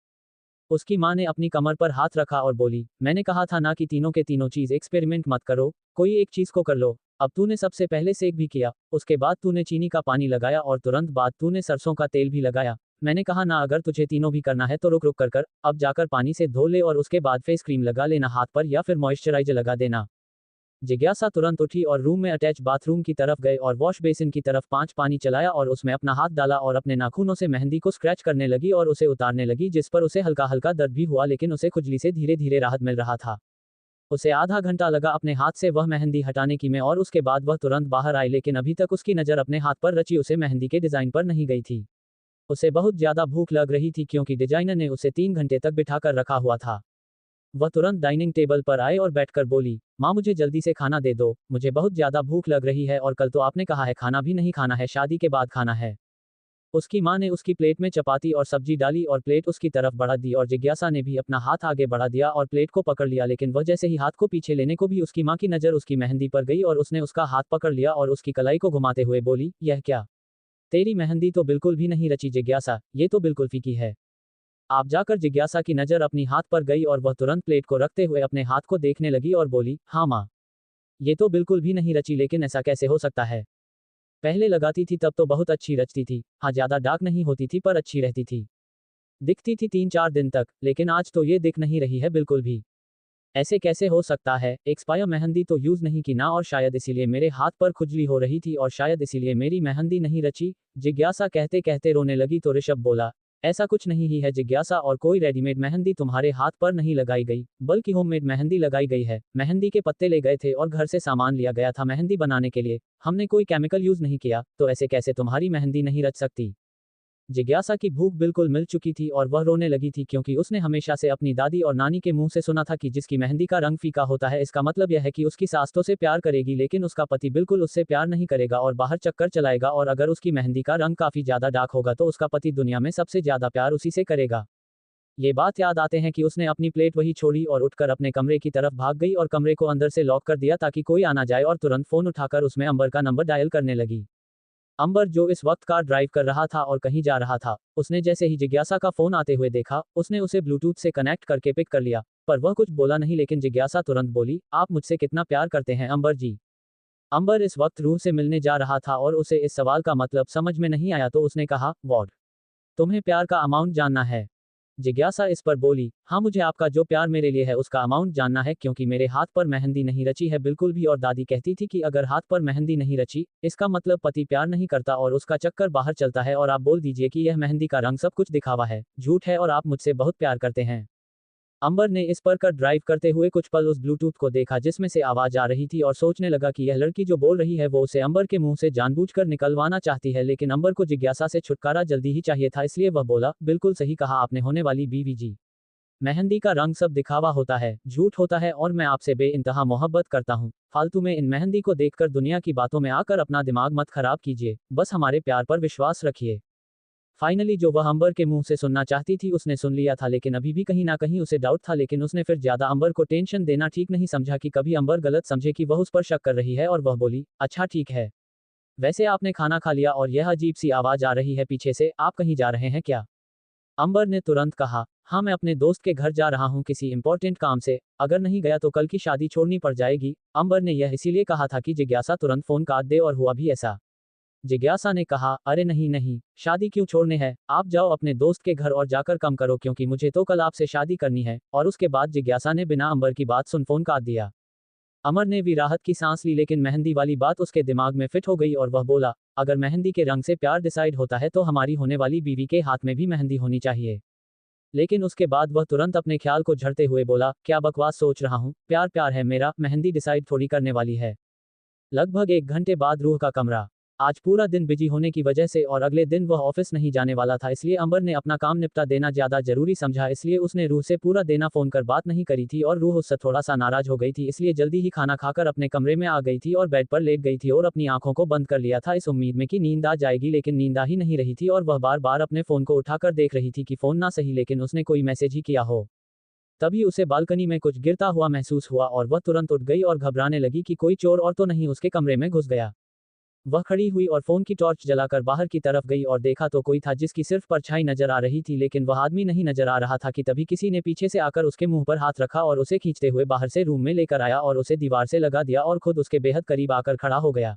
उसकी माँ ने अपनी कमर पर हाथ रखा और बोली, मैंने कहा था ना कि तीनों के तीनों चीज एक्सपेरिमेंट मत करो, कोई एक चीज को कर लो। अब तूने सबसे पहले सेक भी किया, उसके बाद तूने चीनी का पानी लगाया, और तुरंत बाद तूने सरसों का तेल भी लगाया। मैंने कहा ना, अगर तुझे तीनों भी करना है तो रुक रुक कर, अब जाकर पानी से धो ले और उसके बाद फेस क्रीम लगा लेना हाथ पर, या फिर मॉइस्चराइजर लगा देना। जिज्ञासा तुरंत उठी और रूम में अटैच बाथरूम की तरफ गए और वॉश बेसिन की तरफ 5 पानी चलाया और उसमें अपना हाथ डाला और अपने नाखूनों से मेहंदी को स्क्रैच करने लगी और उसे उतारने लगी, जिस पर उसे हल्का हल्का दर्द भी हुआ, लेकिन उसे खुजली से धीरे धीरे राहत मिल रहा था। उसे आधा घंटा लगा अपने हाथ से वह मेहंदी हटाने की में, और उसके बाद वह तुरंत बाहर आई, लेकिन अभी तक उसकी नज़र अपने हाथ पर रची उसे मेहंदी के डिजाइन पर नहीं गई थी। उसे बहुत ज्यादा भूख लग रही थी, क्योंकि डिजाइनर ने उसे 3 घंटे तक बिठाकर रखा हुआ था। वह तुरंत डाइनिंग टेबल पर आए और बैठकर बोली, माँ मुझे जल्दी से खाना दे दो, मुझे बहुत ज्यादा भूख लग रही है, और कल तो आपने कहा है खाना भी नहीं खाना है, शादी के बाद खाना है। उसकी माँ ने उसकी प्लेट में चपाती और सब्जी डाली और प्लेट उसकी तरफ बढ़ा दी, और जिज्ञासा ने भी अपना हाथ आगे बढ़ा दिया और प्लेट को पकड़ लिया, लेकिन वह जैसे ही हाथ को पीछे लेने को भी उसकी माँ की नज़र उसकी मेहंदी पर गई और उसने उसका हाथ पकड़ लिया और उसकी कलाई को घुमाते हुए बोली, यह क्या, तेरी मेहंदी तो बिल्कुल भी नहीं रची जिज्ञासा, ये तो बिल्कुल फीकी है। आप जाकर जिज्ञासा की नज़र अपनी हाथ पर गई और वह तुरंत प्लेट को रखते हुए अपने हाथ को देखने लगी और बोली, हाँ माँ, ये तो बिल्कुल भी नहीं रची, लेकिन ऐसा कैसे हो सकता है, पहले लगाती थी तब तो बहुत अच्छी रचती थी, हाँ ज्यादा डार्क नहीं होती थी पर अच्छी रहती थी, दिखती थी 3-4 दिन तक, लेकिन आज तो ये दिख नहीं रही है बिल्कुल भी। ऐसे कैसे हो सकता है, एक्सपायर मेहंदी तो यूज नहीं की ना, और शायद इसीलिए मेरे हाथ पर खुजली हो रही थी, और शायद इसीलिए मेरी मेहंदी नहीं रची। जिज्ञासा कहते कहते रोने लगी तो ऋषभ बोला, ऐसा कुछ नहीं ही है जिज्ञासा, और कोई रेडीमेड मेहंदी तुम्हारे हाथ पर नहीं लगाई गई, बल्कि होममेड मेहंदी लगाई गई है। मेहंदी के पत्ते ले गए थे और घर से सामान लिया गया था मेहंदी बनाने के लिए, हमने कोई केमिकल यूज नहीं किया, तो ऐसे कैसे तुम्हारी मेहंदी नहीं रच सकती। जिज्ञासा की भूख बिल्कुल मिल चुकी थी और वह रोने लगी थी क्योंकि उसने हमेशा से अपनी दादी और नानी के मुंह से सुना था कि जिसकी मेहंदी का रंग फीका होता है इसका मतलब यह है कि उसकी सास तो से प्यार करेगी लेकिन उसका पति बिल्कुल उससे प्यार नहीं करेगा और बाहर चक्कर चलाएगा, और अगर उसकी मेहंदी का रंग काफी ज्यादा डार्क होगा तो उसका पति दुनिया में सबसे ज्यादा प्यार उसी से करेगा। ये बात याद आते हैं कि उसने अपनी प्लेट वही छोड़ी और उठकर अपने कमरे की तरफ भाग गई और कमरे को अंदर से लॉक कर दिया ताकि कोई आ ना जाए, और तुरंत फोन उठाकर उसमें अंबर का नंबर डायल करने लगी। अंबर जो इस वक्त कार ड्राइव कर रहा था और कहीं जा रहा था, उसने जैसे ही जिज्ञासा का फोन आते हुए देखा उसने उसे ब्लूटूथ से कनेक्ट करके पिक कर लिया, पर वह कुछ बोला नहीं, लेकिन जिज्ञासा तुरंत बोली, आप मुझसे कितना प्यार करते हैं अंबर जी। अंबर इस वक्त रूह से मिलने जा रहा था और उसे इस सवाल का मतलब समझ में नहीं आया तो उसने कहा, व्हाट? तुम्हें प्यार का अमाउंट जानना है? जिज्ञासा इस पर बोली, हाँ मुझे आपका जो प्यार मेरे लिए है उसका अमाउंट जानना है, क्योंकि मेरे हाथ पर मेहंदी नहीं रची है बिल्कुल भी, और दादी कहती थी कि अगर हाथ पर मेहंदी नहीं रची इसका मतलब पति प्यार नहीं करता और उसका चक्कर बाहर चलता है, और आप बोल दीजिए कि यह मेहंदी का रंग सब कुछ दिखावा है, झूठ है और आप मुझसे बहुत प्यार करते हैं। अंबर ने इस पर कर ड्राइव करते हुए कुछ पल उस ब्लूटूथ को देखा जिसमें से आवाज आ रही थी और सोचने लगा कि यह लड़की जो बोल रही है वो उसे अंबर के मुंह से जानबूझकर निकलवाना चाहती है, लेकिन अंबर को जिज्ञासा से छुटकारा जल्दी ही चाहिए था, इसलिए वह बोला, बिल्कुल सही कहा आपने होने वाली बीवी जी। मेहंदी का रंग सब दिखावा होता है, झूठ होता है, और मैं आपसे बेइंतहा मोहब्बत करता हूँ। फालतू में इन मेहंदी को देखकर दुनिया की बातों में आकर अपना दिमाग मत खराब कीजिए, बस हमारे प्यार पर विश्वास रखिए। फाइनली जो वह अंबर के मुंह से सुनना चाहती थी उसने सुन लिया था, लेकिन अभी भी कहीं ना कहीं उसे डाउट था, लेकिन उसने फिर ज्यादा अंबर को टेंशन देना ठीक नहीं समझा कि कभी अंबर गलत समझे कि वह उस पर शक कर रही है, और वह बोली, अच्छा ठीक है। वैसे आपने खाना खा लिया और यह अजीब सी आवाज आ रही है पीछे से, आप कहीं जा रहे हैं क्या? अंबर ने तुरंत कहा, हाँ मैं अपने दोस्त के घर जा रहा हूँ किसी इंपॉर्टेंट काम से, अगर नहीं गया तो कल की शादी छोड़नी पड़ जाएगी। अंबर ने यह इसीलिए कहा था कि जिज्ञासा तुरंत फोन काट दे, और हुआ भी ऐसा। जिज्ञासा ने कहा, अरे नहीं नहीं, शादी क्यों छोड़ने हैं, आप जाओ अपने दोस्त के घर और जाकर कम करो, क्योंकि मुझे तो कल आपसे शादी करनी है। और उसके बाद जिज्ञासा ने बिना अंबर की बात सुन फोन काट दिया। अमर ने भी राहत की सांस ली, लेकिन मेहंदी वाली बात उसके दिमाग में फिट हो गई और वह बोला, अगर मेहंदी के रंग से प्यार डिसाइड होता है तो हमारी होने वाली बीवी के हाथ में भी मेहंदी होनी चाहिए। लेकिन उसके बाद वह तुरंत अपने ख्याल को झड़ते हुए बोला, क्या बकवास सोच रहा हूँ, प्यार प्यार है मेरा, मेहंदी डिसाइड थोड़ी करने वाली है। लगभग 1 घंटे बाद रूह का कमरा। आज पूरा दिन बिजी होने की वजह से और अगले दिन वह ऑफिस नहीं जाने वाला था, इसलिए अंबर ने अपना काम निपटा देना ज्यादा जरूरी समझा, इसलिए उसने रूह से पूरा देना फोन कर बात नहीं करी थी, और रूह उससे थोड़ा सा नाराज हो गई थी, इसलिए जल्दी ही खाना खाकर अपने कमरे में आ गई थी और बेड पर लेट गई थी और अपनी आंखों को बंद कर लिया था इस उम्मीद में कि नींद आ जाएगी, लेकिन नींद आ ही नहीं रही थी और वह बार बार अपने फोन को उठाकर देख रही थी कि फोन ना सही लेकिन उसने कोई मैसेज ही किया हो। तभी उसे बालकनी में कुछ गिरता हुआ महसूस हुआ और वह तुरंत उठ गई और घबराने लगी कि कोई चोर और तो नहीं उसके कमरे में घुस गया। वह खड़ी हुई और फोन की टॉर्च जलाकर बाहर की तरफ गई और देखा तो कोई था जिसकी सिर्फ परछाई नजर आ रही थी, लेकिन वह आदमी नहीं नजर आ रहा था कि तभी किसी ने पीछे से आकर उसके मुंह पर हाथ रखा और उसे खींचते हुए बाहर से रूम में लेकर आया और उसे दीवार से लगा दिया और खुद उसके बेहद करीब आकर खड़ा हो गया।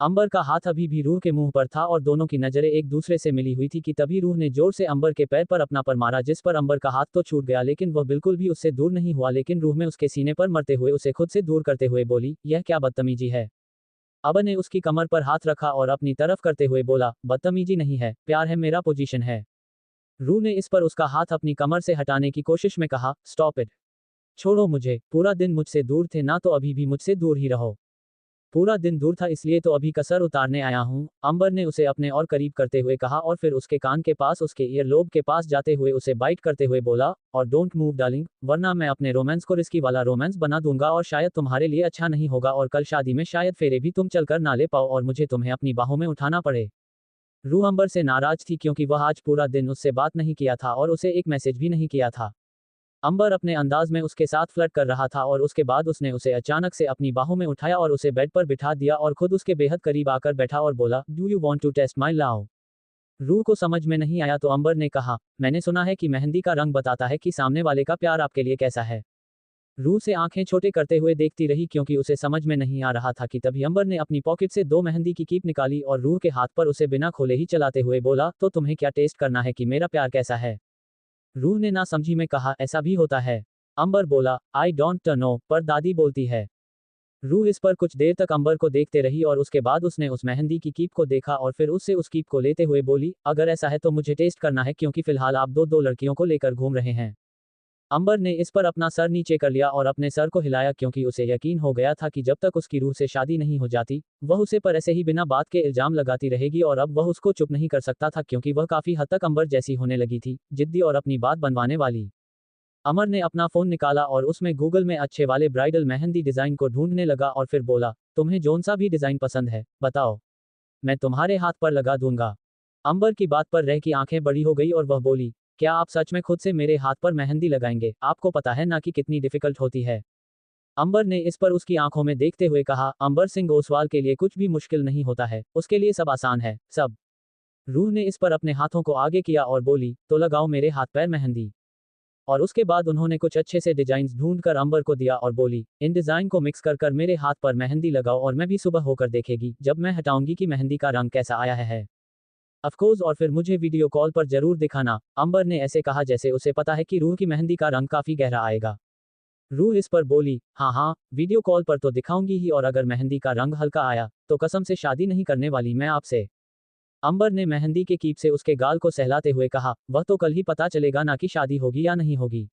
अंबर का हाथ अभी भी रूह के मुंह पर था और दोनों की नजरें एक दूसरे से मिली हुई थी कि तभी रूह ने जोर से अंबर के पैर पर अपना पर मारा, जिस पर अंबर का हाथ तो छूट गया लेकिन वह बिल्कुल भी उससे दूर नहीं हुआ, लेकिन रूह में उसके सीने पर मरते हुए उसे खुद से दूर करते हुए बोली, यह क्या बदतमीजी है। अबा ने उसकी कमर पर हाथ रखा और अपनी तरफ करते हुए बोला, बदतमीजी नहीं है, प्यार है, मेरा पोजीशन है। रू ने इस पर उसका हाथ अपनी कमर से हटाने की कोशिश में कहा, स्टॉप इट, छोड़ो मुझे, पूरा दिन मुझसे दूर थे ना तो अभी भी मुझसे दूर ही रहो। पूरा दिन दूर था इसलिए तो अभी कसर उतारने आया हूँ, अंबर ने उसे अपने और करीब करते हुए कहा और फिर उसके कान के पास उसके ईयर लोब के पास जाते हुए उसे बाइट करते हुए बोला, और डोंट मूव डार्लिंग, वरना मैं अपने रोमांस को रिस्की वाला रोमांस बना दूंगा और शायद तुम्हारे लिए अच्छा नहीं होगा और कल शादी में शायद फेरे भी तुम चलकर ना ले पाओ और मुझे तुम्हें अपनी बाहों में उठाना पड़े। रूह अंबर से नाराज थी क्योंकि वह आज पूरा दिन उससे बात नहीं किया था और उसे एक मैसेज भी नहीं किया था। अंबर अपने अंदाज में उसके साथ फ्लर्ट कर रहा था और उसके बाद उसने उसे अचानक से अपनी बाहों में उठाया और उसे बेड पर बिठा दिया और खुद उसके बेहद करीब आकर बैठा और बोला, do you want to taste my love. Ruh को समझ में नहीं आया तो अंबर ने कहा, मैंने सुना है कि मेहंदी का रंग बताता है कि सामने वाले का प्यार आपके लिए कैसा है। रूह से आंखें छोटे करते हुए देखती रही क्योंकि उसे समझ में नहीं आ रहा था कि तभी अंबर ने अपनी पॉकेट से 2 मेहंदी की कीप निकाली और रूह के हाथ पर उसे बिना खोले ही चलाते हुए बोला, तो तुम्हें क्या टेस्ट करना है कि मेरा प्यार कैसा है। रूह ने ना समझी में कहा, ऐसा भी होता है। अंबर बोला, आई डोंट नो, पर दादी बोलती है। रूह इस पर कुछ देर तक अंबर को देखते रही और उसके बाद उसने उस मेहंदी की कीप को देखा और फिर उससे उस कीप को लेते हुए बोली, अगर ऐसा है तो मुझे टेस्ट करना है क्योंकि फिलहाल आप दो लड़कियों को लेकर घूम रहे हैं। अंबर ने इस पर अपना सर नीचे कर लिया और अपने सर को हिलाया क्योंकि उसे यकीन हो गया था कि जब तक उसकी रूह से शादी नहीं हो जाती, वह उसे पर ऐसे ही बिना बात के इल्जाम लगाती रहेगी और अब वह उसको चुप नहीं कर सकता था क्योंकि वह काफी हद तक अंबर जैसी होने लगी थी, जिद्दी और अपनी बात बनवाने वाली। अमर ने अपना फोन निकाला और उसमें गूगल में अच्छे वाले ब्राइडल मेहंदी डिजाइन को ढूंढने लगा और फिर बोला, तुम्हें जोन सा भी डिजाइन पसंद है, बताओ, मैं तुम्हारे हाथ पर लगा दूंगा। अंबर की बात पर रह की आंखें बड़ी हो गई और वह बोली, क्या आप सच में खुद से मेरे हाथ पर मेहंदी लगाएंगे? आपको पता है ना कि कितनी डिफिकल्ट होती है। अंबर ने इस पर उसकी आंखों में देखते हुए कहा, अंबर सिंह ओसवाल के लिए कुछ भी मुश्किल नहीं होता है, उसके लिए सब आसान है, सब। रूह ने इस पर अपने हाथों को आगे किया और बोली, तो लगाओ मेरे हाथ पर मेहंदी। और उसके बाद उन्होंने कुछ अच्छे से डिजाइन ढूंढ कर अंबर को दिया और बोली, इन डिजाइन को मिक्स कर कर मेरे हाथ पर मेहंदी लगाओ और मैं भी सुबह होकर देखेगी जब मैं हटाऊंगी कि मेहंदी का रंग कैसा आया है। अफकोर्स, और फिर मुझे वीडियो कॉल पर जरूर दिखाना। अंबर ने ऐसे कहा जैसे उसे पता है कि रूह की मेहंदी का रंग काफी गहरा आएगा। रूह इस पर बोली, हाँ हाँ, वीडियो कॉल पर तो दिखाऊंगी ही, और अगर मेहंदी का रंग हल्का आया तो कसम से शादी नहीं करने वाली मैं आपसे। अंबर ने मेहंदी के कीप से उसके गाल को सहलाते हुए कहा, वह तो कल ही पता चलेगा ना कि शादी होगी या नहीं होगी।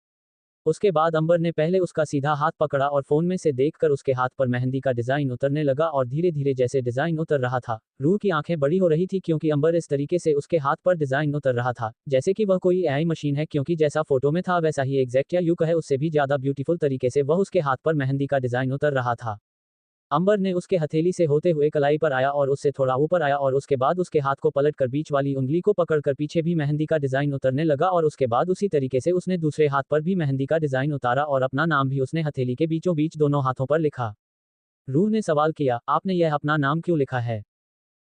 उसके बाद अंबर ने पहले उसका सीधा हाथ पकड़ा और फोन में से देखकर उसके हाथ पर मेहंदी का डिजाइन उतरने लगा और धीरे धीरे जैसे डिजाइन उतर रहा था, रूह की आंखें बड़ी हो रही थी क्योंकि अंबर इस तरीके से उसके हाथ पर डिजाइन उतर रहा था जैसे कि वह कोई एआई मशीन है, क्योंकि जैसा फोटो में था वैसा ही एग्जैक्ट या यूं कहे उससे भी ज्यादा ब्यूटीफुल तरीके से वह उसके हाथ पर मेहंदी का डिजाइन उतर रहा था। अंबर ने उसके हथेली से होते हुए कलाई पर आया और उससे थोड़ा ऊपर आया और उसके बाद उसके हाथ को पलटकर बीच वाली उंगली को पकड़कर पीछे भी मेहंदी का डिजाइन उतरने लगा और उसके बाद उसी तरीके से उसने दूसरे हाथ पर भी मेहंदी का डिजाइन उतारा और अपना नाम भी उसने हथेली के बीचों बीच दोनों हाथों पर लिखा। रूह ने सवाल किया, आपने यह अपना नाम क्यों लिखा है?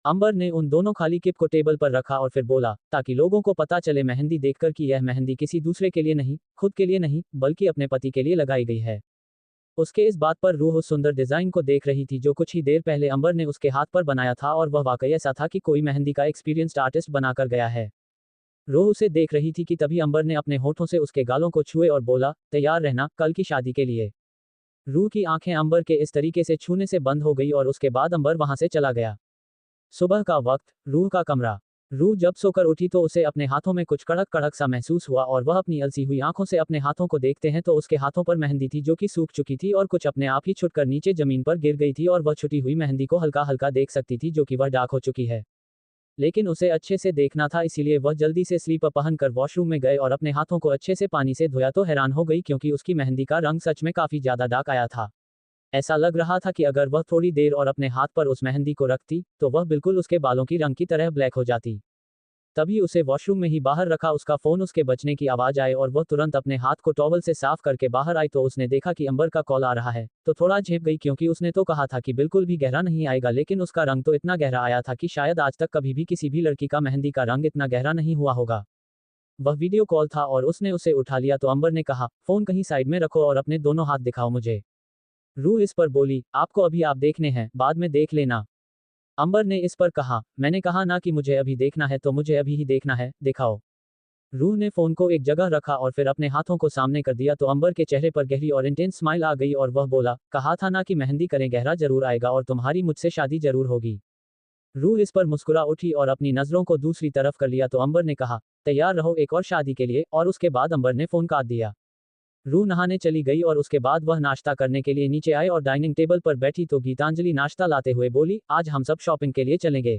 अंबर ने उन दोनों खाली किप को टेबल पर रखा और फिर बोला, ताकि लोगों को पता चले मेहंदी देखकर कि यह मेहंदी किसी दूसरे के लिए नहीं, खुद के लिए नहीं, बल्कि अपने पति के लिए लगाई गई है। उसके इस बात पर रूह उस सुंदर डिजाइन को देख रही थी जो कुछ ही देर पहले अंबर ने उसके हाथ पर बनाया था और वह वाकई ऐसा था कि कोई मेहंदी का एक्सपीरियंस्ड आर्टिस्ट बनाकर गया है। रूह उसे देख रही थी कि तभी अंबर ने अपने होठों से उसके गालों को छुए और बोला, तैयार रहना कल की शादी के लिए। रूह की आंखें अंबर के इस तरीके से छूने से बंद हो गई और उसके बाद अंबर वहां से चला गया। सुबह का वक्त, रूह का कमरा। रूह जब सोकर उठी तो उसे अपने हाथों में कुछ कड़क कड़क सा महसूस हुआ और वह अपनी अलसी हुई आंखों से अपने हाथों को देखते हैं तो उसके हाथों पर मेहंदी थी जो कि सूख चुकी थी और कुछ अपने आप ही छुटकर नीचे जमीन पर गिर गई थी और वह छुटी हुई मेहंदी को हल्का हल्का देख सकती थी जो कि वह डार्क हो चुकी है। लेकिन उसे अच्छे से देखना था, इसीलिए वह जल्दी से स्लीपर पहनकर वॉशरूम में गए और अपने हाथों को अच्छे से पानी से धोया तो हैरान हो गई क्योंकि उसकी मेहंदी का रंग सच में काफी ज्यादा डार्क आया था। ऐसा लग रहा था कि अगर वह थोड़ी देर और अपने हाथ पर उस मेहंदी को रखती तो वह बिल्कुल उसके बालों की रंग की तरह ब्लैक हो जाती। तभी उसे वॉशरूम में ही बाहर रखा उसका फोन उसके बजने की आवाज आए और वह तुरंत अपने हाथ को टॉवल से साफ करके बाहर आई तो उसने देखा कि अंबर का कॉल आ रहा है, तो थोड़ा झेप गई क्योंकि उसने तो कहा था कि बिल्कुल भी गहरा नहीं आएगा, लेकिन उसका रंग तो इतना गहरा आया था कि शायद आज तक कभी भी किसी भी लड़की का मेहंदी का रंग इतना गहरा नहीं हुआ होगा। वह वीडियो कॉल था और उसने उसे उठा लिया तो अंबर ने कहा, फोन कहीं साइड में रखो और अपने दोनों हाथ दिखाओ मुझे। रूह इस पर बोली, आपको अभी आप देखने हैं, बाद में देख लेना। अंबर ने इस पर कहा, मैंने कहा ना कि मुझे अभी देखना है तो मुझे अभी ही देखना है, दिखाओ। रूह ने फोन को एक जगह रखा और फिर अपने हाथों को सामने कर दिया तो अंबर के चेहरे पर गहरी और इंटेंस स्माइल आ गई और वह बोला, कहा था ना कि मेहंदी करें गहरा जरूर आएगा और तुम्हारी मुझसे शादी जरूर होगी। रूह इस पर मुस्कुरा उठी और अपनी नजरों को दूसरी तरफ कर लिया तो अंबर ने कहा, तैयार रहो एक और शादी के लिए, और उसके बाद अंबर ने फोन काट दिया। रूह नहाने चली गई और उसके बाद वह नाश्ता करने के लिए नीचे आए और डाइनिंग टेबल पर बैठी तो गीतांजलि नाश्ता लाते हुए बोली, आज हम सब शॉपिंग के लिए चलेंगे।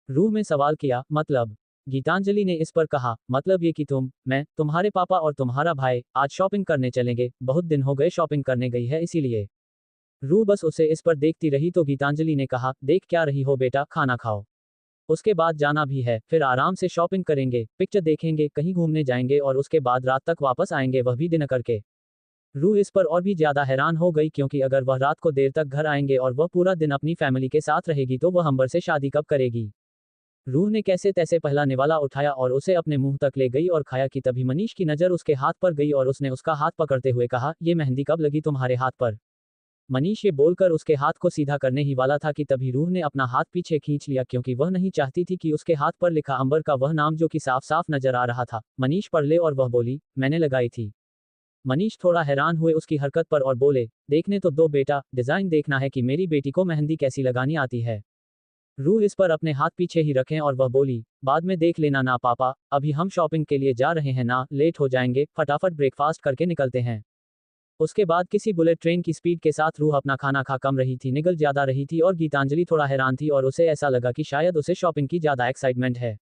रूह में सवाल किया, मतलब? गीतांजलि ने इस पर कहा, मतलब ये कि मैं, तुम्हारे पापा और तुम्हारा भाई आज शॉपिंग करने चलेंगे, बहुत दिन हो गए शॉपिंग करने गई है इसीलिए। रूह बस उसे इस पर देखती रही तो गीतांजलि ने कहा, देख क्या रही हो बेटा, खाना खाओ, उसके बाद जाना भी है, फिर आराम से शॉपिंग करेंगे, पिक्चर देखेंगे, कहीं घूमने जाएंगे और उसके बाद रात तक वापस आएंगे, वह भी डिनर करके। रूह इस पर और भी ज्यादा हैरान हो गई क्योंकि अगर वह रात को देर तक घर आएंगे और वह पूरा दिन अपनी फैमिली के साथ रहेगी तो वह अंबर से शादी कब करेगी। रूह ने कैसे तैसे पहला निवाला उठाया और उसे अपने मुंह तक ले गई और खाया कि तभी मनीष की नजर उसके हाथ पर गई और उसने उसका हाथ पकड़ते हुए कहा, ये मेहंदी कब लगी तुम्हारे हाथ पर? मनीष ये बोलकर उसके हाथ को सीधा करने ही वाला था कि तभी रूह ने अपना हाथ पीछे खींच लिया क्योंकि वह नहीं चाहती थी कि उसके हाथ पर लिखा अंबर का वह नाम जो कि साफ साफ नजर आ रहा था, मनीष पढ़ ले, और वह बोली, मैंने लगाई थी। मनीष थोड़ा हैरान हुए उसकी हरकत पर और बोले, देखने तो दो बेटा, डिजाइन देखना है कि मेरी बेटी को मेहंदी कैसी लगानी आती है। रूह इस पर अपने हाथ पीछे ही रखें और वह बोली, बाद में देख लेना ना पापा, अभी हम शॉपिंग के लिए जा रहे हैं ना, लेट हो जाएंगे, फटाफट ब्रेकफास्ट करके निकलते हैं। उसके बाद किसी बुलेट ट्रेन की स्पीड के साथ रूह अपना खाना खा कम रही थी, निगल ज्यादा रही थी और गीतांजलि थोड़ा हैरान थी और उसे ऐसा लगा कि शायद उसे शॉपिंग की ज्यादा एक्साइटमेंट है।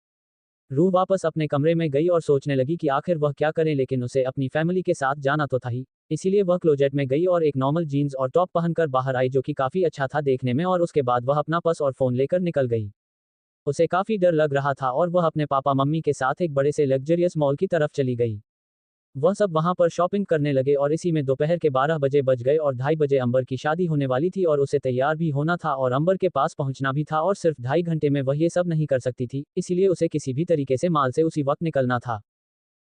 रूह वापस अपने कमरे में गई और सोचने लगी कि आखिर वह क्या करे, लेकिन उसे अपनी फैमिली के साथ जाना तो था ही। इसीलिए वह क्लोजेट में गई और एक नॉर्मल जीन्स और टॉप पहनकर बाहर आई, जो कि काफी अच्छा था देखने में, और उसके बाद वह अपना पर्स और फोन लेकर निकल गई। उसे काफी डर लग रहा था और वह अपने पापा मम्मी के साथ एक बड़े से लग्जरियस मॉल की तरफ चली गई। वह सब वहां पर शॉपिंग करने लगे और इसी में दोपहर के 12 बजे बज गए और 2:30 बजे अंबर की शादी होने वाली थी और उसे तैयार भी होना था और अंबर के पास पहुंचना भी था, और सिर्फ 2.5 घंटे में वह ये सब नहीं कर सकती थी, इसीलिए उसे किसी भी तरीके से माल से उसी वक्त निकलना था।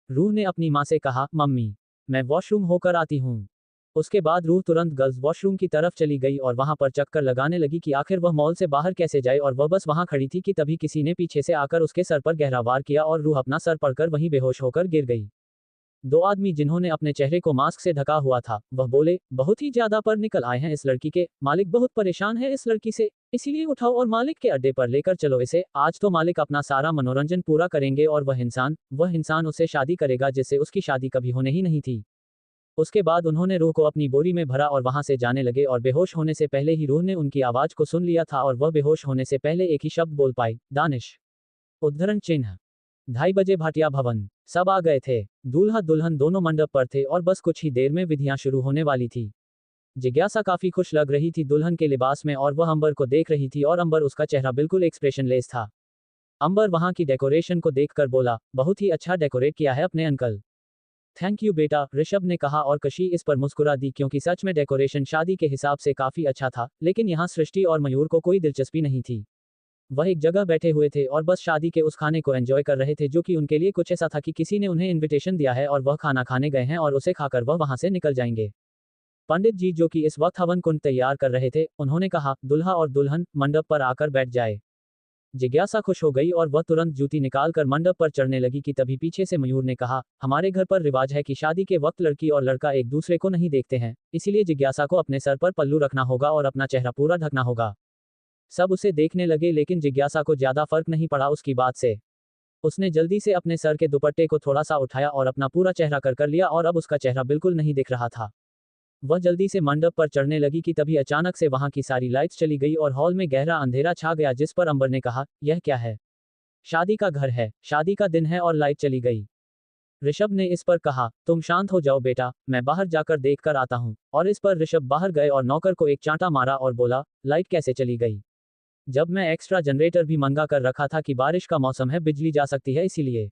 रूह ने अपनी माँ से कहा, मम्मी, मैं वॉशरूम होकर आती हूँ। उसके बाद रूह तुरंत गर्ल्स वॉशरूम की तरफ चली गई और वहां पर चक्कर लगाने लगी कि आखिर वह मॉल से बाहर कैसे जाए, और वह बस वहां खड़ी थी कि तभी किसी ने पीछे से आकर उसके सर पर गहरा वार किया और रूह अपना सर पड़कर वहीं बेहोश होकर गिर गई। दो आदमी जिन्होंने अपने चेहरे को मास्क से ढका हुआ था, वह बोले, बहुत ही ज्यादा पर निकल आए हैं इस लड़की के, मालिक बहुत परेशान है इस लड़की से, इसीलिए उठाओ और मालिक के अड्डे पर लेकर चलो इसे, आज तो मालिक अपना सारा मनोरंजन पूरा करेंगे और वह इंसान उससे शादी करेगा जिससे उसकी शादी कभी होने ही नहीं थी। उसके बाद उन्होंने रूह को अपनी बोरी में भरा और वहां से जाने लगे, और बेहोश होने से पहले ही रूह ने उनकी आवाज को सुन लिया था और वह बेहोश होने से पहले एक ही शब्द बोल पाई, दानिश। उद्धरण चिन्ह। 2:30 बजे भाटिया भवन। सब आ गए थे। दूल्हा दुल्हन दोनों मंडप पर थे और बस कुछ ही देर में विधियां शुरू होने वाली थी। जिज्ञासा काफी खुश लग रही थी दुल्हन के लिबास में और वह अंबर को देख रही थी और अंबर उसका चेहरा बिल्कुल एक्सप्रेशनलेस था। अंबर वहां की डेकोरेशन को देखकर बोला, बहुत ही अच्छा डेकोरेट किया है अपने अंकल। थैंक यू बेटा, ऋषभ ने कहा और कशी इस पर मुस्कुरा दी क्योंकि सच में डेकोरेशन शादी के हिसाब से काफी अच्छा था, लेकिन यहाँ सृष्टि और मयूर को कोई दिलचस्पी नहीं थी। वह एक जगह बैठे हुए थे और बस शादी के उस खाने को एंजॉय कर रहे थे जो कि उनके लिए कुछ ऐसा था कि किसी ने उन्हें इनविटेशन दिया है और वह खाना खाने गए हैं और उसे खाकर वह वहां से निकल जाएंगे। पंडित जी जो कि इस वक्त हवन कुंड तैयार कर रहे थे, उन्होंने कहा, दुल्हा और दुल्हन मंडप पर आकर बैठ जाए। जिज्ञासा खुश हो गई और वह तुरंत जूती निकालकर मंडप पर चढ़ने लगी कि तभी पीछे से मयूर ने कहा, हमारे घर पर रिवाज है कि शादी के वक्त लड़की और लड़का एक दूसरे को नहीं देखते हैं, इसीलिए जिज्ञासा को अपने सर पर पल्लू रखना होगा और अपना चेहरा पूरा ढकना होगा। सब उसे देखने लगे लेकिन जिज्ञासा को ज्यादा फर्क नहीं पड़ा उसकी बात से। उसने जल्दी से अपने सर के दुपट्टे को थोड़ा सा उठाया और अपना पूरा चेहरा कर लिया और अब उसका चेहरा बिल्कुल नहीं दिख रहा था। वह जल्दी से मंडप पर चढ़ने लगी कि तभी अचानक से वहां की सारी लाइट्स चली गई और हॉल में गहरा अंधेरा छा गया, जिस पर अंबर ने कहा, यह क्या है? शादी का घर है, शादी का दिन है और लाइट चली गई। ऋषभ ने इस पर कहा, तुम शांत हो जाओ बेटा, मैं बाहर जाकर देख कर आता हूँ, और इस पर ऋषभ बाहर गए और नौकर को एक चांटा मारा और बोला, लाइट कैसे चली गई? जब मैं एक्स्ट्रा जनरेटर भी मंगा कर रखा था कि बारिश का मौसम है, बिजली जा सकती है इसीलिए।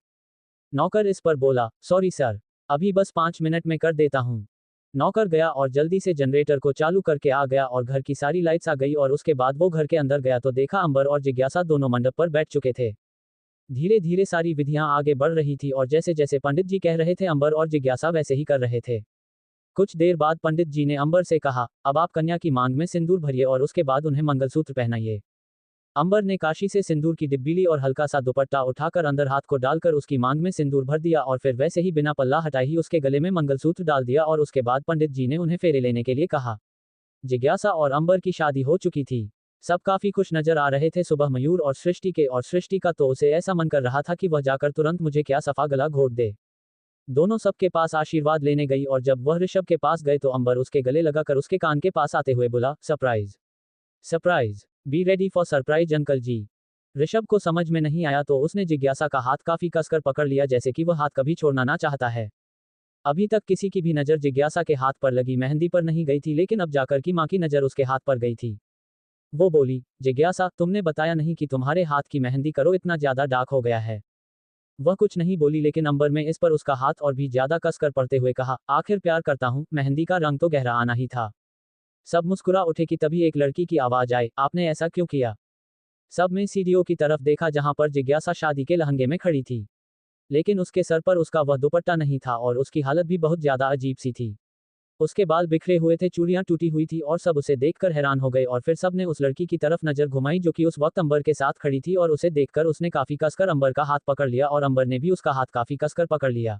नौकर इस पर बोला, सॉरी सर, अभी बस 5 मिनट में कर देता हूँ। नौकर गया और जल्दी से जनरेटर को चालू करके आ गया और घर की सारी लाइट्स आ गई और उसके बाद वो घर के अंदर गया तो देखा अंबर और जिज्ञासा दोनों मंडप पर बैठ चुके थे। धीरे धीरे सारी विधियां आगे बढ़ रही थी और जैसे जैसे पंडित जी कह रहे थे अंबर और जिज्ञासा वैसे ही कर रहे थे। कुछ देर बाद पंडित जी ने अंबर से कहा, अब आप कन्या की मांग में सिंदूर भरिए और उसके बाद उन्हें मंगलसूत्र पहनाइए। अंबर ने काशी से सिंदूर की डिब्बीली और हल्का सा दुपट्टा उठाकर अंदर हाथ को डालकर उसकी मांग में सिंदूर भर दिया और फिर वैसे ही बिना पल्ला हटाए ही उसके गले में मंगलसूत्र डाल दिया और उसके बाद पंडित जी ने उन्हें फेरे लेने के लिए कहा। जिज्ञासा और अंबर की शादी हो चुकी थी। सब काफी खुश नजर आ रहे थे सुबह मयूर और सृष्टि का तो उसे ऐसा मन कर रहा था कि वह जाकर तुरंत मुझे क्या सफा गला घोट दे। दोनों सबके पास आशीर्वाद लेने गई और जब वह ऋषभ के पास गए तो अंबर उसके गले लगाकर उसके कान के पास आते हुए बोला, surprise surprise, be ready for surprise uncle ji. Rishabh को समझ में नहीं आया तो उसने जिज्ञासा का हाथ काफी कसकर पकड़ लिया जैसे कि वह हाथ कभी छोड़ना ना चाहता है। अभी तक किसी की भी नजर जिज्ञासा के हाथ पर लगी मेहंदी पर नहीं गई थी, लेकिन अब जाकर की माँ की नजर उसके हाथ पर गई थी। वो बोली, जिज्ञासा, तुमने बताया नहीं कि तुम्हारे हाथ की मेहंदी करो इतना ज्यादा डार्क हो गया है। वह कुछ नहीं बोली लेकिन अंबर में इस पर उसका हाथ और भी ज्यादा कसकर पड़ते हुए कहा, आखिर प्यार करता हूँ, मेहंदी का रंग तो गहरा आना ही था। सब मुस्कुरा उठे कि तभी एक लड़की की आवाज आई, आपने ऐसा क्यों किया? सब में सीढ़ियों की तरफ देखा जहां पर जिज्ञासा शादी के लहंगे में खड़ी थी, लेकिन उसके सर पर उसका वह दुपट्टा नहीं था और उसकी हालत भी बहुत ज्यादा अजीब सी थी। उसके बाल बिखरे हुए थे, चूड़ियां टूटी हुई थी और सब उसे देखकर हैरान हो गए और फिर सब ने उस लड़की की तरफ नजर घुमाई जो कि उस वक्त अंबर के साथ खड़ी थी और उसे देखकर उसने काफी कसकर अंबर का हाथ पकड़ लिया और अंबर ने भी उसका हाथ काफी कसकर पकड़ लिया।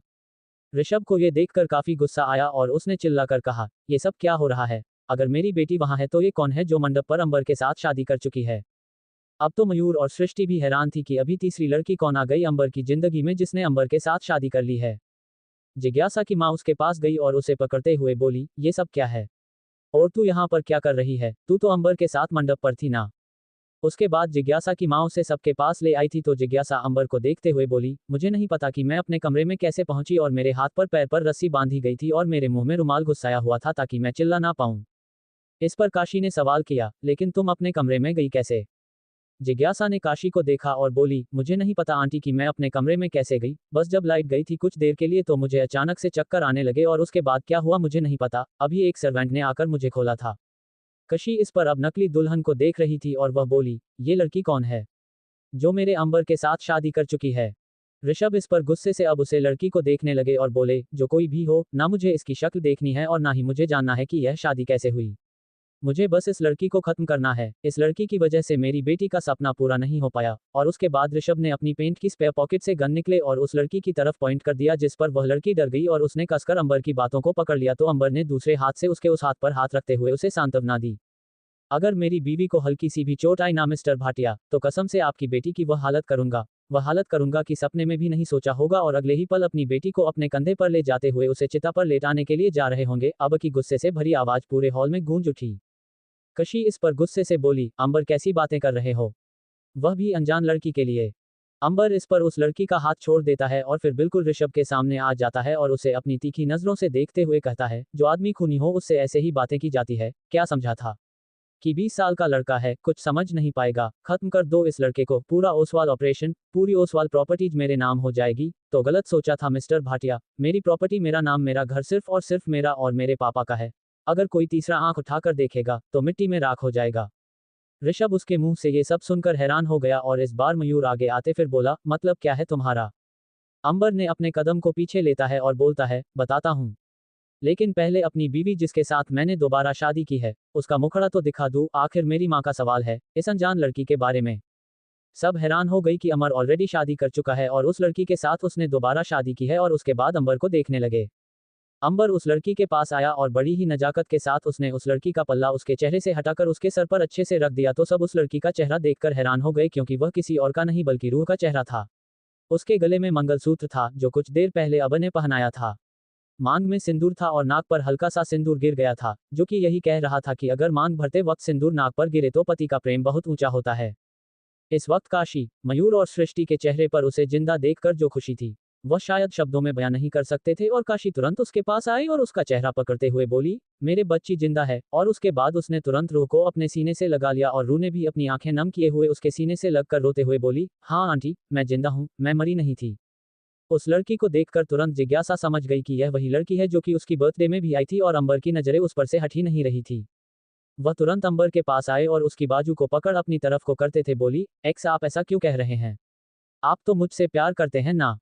ऋषभ को यह देखकर काफी गुस्सा आया और उसने चिल्लाकर कहा, ये सब क्या हो रहा है? अगर मेरी बेटी वहां है तो ये कौन है जो मंडप पर अंबर के साथ शादी कर चुकी है? अब तो मयूर और सृष्टि भी हैरान थी कि अभी तीसरी लड़की कौन आ गई अंबर की जिंदगी में जिसने अंबर के साथ शादी कर ली है। जिज्ञासा की माँ उसके पास गई और उसे पकड़ते हुए बोली, ये सब क्या है? और तू यहाँ पर क्या कर रही है? तू तो अंबर के साथ मंडप पर थी ना? उसके बाद जिज्ञासा की माँ उसे सबके पास ले आई थी तो जिज्ञासा अंबर को देखते हुए बोली, मुझे नहीं पता कि मैं अपने कमरे में कैसे पहुंची और मेरे हाथ पर पैर पर रस्सी बांधी गई थी और मेरे मुंह में रुमाल घुसाया हुआ था ताकि मैं चिल्ला ना पाऊं। इस पर काशी ने सवाल किया, लेकिन तुम अपने कमरे में गई कैसे? जिज्ञासा ने काशी को देखा और बोली, मुझे नहीं पता आंटी कि मैं अपने कमरे में कैसे गई, बस जब लाइट गई थी कुछ देर के लिए तो मुझे अचानक से चक्कर आने लगे और उसके बाद क्या हुआ मुझे नहीं पता, अभी एक सर्वेंट ने आकर मुझे खोला था। कशी इस पर अब नकली दुल्हन को देख रही थी और वह बोली, ये लड़की कौन है जो मेरे अंबर के साथ शादी कर चुकी है? ऋषभ इस पर गुस्से से अब उसे लड़की को देखने लगे और बोले, जो कोई भी हो, ना मुझे इसकी शक्ल देखनी है और ना ही मुझे जानना है कि यह शादी कैसे हुई। मुझे बस इस लड़की को खत्म करना है, इस लड़की की वजह से मेरी बेटी का सपना पूरा नहीं हो पाया। और उसके बाद ऋषभ ने अपनी पेंट की स्पेयर पॉकेट से गन निकले और उस लड़की की तरफ पॉइंट कर दिया जिस पर वह लड़की डर गई और उसने कसकर अंबर की बातों को पकड़ लिया तो अंबर ने दूसरे हाथ से उसके उस हाथ पर हाथ रखते हुए उसे सांत्वना दी। अगर मेरी बीवी को हल्की सी भी चोट आई ना मिस्टर भाटिया, तो कसम से आपकी बेटी की वह हालत करूंगा कि सपने में भी नहीं सोचा होगा और अगले ही पल अपनी बेटी को अपने कंधे पर ले जाते हुए उसे चिता पर लेटाने के लिए जा रहे होंगे। अब की गुस्से से भरी आवाज पूरे हॉल में गूंज उठी। कशी इस पर गुस्से से बोली, अंबर कैसी बातें कर रहे हो? वह भी अनजान लड़की के लिए। अंबर इस पर उस लड़की का हाथ छोड़ देता है और फिर बिल्कुल ऋषभ के सामने आ जाता है और उसे अपनी तीखी नजरों से देखते हुए कहता है, जो आदमी खूनी हो उससे ऐसे ही बातें की जाती है, क्या समझा था कि 20 साल का लड़का है, कुछ समझ नहीं पाएगा, खत्म कर दो इस लड़के को, पूरा ओसवाल ऑपरेशन, पूरी ओसवाल प्रॉपर्टीज मेरे नाम हो जाएगी। तो गलत सोचा था मिस्टर भाटिया, मेरी प्रॉपर्टी, मेरा नाम, मेरा घर सिर्फ और सिर्फ मेरा और मेरे पापा का है। अगर कोई तीसरा आंख उठाकर देखेगा तो मिट्टी में राख हो जाएगा। ऋषभ उसके मुंह से ये सब सुनकर हैरान हो गया और इस बार मयूर आगे आते फिर बोला, मतलब क्या है तुम्हारा? अंबर ने अपने कदम को पीछे लेता है और बोलता है, बताता हूं, लेकिन पहले अपनी बीवी जिसके साथ मैंने दोबारा शादी की है उसका मुखड़ा तो दिखा दूं, आखिर मेरी माँ का सवाल है इस अनजान लड़की के बारे में। सब हैरान हो गई कि अमर ऑलरेडी शादी कर चुका है और उस लड़की के साथ उसने दोबारा शादी की है और उसके बाद अंबर को देखने लगे। अंबर उस लड़की के पास आया और बड़ी ही नजाकत के साथ उसने उस लड़की का पल्ला उसके चेहरे से हटाकर उसके सर पर अच्छे से रख दिया तो सब उस लड़की का चेहरा देखकर हैरान हो गए क्योंकि वह किसी और का नहीं बल्कि रूह का चेहरा था। उसके गले में मंगलसूत्र था जो कुछ देर पहले अबर ने पहनाया था। मांग में सिंदूर था और नाक पर हल्का सा सिंदूर गिर गया था जो कि यही कह रहा था कि अगर मांग भरते वक्त सिंदूर नाक पर गिरे तो पति का प्रेम बहुत ऊंचा होता है। इस वक्त काशी, मयूर और सृष्टि के चेहरे पर उसे जिंदा देखकर जो खुशी थी वह शायद शब्दों में बयान नहीं कर सकते थे और काशी तुरंत उसके पास आई और उसका चेहरा पकड़ते हुए बोली, मेरे बच्ची जिंदा है। और उसके बाद उसने तुरंत रूह को अपने सीने से लगा लिया और रूह ने भी अपनी आंखें नम किए हुए उसके सीने से लगकर रोते हुए बोली, हाँ आंटी, मैं जिंदा हूँ, मैं मरी नहीं थी। उस लड़की को देखकर तुरंत जिज्ञासा समझ गई कि यह वही लड़की है जो कि उसकी बर्थडे में भी आई थी और अंबर की नजरें उस पर से हट ही नहीं रही थी। वह तुरंत अंबर के पास आए और उसकी बाजू को पकड़ अपनी तरफ को करते थे बोली, एक्स आप ऐसा क्यों कह रहे हैं? आप तो मुझसे प्यार करते हैं ना?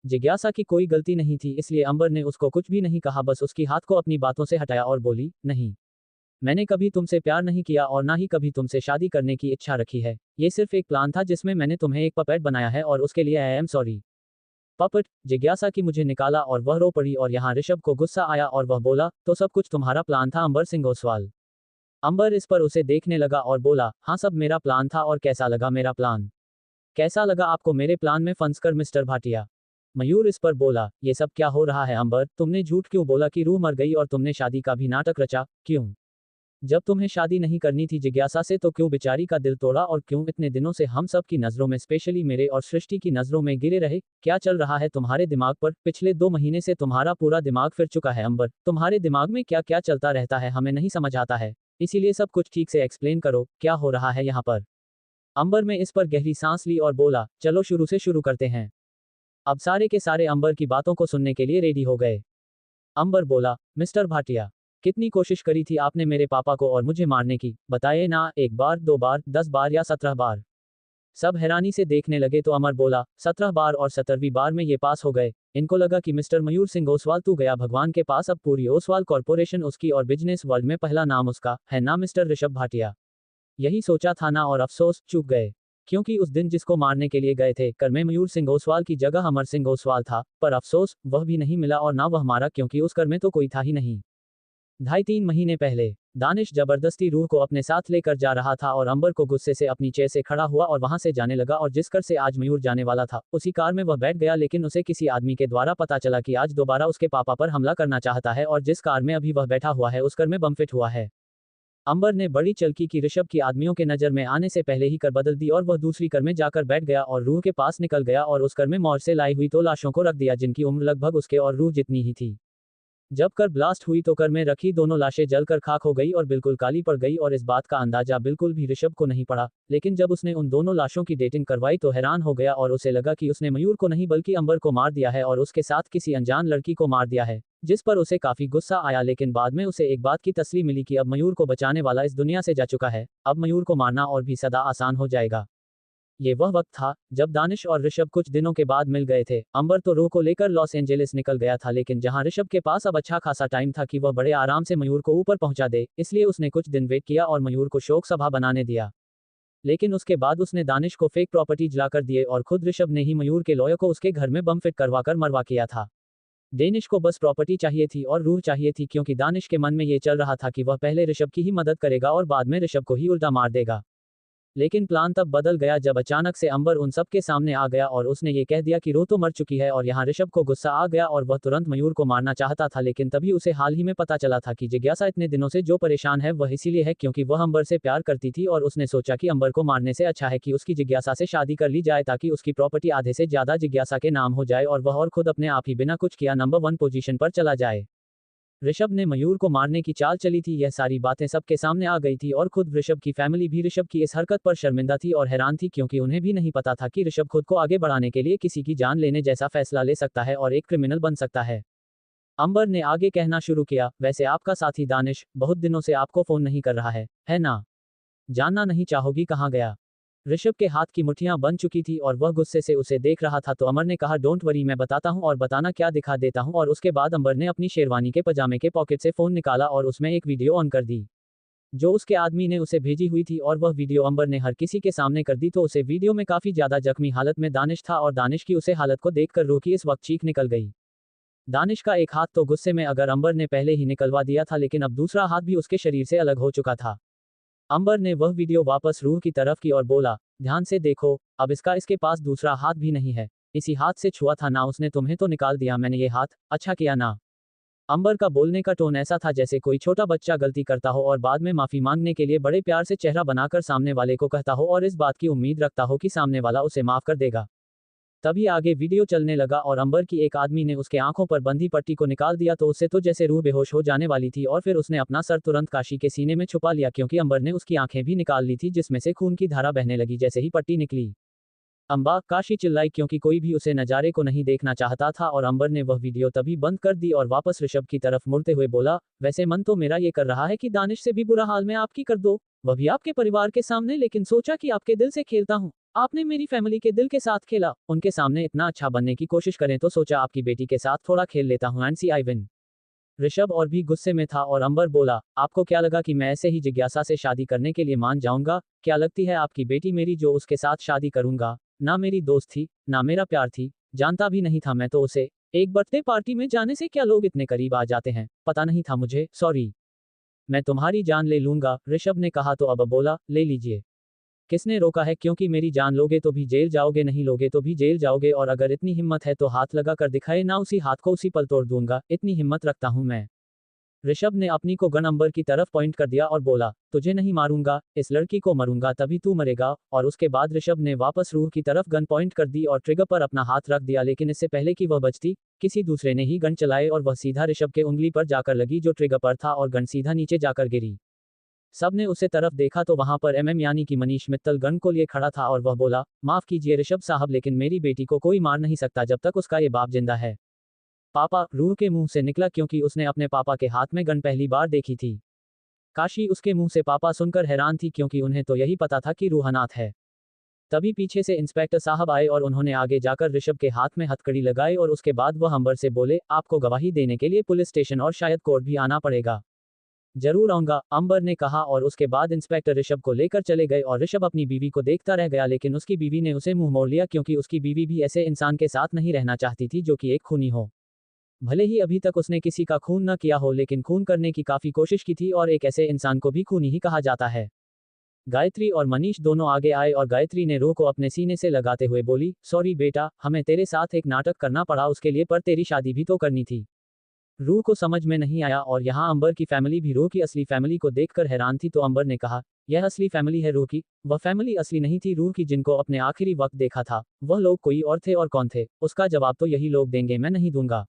जिज्ञासा की कोई गलती नहीं थी इसलिए अंबर ने उसको कुछ भी नहीं कहा, बस उसकी हाथ को अपनी बातों से हटाया और बोली, नहीं, मैंने कभी तुमसे प्यार नहीं किया और ना ही कभी तुमसे शादी करने की इच्छा रखी है। ये सिर्फ एक प्लान था जिसमें मैंने तुम्हें एक पपेट बनाया है और उसके लिए आई एम सॉरी। पपट, जिज्ञासा की मुझे निकाला और वह रो पड़ी और यहाँ ऋषभ को गुस्सा आया और वह बोला, तो सब कुछ तुम्हारा प्लान था अंबर सिंह ओसवाल? अंबर इस पर उसे देखने लगा और बोला, हाँ सब मेरा प्लान था। और कैसा लगा मेरा प्लान? कैसा लगा आपको मेरे प्लान में फंसकर मिस्टर भाटिया? मयूर इस पर बोला, ये सब क्या हो रहा है अंबर, तुमने झूठ क्यों बोला कि रूह मर गई और तुमने शादी का भी नाटक रचा, क्यों? जब तुम्हें शादी नहीं करनी थी जिज्ञासा से तो क्यों बेचारी का दिल तोड़ा और क्यों इतने दिनों से हम सब की नजरों में स्पेशली मेरे और सृष्टि की नजरों में गिरे रहे? क्या चल रहा है तुम्हारे दिमाग पर? पिछले 2 महीने से तुम्हारा पूरा दिमाग फिर चुका है अंबर, तुम्हारे दिमाग में क्या क्या चलता रहता है हमें नहीं समझ आता है, इसीलिए सब कुछ ठीक से एक्सप्लेन करो, क्या हो रहा है यहाँ पर? अंबर में इस पर गहरी सांस ली और बोला, चलो शुरू से शुरू करते हैं। अब सारे के सारे अंबर की बातों को सुनने के लिए रेडी हो गए। अंबर बोला, मिस्टर भाटिया, कितनी कोशिश करी थी आपने मेरे पापा को और मुझे मारने की, बताइए ना, 1 बार 2 बार 10 बार या 17 बार? सब हैरानी से देखने लगे तो अमर बोला, 17 बार और 17वीं बार में ये पास हो गए। इनको लगा कि मिस्टर मयूर सिंह ओसवाल तू गया भगवान के पास, अब पूरी ओसवाल कॉरपोरेशन उसकी और बिजनेस वर्ल्ड में पहला नाम उसका है ना मिस्टर ऋषभ भाटिया। यही सोचा था ना, और अफसोस, चूक गए। क्योंकि उस दिन जिसको मारने के लिए गए थे कर में मयूर सिंह ओसवाल की जगह अमर सिंह ओसवाल था, पर अफसोस वह भी नहीं मिला और ना वह मारा क्योंकि उस कर में तो कोई था ही नहीं। 2.5-3 महीने पहले दानिश जबरदस्ती रूह को अपने साथ लेकर जा रहा था और अंबर को गुस्से से अपनी चेयर से खड़ा हुआ और वहां से जाने लगा और जिस कार से आज मयूर जाने वाला था उसी कार में वह बैठ गया, लेकिन उसे किसी आदमी के द्वारा पता चला कि आज दोबारा उसके पापा पर हमला करना चाहता है और जिस कार में अभी वह बैठा हुआ है उस कार में बम फिट हुआ है। अंबर ने बड़ी चलकी की ऋषभ की आदमियों के नजर में आने से पहले ही कर बदल दी और वह दूसरी कर में जाकर बैठ गया और रूह के पास निकल गया और उस कर में मौज से लाई हुई तो लाशों को रख दिया जिनकी उम्र लगभग उसके और रूह जितनी ही थी। जब कर ब्लास्ट हुई तो कर में रखी दोनों लाशें जलकर खाक हो गई और बिल्कुल काली पड़ गई और इस बात का अंदाजा बिल्कुल भी ऋषभ को नहीं पड़ा, लेकिन जब उसने उन दोनों लाशों की डेटिंग करवाई तो हैरान हो गया और उसे लगा कि उसने मयूर को नहीं बल्कि अंबर को मार दिया है और उसके साथ किसी अनजान लड़की को मार दिया है, जिस पर उसे काफी गुस्सा आया। लेकिन बाद में उसे एक बात की तसल्ली मिली कि अब मयूर को बचाने वाला इस दुनिया से जा चुका है, अब मयूर को मारना और भी सदा आसान हो जाएगा। ये वह वक्त था जब दानिश और ऋषभ कुछ दिनों के बाद मिल गए थे। अंबर तो रूह को लेकर लॉस एंजेलिस निकल गया था, लेकिन जहां ऋषभ के पास अब अच्छा खासा टाइम था कि वह बड़े आराम से मयूर को ऊपर पहुंचा दे, इसलिए उसने कुछ दिन वेट किया और मयूर को शोक सभा बनाने दिया। लेकिन उसके बाद उसने दानिश को फेक प्रॉपर्टीज लाकर दिए और खुद ऋषभ ने ही मयूर के लॉयर को उसके घर में बम फिट करवाकर मरवा किया था। डेनिश को बस प्रॉपर्टी चाहिए थी और रूह चाहिए थी, क्योंकि दानिश के मन में ये चल रहा था कि वह पहले ऋषभ की ही मदद करेगा और बाद में ऋषभ को ही उल्टा मार देगा। लेकिन प्लान तब बदल गया जब अचानक से अंबर उन सब के सामने आ गया और उसने ये कह दिया कि रूह तो मर चुकी है और यहाँ ऋषभ को गुस्सा आ गया और वह तुरंत मयूर को मारना चाहता था। लेकिन तभी उसे हाल ही में पता चला था कि जिज्ञासा इतने दिनों से जो परेशान है वह इसीलिए है क्योंकि वह अंबर से प्यार करती थी और उसने सोचा कि अंबर को मारने से अच्छा है कि उसकी जिज्ञासा से शादी कर ली जाए ताकि उसकी प्रॉपर्टी आधे से ज्यादा जिज्ञासा के नाम हो जाए और वह और खुद अपने आप ही बिना कुछ किया नंबर 1 पोजीशन पर चला जाए। ऋषभ ने मयूर को मारने की चाल चली थी, यह सारी बातें सबके सामने आ गई थी और खुद ऋषभ की फैमिली भी ऋषभ की इस हरकत पर शर्मिंदा थी और हैरान थी, क्योंकि उन्हें भी नहीं पता था कि ऋषभ खुद को आगे बढ़ाने के लिए किसी की जान लेने जैसा फैसला ले सकता है और एक क्रिमिनल बन सकता है। अंबर ने आगे कहना शुरू किया, वैसे आपका साथी दानिश बहुत दिनों से आपको फोन नहीं कर रहा है ना? जानना नहीं चाहोगी कहाँ गया? ऋषभ के हाथ की मुट्ठियां बन चुकी थी और वह गुस्से से उसे देख रहा था, तो अमर ने कहा, डोंट वरी, मैं बताता हूं और बताना क्या दिखा देता हूं। और उसके बाद अंबर ने अपनी शेरवानी के पजामे के पॉकेट से फोन निकाला और उसमें एक वीडियो ऑन कर दी जो उसके आदमी ने उसे भेजी हुई थी और वह वीडियो अंबर ने हर किसी के सामने कर दी। तो उसे वीडियो में काफी ज्यादा जख्मी हालत में दानिश था और दानिश की उसे हालत को देखकर रूह की इस वक्त चीख निकल गई। दानिश का एक हाथ तो गुस्से में अगर अंबर ने पहले ही निकलवा दिया था, लेकिन अब दूसरा हाथ भी उसके शरीर से अलग हो चुका था। अंबर ने वह वीडियो वापस रूह की तरफ की और बोला, ध्यान से देखो, अब इसके पास दूसरा हाथ भी नहीं है, इसी हाथ से छुआ था ना उसने तुम्हें, तो निकाल दिया मैंने ये हाथ, अच्छा किया ना। अंबर का बोलने का टोन ऐसा था जैसे कोई छोटा बच्चा गलती करता हो और बाद में माफी मांगने के लिए बड़े प्यार से चेहरा बनाकर सामने वाले को कहता हो और इस बात की उम्मीद रखता हो कि सामने वाला उसे माफ कर देगा। तभी आगे वीडियो चलने लगा और अंबर की एक आदमी ने उसके आंखों पर बंधी पट्टी को निकाल दिया, तो उससे तो जैसे रूह बेहोश हो जाने वाली थी और फिर उसने अपना सर तुरंत काशी के सीने में छुपा लिया, क्योंकि अंबर ने उसकी आंखें भी निकाल ली थी जिसमें से खून की धारा बहने लगी जैसे ही पट्टी निकली। अंबा, काशी चिल्लाई, क्योंकि कोई भी उसे नजारे को नहीं देखना चाहता था और अंबर ने वह वीडियो तभी बंद कर दी और वापस ऋषभ की तरफ मुड़ते हुए बोला, वैसे मन तो मेरा ये कर रहा है कि दानिश से भी बुरा हाल में आपकी कर दो, वह भी आपके परिवार के सामने, लेकिन सोचा कि आपके दिल से खेलता हूँ, आपने मेरी फैमिली के दिल के साथ खेला, उनके सामने इतना अच्छा बनने की कोशिश करें तो सोचा आपकी बेटी के साथ थोड़ा खेल लेता हूँ and see I win. Rishabh और भी गुस्से में था और अंबर बोला, आपको क्या लगा कि मैं ऐसे ही जिज्ञासा से शादी करने के लिए मान जाऊंगा? क्या लगती है आपकी बेटी मेरी जो उसके साथ शादी करूंगा? ना मेरी दोस्त थी, ना मेरा प्यार थी, जानता भी नहीं था मैं तो उसे, एक बर्थडे पार्टी में जाने से क्या लोग इतने करीब आ जाते हैं, पता नहीं था मुझे, सॉरी। मैं तुम्हारी जान ले लूंगा, ऋषभ ने कहा। तो अब बोला, ले लीजिए। किसने रोका है? क्योंकि मेरी जान लोगे तो भी जेल जाओगे, नहीं लोगे तो भी जेल जाओगे, और अगर इतनी हिम्मत है तो हाथ लगा कर दिखाए ना, उसी हाथ को उसी पल तोड़ दूंगा, इतनी हिम्मत रखता हूं मैं। ऋषभ ने अपनी को गन अंबर की तरफ पॉइंट कर दिया और बोला, तुझे नहीं मारूंगा, इस लड़की को मरूंगा तभी तू मरेगा। और उसके बाद ऋषभ ने वापस रूह की तरफ गन पॉइंट कर दी और ट्रिगर पर अपना हाथ रख दिया, लेकिन इससे पहले कि वह बचती, किसी दूसरे ने ही गन चलाए और वह सीधा ऋषभ के उंगली पर जाकर लगी जो ट्रिगर पर था और गन सीधा नीचे जाकर गिरी। सबने उसे तरफ देखा तो वहां पर यानी कि मनीष मित्तल गन को लिए खड़ा था और वह बोला, माफ कीजिए ऋषभ साहब, लेकिन मेरी बेटी को कोई मार नहीं सकता जब तक उसका ये बाप जिंदा है। पापा, रूह के मुंह से निकला, क्योंकि उसने अपने पापा के हाथ में गन पहली बार देखी थी। काशी उसके मुंह से पापा सुनकर हैरान थी, क्योंकि उन्हें तो यही पता था कि रूह अनाथ है। तभी पीछे से इंस्पेक्टर साहब आए और उन्होंने आगे जाकर ऋषभ के हाथ में हथकड़ी लगाई और उसके बाद वह अंबर से बोले, आपको गवाही देने के लिए पुलिस स्टेशन और शायद कोर्ट भी आना पड़ेगा। जरूर आऊंगा, अंबर ने कहा और उसके बाद इंस्पेक्टर ऋषभ को लेकर चले गए और ऋषभ अपनी बीवी को देखता रह गया, लेकिन उसकी बीवी ने उसे मुंह मोड़ लिया, क्योंकि उसकी बीवी भी ऐसे इंसान के साथ नहीं रहना चाहती थी जो कि एक खूनी हो। भले ही अभी तक उसने किसी का खून न किया हो लेकिन खून करने की काफी कोशिश की थी और एक ऐसे इंसान को भी खूनी ही कहा जाता है। गायत्री और मनीष दोनों आगे आए और गायत्री ने रूह को अपने सीने से लगाते हुए बोली, सॉरी बेटा, हमें तेरे साथ एक नाटक करना पड़ा उसके लिए, पर तेरी शादी भी तो करनी थी। रूह को समझ में नहीं आया और यहाँ अंबर की फैमिली भी रूह की असली फैमिली को देखकर हैरान थी, तो अंबर ने कहा, यह असली फैमिली है रूह की। वह फैमिली असली नहीं थी रूह की, जिनको अपने आखिरी वक्त देखा था। वह लोग कोई और थे, और कौन थे, उसका जवाब तो यही लोग देंगे, मैं नहीं दूंगा।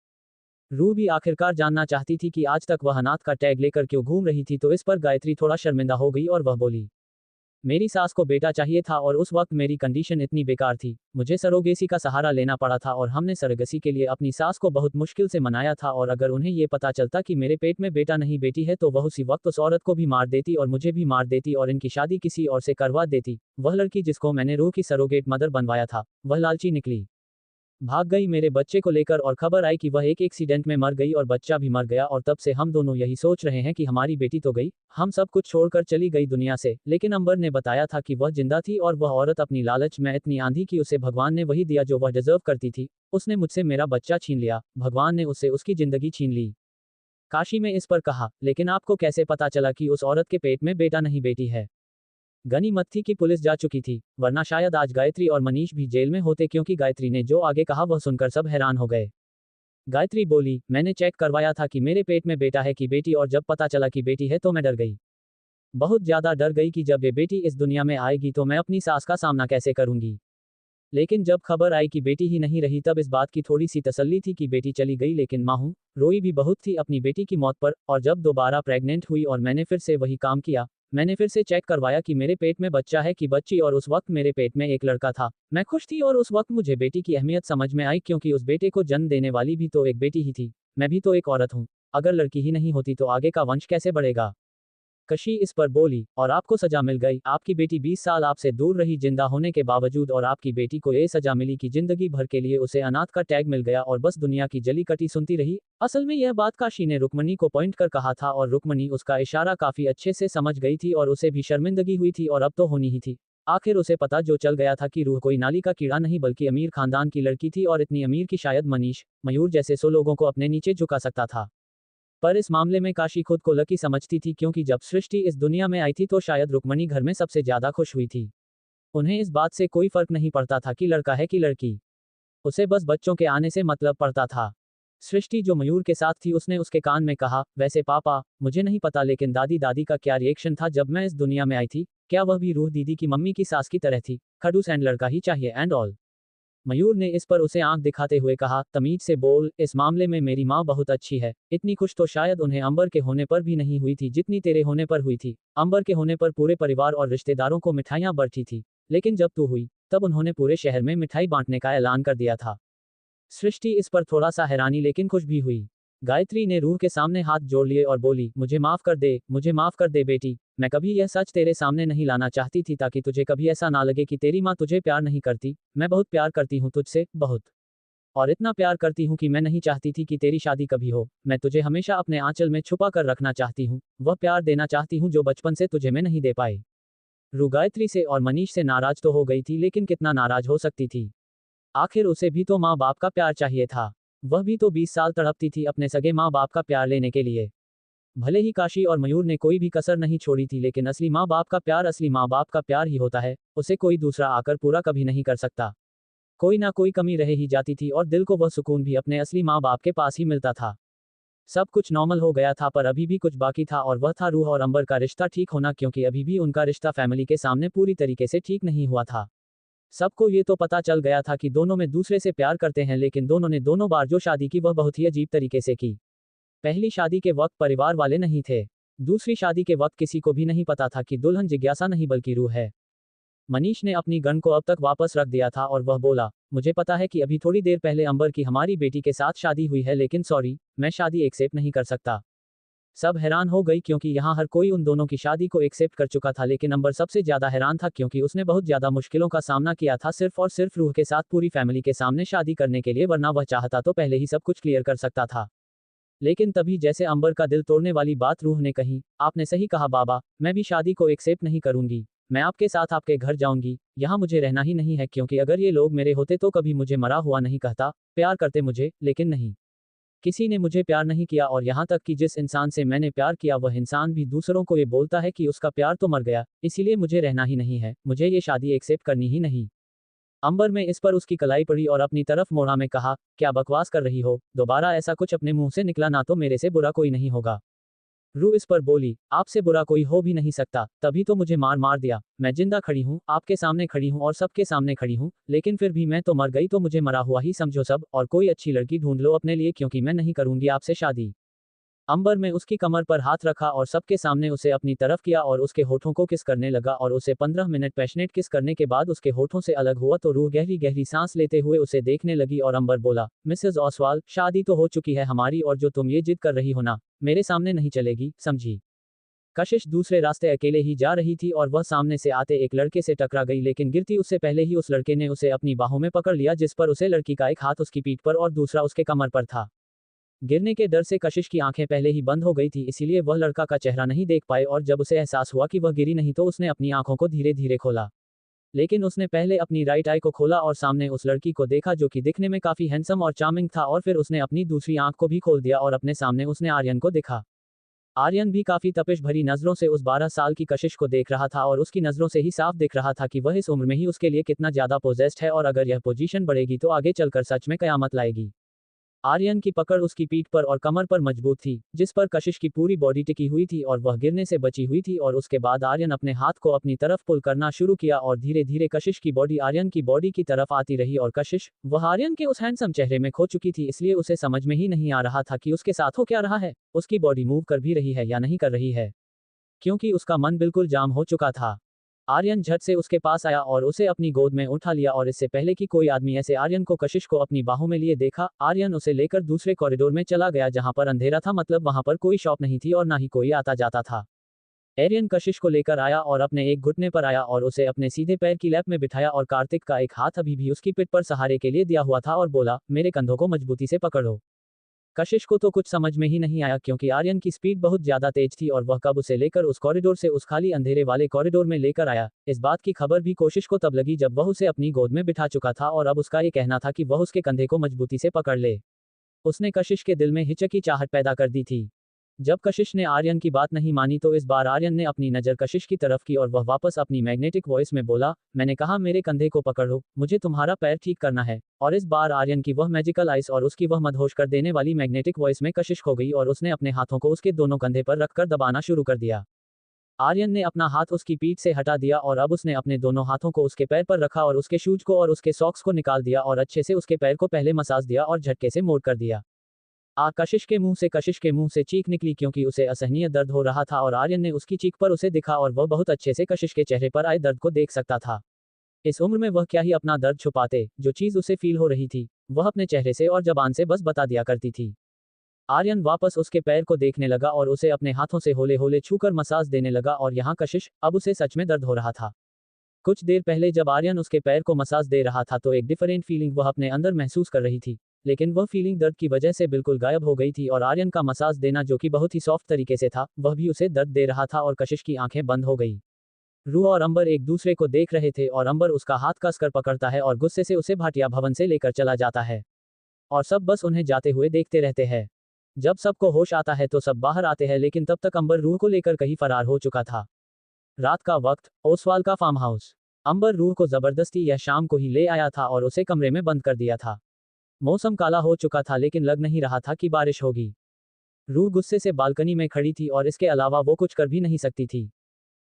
रूह भी आखिरकार जानना चाहती थी कि आज तक वह अनाथ का टैग लेकर क्यों घूम रही थी, तो इस पर गायत्री थोड़ा शर्मिंदा हो गई और वह बोली, मेरी सास को बेटा चाहिए था और उस वक्त मेरी कंडीशन इतनी बेकार थी, मुझे सरोगेसी का सहारा लेना पड़ा था और हमने सरोगेसी के लिए अपनी सास को बहुत मुश्किल से मनाया था, और अगर उन्हें ये पता चलता कि मेरे पेट में बेटा नहीं बेटी है तो वह उसी वक्त उस औरत को भी मार देती और मुझे भी मार देती और इनकी शादी किसी और से करवा देती। वह लड़की जिसको मैंने रूह की सरोगेट मदर बनवाया था, वह लालची निकली, भाग गई मेरे बच्चे को लेकर, और खबर आई कि वह एक एक्सीडेंट में मर गई और बच्चा भी मर गया, और तब से हम दोनों यही सोच रहे हैं कि हमारी बेटी तो गई, हम सब कुछ छोड़कर चली गई दुनिया से। लेकिन अंबर ने बताया था कि वह जिंदा थी और वह औरत अपनी लालच में इतनी आंधी कि उसे भगवान ने वही दिया जो वह डिजर्व करती थी। उसने मुझसे मेरा बच्चा छीन लिया, भगवान ने उससे उसकी जिंदगी छीन ली। काशी में इस पर कहा, लेकिन आपको कैसे पता चला कि उस औरत के पेट में बेटा नहीं बेटी है? गनीमत थी कि पुलिस जा चुकी थी, वरना शायद आज गायत्री और मनीष भी जेल में होते, क्योंकि गायत्री ने जो आगे कहा वह सुनकर सब हैरान हो गए। गायत्री बोली, मैंने चेक करवाया था कि मेरे पेट में बेटा है कि बेटी, और जब पता चला कि बेटी है तो मैं डर गई। बहुत ज्यादा डर गई कि जब ये बेटी इस दुनिया में आएगी तो मैं अपनी सास का सामना कैसे करूंगी। लेकिन जब खबर आई कि बेटी ही नहीं रही तब इस बात की थोड़ी सी तसल्ली थी कि बेटी चली गई, लेकिन माँ हूँ रोई भी बहुत थी अपनी बेटी की मौत पर। और जब दोबारा प्रेग्नेंट हुई और मैंने फिर से वही काम किया, मैंने फिर से चेक करवाया कि मेरे पेट में बच्चा है कि बच्ची, और उस वक्त मेरे पेट में एक लड़का था। मैं खुश थी और उस वक्त मुझे बेटी की अहमियत समझ में आई, क्योंकि उस बेटे को जन्म देने वाली भी तो एक बेटी ही थी। मैं भी तो एक औरत हूँ, अगर लड़की ही नहीं होती तो आगे का वंश कैसे बढ़ेगा। कशी इस पर बोली, और आपको सजा मिल गई, आपकी बेटी 20 साल आपसे दूर रही जिंदा होने के बावजूद, और आपकी बेटी को ये सजा मिली कि जिंदगी भर के लिए उसे अनाथ का टैग मिल गया और बस दुनिया की जली कटी सुनती रही। असल में यह बात काशी ने रुक्मणी को पॉइंट कर कहा था, और रुक्मणी उसका इशारा काफी अच्छे से समझ गई थी, और उसे भी शर्मिंदगी हुई थी, और अब तो होनी ही थी। आखिर उसे पता जो चल गया था कि रूह कोई नाली का कीड़ा नहीं बल्कि अमीर खानदान की लड़की थी, और इतनी अमीर कि शायद मनीष, मयूर जैसे 100 लोगों को अपने नीचे झुका सकता था। पर इस मामले में काशी खुद को लकी समझती थी, क्योंकि जब सृष्टि इस दुनिया में आई थी तो शायद रुक्मणी घर में सबसे ज्यादा खुश हुई थी। उन्हें इस बात से कोई फर्क नहीं पड़ता था कि लड़का है कि लड़की, उसे बस बच्चों के आने से मतलब पड़ता था। सृष्टि जो मयूर के साथ थी उसने उसके कान में कहा, वैसे पापा, मुझे नहीं पता लेकिन दादी दादी का क्या रिएक्शन था जब मैं इस दुनिया में आई थी, क्या वह भी रूह दीदी की मम्मी की सास की तरह थी, खड़ूस एंड लड़का ही चाहिए एंड ऑल। मयूर ने इस पर उसे आंख दिखाते हुए कहा, तमीज से बोल, इस मामले में मेरी माँ बहुत अच्छी है, इतनी खुश तो शायद उन्हें अंबर के होने पर भी नहीं हुई थी जितनी तेरे होने पर हुई थी। अंबर के होने पर पूरे परिवार और रिश्तेदारों को मिठाइयां बरती थी, लेकिन जब तू हुई तब उन्होंने पूरे शहर में मिठाई बांटने का ऐलान कर दिया था। सृष्टि इस पर थोड़ा सा हैरानी लेकिन खुश भी हुई। गायत्री ने रूह के सामने हाथ जोड़ लिए और बोली, मुझे माफ कर दे, मुझे माफ कर दे बेटी, मैं कभी यह सच तेरे सामने नहीं लाना चाहती थी ताकि तुझे कभी ऐसा ना लगे कि तेरी माँ तुझे प्यार नहीं करती। मैं बहुत प्यार करती हूँ तुझसे, बहुत, और इतना प्यार करती हूँ कि मैं नहीं चाहती थी कि तेरी शादी कभी हो। मैं तुझे हमेशा अपने आंचल में छुपा कर रखना चाहती हूँ, वह प्यार देना चाहती हूँ जो बचपन से तुझे मैं नहीं दे पाई। रूह गायत्री से और मनीष से नाराज तो हो गई थी, लेकिन कितना नाराज हो सकती थी, आखिर उसे भी तो माँ बाप का प्यार चाहिए था। वह भी तो 20 साल तड़पती थी अपने सगे माँ बाप का प्यार लेने के लिए। भले ही काशी और मयूर ने कोई भी कसर नहीं छोड़ी थी, लेकिन असली माँ बाप का प्यार असली माँ बाप का प्यार ही होता है, उसे कोई दूसरा आकर पूरा कभी नहीं कर सकता। कोई ना कोई कमी रह ही जाती थी और दिल को वह सुकून भी अपने असली माँ बाप के पास ही मिलता था। सब कुछ नॉर्मल हो गया था, पर अभी भी कुछ बाकी था, और वह था रूह और अंबर का रिश्ता ठीक होना, क्योंकि अभी भी उनका रिश्ता फैमिली के सामने पूरी तरीके से ठीक नहीं हुआ था। सबको ये तो पता चल गया था कि दोनों में दूसरे से प्यार करते हैं, लेकिन दोनों ने दोनों बार जो शादी की वह बहुत ही अजीब तरीके से की। पहली शादी के वक्त परिवार वाले नहीं थे, दूसरी शादी के वक्त किसी को भी नहीं पता था कि दुल्हन जिज्ञासा नहीं बल्कि रूह है। मनीष ने अपनी गन को अब तक वापस रख दिया था और वह बोला, मुझे पता है कि अभी थोड़ी देर पहले अंबर की हमारी बेटी के साथ शादी हुई है, लेकिन सॉरी, मैं शादी एक्सेप्ट नहीं कर सकता। सब हैरान हो गई क्योंकि यहाँ हर कोई उन दोनों की शादी को एक्सेप्ट कर चुका था, लेकिन अंबर सबसे ज्यादा हैरान था क्योंकि उसने बहुत ज्यादा मुश्किलों का सामना किया था सिर्फ और सिर्फ रूह के साथ पूरी फैमिली के सामने शादी करने के लिए, वरना वह चाहता तो पहले ही सब कुछ क्लियर कर सकता था। लेकिन तभी जैसे अंबर का दिल तोड़ने वाली बात रूह ने कही, आपने सही कहा बाबा, मैं भी शादी को एक्सेप्ट नहीं करूंगी, मैं आपके साथ आपके घर जाऊंगी, यहाँ मुझे रहना ही नहीं है, क्योंकि अगर ये लोग मेरे होते तो कभी मुझे मरा हुआ नहीं कहता, प्यार करते मुझे, लेकिन नहीं। किसी ने मुझे प्यार नहीं किया और यहाँ तक कि जिस इंसान से मैंने प्यार किया वह इंसान भी दूसरों को ये बोलता है कि उसका प्यार तो मर गया, इसीलिए मुझे रहना ही नहीं है, मुझे ये शादी एक्सेप्ट करनी ही नहीं। अंबर में इस पर उसकी कलाई पड़ी और अपनी तरफ मोड़ा में कहा, क्या बकवास कर रही हो, दोबारा ऐसा कुछ अपने मुंह से निकला ना तो मेरे से बुरा कोई नहीं होगा। रू इस पर बोली, आपसे बुरा कोई हो भी नहीं सकता, तभी तो मुझे मार मार दिया, मैं जिंदा खड़ी हूँ, आपके सामने खड़ी हूँ और सबके सामने खड़ी हूँ, लेकिन फिर भी मैं तो मर गई तो मुझे मरा हुआ ही समझो सब, और कोई अच्छी लड़की ढूंढ लो अपने लिए क्योंकि मैं नहीं करूंगी आपसे शादी। अंबर में उसकी कमर पर हाथ रखा और सबके सामने उसे अपनी तरफ किया और उसके होठों को किस करने लगा और उसे 15 मिनट पैशनेट किस करने के बाद उसके होठों से अलग हुआ तो रूह गहरी गहरी सांस लेते हुए उसे देखने लगी और अंबर बोला, मिसेस ऑसवाल, शादी तो हो चुकी है हमारी और जो तुम ये जिद कर रही हो ना, मेरे सामने नहीं चलेगी, समझी। कशिश दूसरे रास्ते अकेले ही जा रही थी और वह सामने से आते एक लड़के से टकरा गई लेकिन गिरती उससे पहले ही उस लड़के ने उसे अपनी बाहों में पकड़ लिया जिस पर उसे लड़की का एक हाथ उसकी पीठ पर और दूसरा उसके कमर पर था। गिरने के डर से कशिश की आंखें पहले ही बंद हो गई थी इसीलिए वह लड़का का चेहरा नहीं देख पाए और जब उसे एहसास हुआ कि वह गिरी नहीं तो उसने अपनी आंखों को धीरे धीरे खोला। लेकिन उसने पहले अपनी राइट आई को खोला और सामने उस लड़की को देखा जो कि दिखने में काफी हैंडसम और चार्मिंग था और फिर उसने अपनी दूसरी आंख को भी खोल दिया और अपने सामने उसने आर्यन को देखा। आर्यन भी काफी तपिश भरी नजरों से उस 12 साल की कशिश को देख रहा था और उसकी नजरों से ही साफ दिख रहा था कि वह इस उम्र में ही उसके लिए कितना ज्यादा पोजेस्ड है और अगर यह पोजीशन बढ़ेगी तो आगे चलकर सच में कयामत लाएगी। आर्यन की पकड़ उसकी पीठ पर और कमर पर मजबूत थी जिस पर कशिश की पूरी बॉडी टिकी हुई थी और वह गिरने से बची हुई थी और उसके बाद आर्यन अपने हाथ को अपनी तरफ पुल करना शुरू किया और धीरे धीरे कशिश की बॉडी आर्यन की बॉडी की तरफ आती रही और कशिश वह आर्यन के उस हैंडसम चेहरे में खो चुकी थी इसलिए उसे समझ में ही नहीं आ रहा था कि उसके साथ हो क्या रहा है, उसकी बॉडी मूव कर भी रही है या नहीं कर रही है, क्योंकि उसका मन बिल्कुल जाम हो चुका था। आर्यन झट से उसके पास आया और उसे अपनी गोद में उठा लिया और इससे पहले कि कोई आदमी ऐसे आर्यन को कशिश को अपनी बाहों में लिए देखा, आर्यन उसे लेकर दूसरे कॉरिडोर में चला गया जहां पर अंधेरा था, मतलब वहां पर कोई शॉप नहीं थी और ना ही कोई आता जाता था। आर्यन कशिश को लेकर आया और अपने एक घुटने पर आया और उसे अपने सीधे पैर की लैप में बिठाया और कार्तिक का एक हाथ अभी भी उसकी पिठ पर सहारे के लिए दिया हुआ था और बोला, मेरे कंधों को मजबूती से पकड़ो। कशिश को तो कुछ समझ में ही नहीं आया क्योंकि आर्यन की स्पीड बहुत ज्यादा तेज थी और वह कब उसे लेकर उस कॉरिडोर से उस खाली अंधेरे वाले कॉरिडोर में लेकर आया। इस बात की खबर भी कोशिश को तब लगी जब वह उसे अपनी गोद में बिठा चुका था और अब उसका ये कहना था कि वह उसके कंधे को मजबूती से पकड़ ले। उसने कशिश के दिल में हिचकी चाहत पैदा कर दी थी। जब कशिश ने आर्यन की बात नहीं मानी तो इस बार आर्यन ने अपनी नज़र कशिश की तरफ की और वह वापस अपनी मैग्नेटिक वॉइस में बोला, मैंने कहा मेरे कंधे को पकड़ो, मुझे तुम्हारा पैर ठीक करना है। और इस बार आर्यन की वह मैजिकल आइस और उसकी वह मदहोश कर देने वाली मैग्नेटिक वॉइस में कशिश खो गई और उसने अपने हाथों को उसके दोनों कंधे पर रखकर दबाना शुरू कर दिया। आर्यन ने अपना हाथ उसकी पीठ से हटा दिया और अब उसने अपने दोनों हाथों को उसके पैर पर रखा और उसके शूज को और उसके सॉक्स को निकाल दिया और अच्छे से उसके पैर को पहले मसाज दिया और झटके से मोड़ कर दिया। कशिश के मुंह से चीख निकली क्योंकि उसे असहनीय दर्द हो रहा था और आर्यन ने उसकी चीख पर उसे दिखा और वह बहुत अच्छे से कशिश के चेहरे पर आए दर्द को देख सकता था। इस उम्र में वह क्या ही अपना दर्द छुपाते, जो चीज उसे फील हो रही थी वह अपने चेहरे से और जबान से बस बता दिया करती थी। आर्यन वापस उसके पैर को देखने लगा और उसे अपने हाथों से होले होले छूकर मसाज देने लगा और यहाँ कशिश अब उसे सच में दर्द हो रहा था। कुछ देर पहले जब आर्यन उसके पैर को मसाज दे रहा था तो एक डिफरेंट फीलिंग वह अपने अंदर महसूस कर रही थी, लेकिन वह फीलिंग दर्द की वजह से बिल्कुल गायब हो गई थी और आर्यन का मसाज देना जो कि बहुत ही सॉफ्ट तरीके से था वह भी उसे दर्द दे रहा था और कशिश की आंखें बंद हो गई। रूह और अंबर एक दूसरे को देख रहे थे और अंबर उसका हाथ कसकर पकड़ता है और गुस्से से उसे भाटिया भवन से लेकर चला जाता है और सब बस उन्हें जाते हुए देखते रहते हैं। जब सबको होश आता है तो सब बाहर आते हैं लेकिन तब तक अंबर रूह को लेकर कहीं फरार हो चुका था। रात का वक्त, ओसवाल का फार्म हाउस। अंबर रूह को जबरदस्ती यह शाम को ही ले आया था और उसे कमरे में बंद कर दिया था। मौसम काला हो चुका था लेकिन लग नहीं रहा था कि बारिश होगी। रूह गुस्से से बालकनी में खड़ी थी और इसके अलावा वो कुछ कर भी नहीं सकती थी।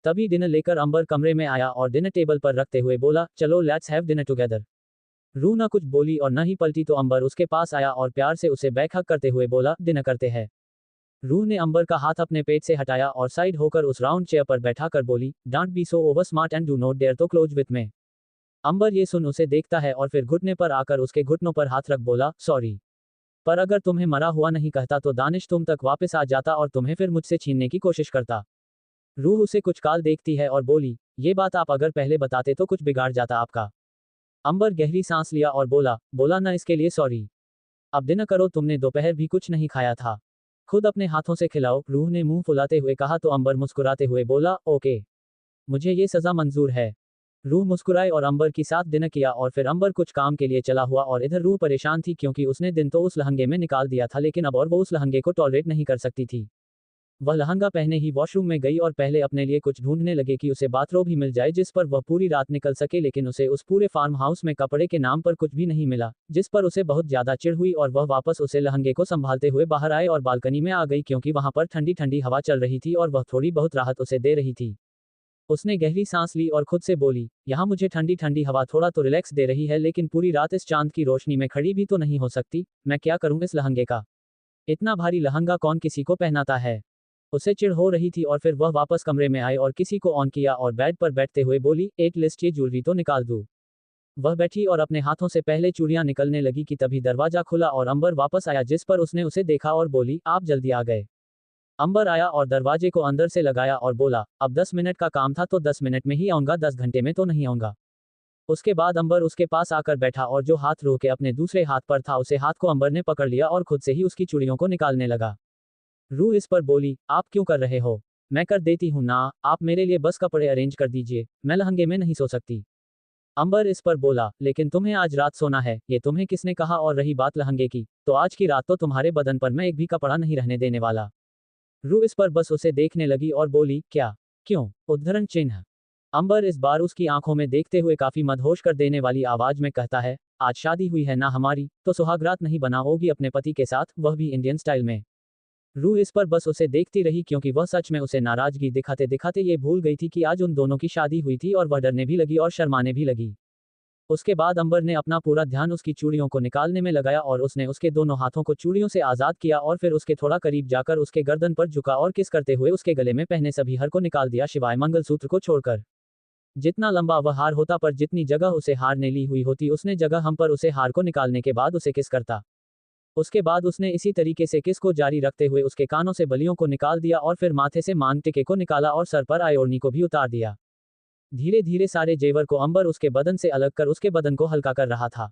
तभी डिनर लेकर अंबर कमरे में आया और डिनर टेबल पर रखते हुए बोला, चलो लेट्स हैव डिनर टुगेदर। रूह ना कुछ बोली और न ही पलटी तो अंबर उसके पास आया और प्यार से उसे बैक हग करते हुए बोला, डिनर करते हैं। रूह ने अंबर का हाथ अपने पेट से हटाया और साइड होकर उस राउंड चेयर पर बैठाकर बोली, don't be so over smart and do not dare to close with me. Ambar ये सुन उसे देखता है और फिर घुटने पर आकर उसके घुटनों पर हाथ रख बोला, सॉरी, पर अगर तुम्हें मरा हुआ नहीं कहता तो दानिश तुम तक वापस आ जाता और तुम्हें फिर मुझसे छीनने की कोशिश करता। रूह उसे कुछ काल देखती है और बोली, ये बात आप अगर पहले बताते तो कुछ बिगाड़ जाता आपका। अंबर गहरी सांस लिया और बोला ना इसके लिए सॉरी। अब डिनर करो, तुमने दोपहर भी कुछ नहीं खाया था, खुद अपने हाथों से खिलाओ। रूह ने मुंह फुलाते हुए कहा तो अंबर मुस्कुराते हुए बोला, ओके, मुझे ये सजा मंजूर है। रूह मुस्कुराए और अंबर की साथ डिनर किया और फिर अंबर कुछ काम के लिए चला हुआ और इधर रूह परेशान थी क्योंकि उसने दिन तो उस लहंगे में निकाल दिया था लेकिन अब और वो उस लहंगे को टॉलरेट नहीं कर सकती थी। वह लहंगा पहने ही वॉशरूम में गई और पहले अपने लिए कुछ ढूंढने लगे कि उसे बाथरोब ही मिल जाए जिस पर वह पूरी रात निकल सके लेकिन उसे उस पूरे फार्म हाउस में कपड़े के नाम पर कुछ भी नहीं मिला जिस पर उसे बहुत ज्यादा चिढ़ हुई और वह वापस उसे लहंगे को संभालते हुए बाहर आए और बालकनी में आ गई क्योंकि वहां पर ठंडी ठंडी हवा चल रही थी और वह थोड़ी बहुत राहत उसे दे रही थी। उसने गहरी सांस ली और खुद से बोली, यहाँ मुझे ठंडी ठंडी हवा थोड़ा तो रिलैक्स दे रही है लेकिन पूरी रात इस चांद की रोशनी में खड़ी भी तो नहीं हो सकती। मैं क्या करूं इस लहंगे का? इतना भारी लहंगा कौन किसी को पहनाता है? उसे चिढ़ हो रही थी और फिर वह वापस कमरे में आई और किसी को ऑन किया और बेड पर बैठते हुए बोली, एक लिस्ट ये ज्वेलरी तो निकाल दूं। वह बैठी और अपने हाथों से पहले चूड़ियां निकलने लगी कि तभी दरवाजा खुला और अंबर वापस आया जिस पर उसने उसे देखा और बोली, आप जल्दी आ गए। अंबर आया और दरवाजे को अंदर से लगाया और बोला, अब 10 मिनट का काम था तो 10 मिनट में ही आऊंगा, 10 घंटे में तो नहीं आऊंगा। उसके बाद अंबर उसके पास आकर बैठा और जो हाथ रूह के अपने दूसरे हाथ पर था उसे हाथ को अंबर ने पकड़ लिया और खुद से ही उसकी चूड़ियों को निकालने लगा। रूह इस पर बोली, आप क्यों कर रहे हो? मैं कर देती हूँ ना, आप मेरे लिए बस कपड़े अरेंज कर दीजिए, मैं लहंगे में नहीं सो सकती। अंबर इस पर बोला, लेकिन तुम्हें आज रात सोना है, ये तुम्हें किसने कहा? और रही बात लहंगे की, तो आज की रात तो तुम्हारे बदन पर मैं एक भी कपड़ा नहीं रहने देने वाला। रूह इस पर बस उसे देखने लगी और बोली, क्या? क्यों? उद्धरण चिन्ह। अंबर इस बार उसकी आंखों में देखते हुए काफी मदहोश कर देने वाली आवाज में कहता है, आज शादी हुई है ना हमारी, तो सुहागरात नहीं बनाओगी अपने पति के साथ, वह भी इंडियन स्टाइल में। रूह इस पर बस उसे देखती रही क्योंकि वह सच में उसे नाराजगी दिखाते दिखाते ये भूल गई थी कि आज उन दोनों की शादी हुई थी और वह डरने भी लगी और शर्माने भी लगी। उसके बाद अंबर ने अपना पूरा ध्यान उसकी चूड़ियों को निकालने में लगाया और उसने उसके दोनों हाथों को चूड़ियों से आजाद किया और फिर उसके थोड़ा करीब जाकर उसके गर्दन पर झुका और किस करते हुए उसके गले में पहने सभी हार को निकाल दिया सिवाय मंगलसूत्र को छोड़कर। जितना लंबा वह हार होता पर जितनी जगह उसे हार ने ली हुई होती उसने जगह हम पर उसे हार को निकालने के बाद उसे किस करता। उसके बाद उसने इसी तरीके से किस को जारी रखते हुए उसके कानों से बलियों को निकाल दिया और फिर माथे से मांग टिके को निकाला और सर पर आयोरनी को भी उतार दिया। धीरे धीरे सारे जेवर को अंबर उसके बदन से अलग कर उसके बदन को हल्का कर रहा था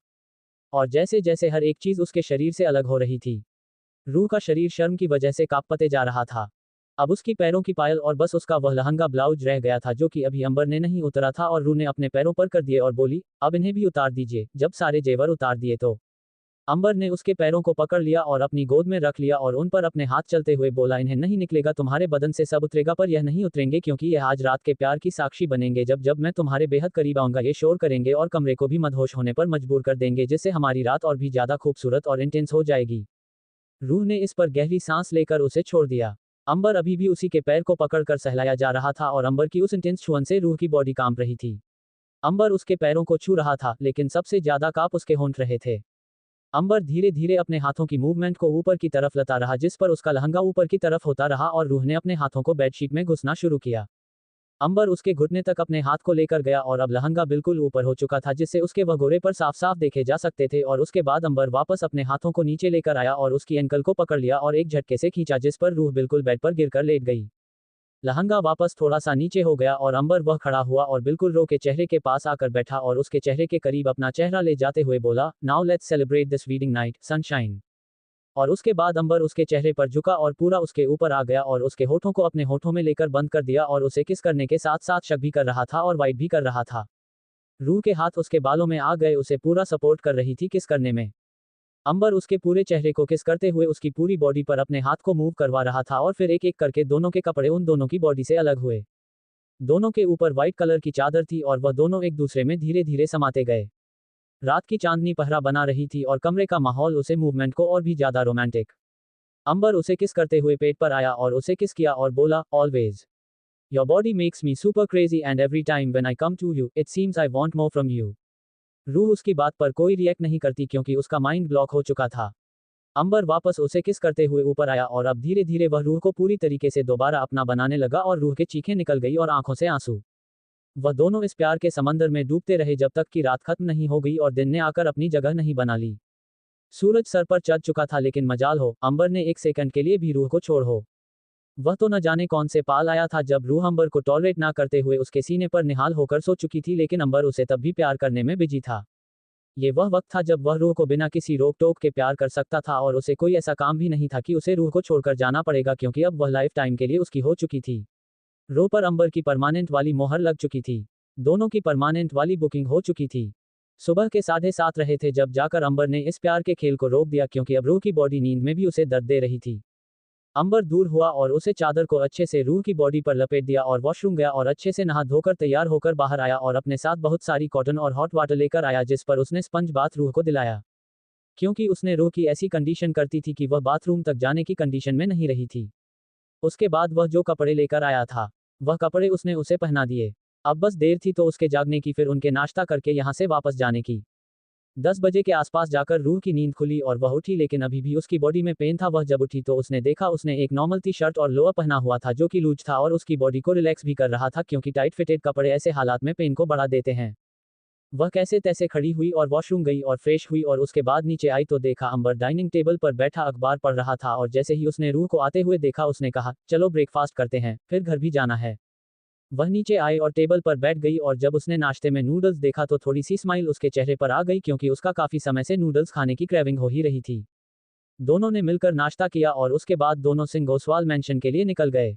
और जैसे जैसे हर एक चीज उसके शरीर से अलग हो रही थी, रूह का शरीर शर्म की वजह से कांपते जा रहा था। अब उसकी पैरों की पायल और बस उसका वह लहंगा ब्लाउज रह गया था जो कि अभी अंबर ने नहीं उतरा था और रूह ने अपने पैरों पर कर दिए और बोली, अब इन्हें भी उतार दीजिए। जब सारे जेवर उतार दिए तो अंबर ने उसके पैरों को पकड़ लिया और अपनी गोद में रख लिया और उन पर अपने हाथ चलते हुए बोला, इन्हें नहीं निकलेगा, तुम्हारे बदन से सब उतरेगा पर यह नहीं उतरेंगे क्योंकि यह आज रात के प्यार की साक्षी बनेंगे। जब जब मैं तुम्हारे बेहद करीब आऊंगा ये शोर करेंगे और कमरे को भी मदहोश होने पर मजबूर कर देंगे जिससे हमारी रात और भी ज्यादा खूबसूरत और इंटेंस हो जाएगी। रूह ने इस पर गहरी सांस लेकर उसे छोड़ दिया। अंबर अभी भी उसी के पैर को पकड़कर सहलाया जा रहा था और अंबर की उस इंटेंस छुअन से रूह की बॉडी कांप रही थी। अंबर उसके पैरों को छू रहा था लेकिन सबसे ज्यादा कांप उसके होंठ रहे थे। अंबर धीरे धीरे अपने हाथों की मूवमेंट को ऊपर की तरफ लाता रहा जिस पर उसका लहंगा ऊपर की तरफ होता रहा और रूह ने अपने हाथों को बेडशीट में घुसना शुरू किया। अंबर उसके घुटने तक अपने हाथ को लेकर गया और अब लहंगा बिल्कुल ऊपर हो चुका था जिससे उसके वगोरे पर साफ साफ देखे जा सकते थे और उसके बाद अंबर वापस अपने हाथों को नीचे लेकर आया और उसकी एंकल को पकड़ लिया और एक झटके से खींचा जिस पर रूह बिल्कुल बेड पर गिरकर लेट गई। लहंगा वापस थोड़ा सा नीचे हो गया और अंबर वह खड़ा हुआ और बिल्कुल रो के चेहरे के पास आकर बैठा और उसके चेहरे के करीब अपना चेहरा ले जाते हुए बोला, now let's celebrate this wedding night sunshine. और उसके बाद अंबर उसके चेहरे पर झुका और पूरा उसके ऊपर आ गया और उसके होठों को अपने होठों में लेकर बंद कर दिया और उसे किस करने के साथ साथ शक भी कर रहा था और वाइट भी कर रहा था। रूह के हाथ उसके बालों में आ गए, उसे पूरा सपोर्ट कर रही थी किस करने में। अंबर उसके पूरे चेहरे को किस करते हुए उसकी पूरी बॉडी पर अपने हाथ को मूव करवा रहा था और फिर एक एक करके दोनों के कपड़े उन दोनों की बॉडी से अलग हुए। दोनों के ऊपर व्हाइट कलर की चादर थी और वह दोनों एक दूसरे में धीरे धीरे समाते गए। रात की चांदनी पहरा बना रही थी और कमरे का माहौल उसे मूवमेंट को और भी ज्यादा रोमांटिक। अंबर उसे किस करते हुए पेट पर आया और उसे किस किया और बोला, always your body makes me super crazy and every time when I come to you it seems I want more from you. Ruh उसकी बात पर कोई रिएक्ट नहीं करती क्योंकि उसका माइंड ब्लॉक हो चुका था। अंबर वापस उसे किस करते हुए ऊपर आया और अब धीरे धीरे वह रूह को पूरी तरीके से दोबारा अपना बनाने लगा और रूह के चीखें निकल गई और आंखों से आंसू। वह दोनों इस प्यार के समंदर में डूबते रहे जब तक कि रात खत्म नहीं हो गई और दिन ने आकर अपनी जगह नहीं बना ली। सूरज सर पर चढ़ चुका था लेकिन मजाल हो, अंबर ने एक सेकंड के लिए भी रूह को छोड़ हो। वह तो न जाने कौन से पाल आया था जब रूह अंबर को टॉलरेट ना करते हुए उसके सीने पर निहाल होकर सो चुकी थी, लेकिन अंबर उसे तब भी प्यार करने में बिजी था। ये वह वक्त था जब वह रूह को बिना किसी रोक टोक के प्यार कर सकता था और उसे कोई ऐसा काम भी नहीं था कि उसे रूह को छोड़कर जाना पड़ेगा क्योंकि अब वह लाइफ टाइम के लिए उसकी हो चुकी थी। रूह पर अंबर की परमानेंट वाली मोहर लग चुकी थी। दोनों की परमानेंट वाली बुकिंग हो चुकी थी। सुबह के 7:30 रहे थे जब जाकर अंबर ने इस प्यार के खेल को रोक दिया क्योंकि अब रूह की बॉडी नींद में भी उसे दर्द दे रही थी। अंबर दूर हुआ और उसे चादर को अच्छे से रूह की बॉडी पर लपेट दिया और वॉशरूम गया और अच्छे से नहा धोकर तैयार होकर बाहर आया और अपने साथ बहुत सारी कॉटन और हॉट वाटर लेकर आया जिस पर उसने स्पंज बाथ रूह को दिलाया। क्योंकि उसने रूह की ऐसी कंडीशन करती थी कि वह बाथरूम तक जाने की कंडीशन में नहीं रही थी। उसके बाद वह जो कपड़े लेकर आया था वह कपड़े उसने उसे पहना दिए। अब बस देर थी तो उसके जागने की, फिर उनके नाश्ता करके यहाँ से वापस जाने की। 10 बजे के आसपास जाकर रूह की नींद खुली और वह उठी, लेकिन अभी भी उसकी बॉडी में पेन था। वह जब उठी तो उसने देखा उसने एक नॉर्मल टी शर्ट और लोअर पहना हुआ था जो कि लूज था और उसकी बॉडी को रिलैक्स भी कर रहा था क्योंकि टाइट फिटेड कपड़े ऐसे हालात में पेन को बढ़ा देते हैं। वह कैसे तैसे खड़ी हुई और वॉशरूम गई और फ्रेश हुई और उसके बाद नीचे आई तो देखा अंबर डाइनिंग टेबल पर बैठा अखबार पढ़ रहा था और जैसे ही उसने रूह को आते हुए देखा उसने कहा, चलो ब्रेकफास्ट करते हैं, फिर घर भी जाना है। वह नीचे आई और टेबल पर बैठ गई और जब उसने नाश्ते में नूडल्स देखा तो थोड़ी सी स्माइल उसके चेहरे पर आ गई क्योंकि उसका काफी समय से नूडल्स खाने की क्रेविंग हो ही रही थी। दोनों ने मिलकर नाश्ता किया और उसके बाद दोनों सिंह गोसवाल मैंशन के लिए निकल गए।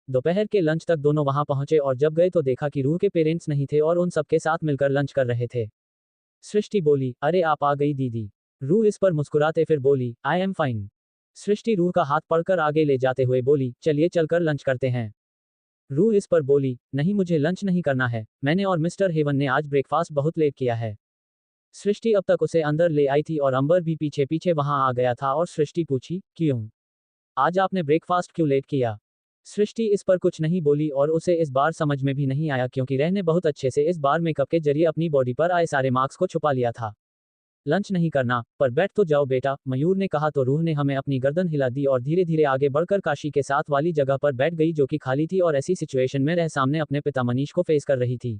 दोपहर के लंच तक दोनों वहां पहुंचे और जब गए तो देखा कि रूह के पेरेंट्स नहीं थे और उन सबके साथ मिलकर लंच कर रहे थे। सृष्टि बोली, अरे आप आ गई दीदी। रूह इस पर मुस्कुराते फिर बोली, आई एम फाइन। सृष्टि रूह का हाथ पकड़कर आगे ले जाते हुए बोली, चलिए चलकर लंच करते हैं। रूह इस पर बोली, नहीं मुझे लंच नहीं करना है, मैंने और मिस्टर हेवन ने आज ब्रेकफास्ट बहुत लेट किया है। सृष्टि अब तक उसे अंदर ले आई थी और अंबर भी पीछे पीछे वहां आ गया था और सृष्टि पूछी, क्यों? आज आपने ब्रेकफास्ट क्यों लेट किया? सृष्टि इस पर कुछ नहीं बोली और उसे इस बार समझ में भी नहीं आया क्योंकि रहने बहुत अच्छे से इस बार मेकअप के जरिए अपनी बॉडी पर आए सारे मार्क्स को छुपा लिया था। लंच नहीं करना, पर बैठ तो जाओ बेटा, मयूर ने कहा तो रूह ने हमें अपनी गर्दन हिला दी और धीरे धीरे आगे बढ़कर काशी के साथ वाली जगह पर बैठ गई जो कि खाली थी और ऐसी सिचुएशन में रह सामने अपने पिता मनीष को फेस कर रही थी।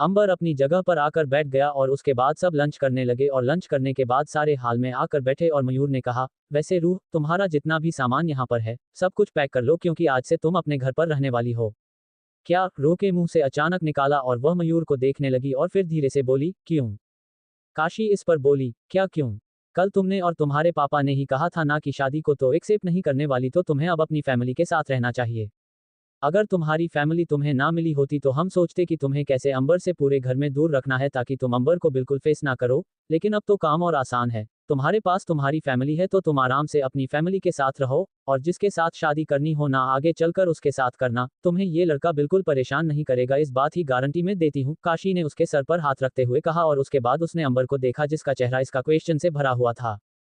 अंबर अपनी जगह पर आकर बैठ गया और उसके बाद सब लंच करने लगे और लंच करने के बाद सारे हाल में आकर बैठे और मयूर ने कहा, वैसे रूह, तुम्हारा जितना भी सामान यहाँ पर है सब कुछ पैक कर लो क्योंकि आज से तुम अपने घर पर रहने वाली हो। क्या? रूह के मुंह से अचानक निकाला और वह मयूर को देखने लगी और फिर धीरे से बोली, क्यों? काशी इस पर बोली, क्या क्यों? कल तुमने और तुम्हारे पापा ने ही कहा था ना कि शादी को तो एक्सेप्ट नहीं करने वाली, तो तुम्हें अब अपनी फैमिली के साथ रहना चाहिए। अगर तुम्हारी फैमिली तुम्हें ना मिली होती तो हम सोचते कि तुम्हें कैसे अंबर से पूरे घर में दूर रखना है ताकि तुम अंबर को बिल्कुल फेस ना करो, लेकिन अब तो काम और आसान है। तुम्हारे पास तुम्हारी फैमिली है तो तुम आराम से अपनी फैमिली के साथ रहो और जिसके साथ शादी करनी हो ना आगे चलकर उसके साथ करना, तुम्हें ये लड़का बिल्कुल परेशान नहीं करेगा, इस बात ही गारंटी में देती हूँ, काशी ने उसके सर पर हाथ रखते हुए कहा और उसके बाद उसने अंबर को देखा जिसका चेहरा इसका क्वेश्चन से भरा हुआ था।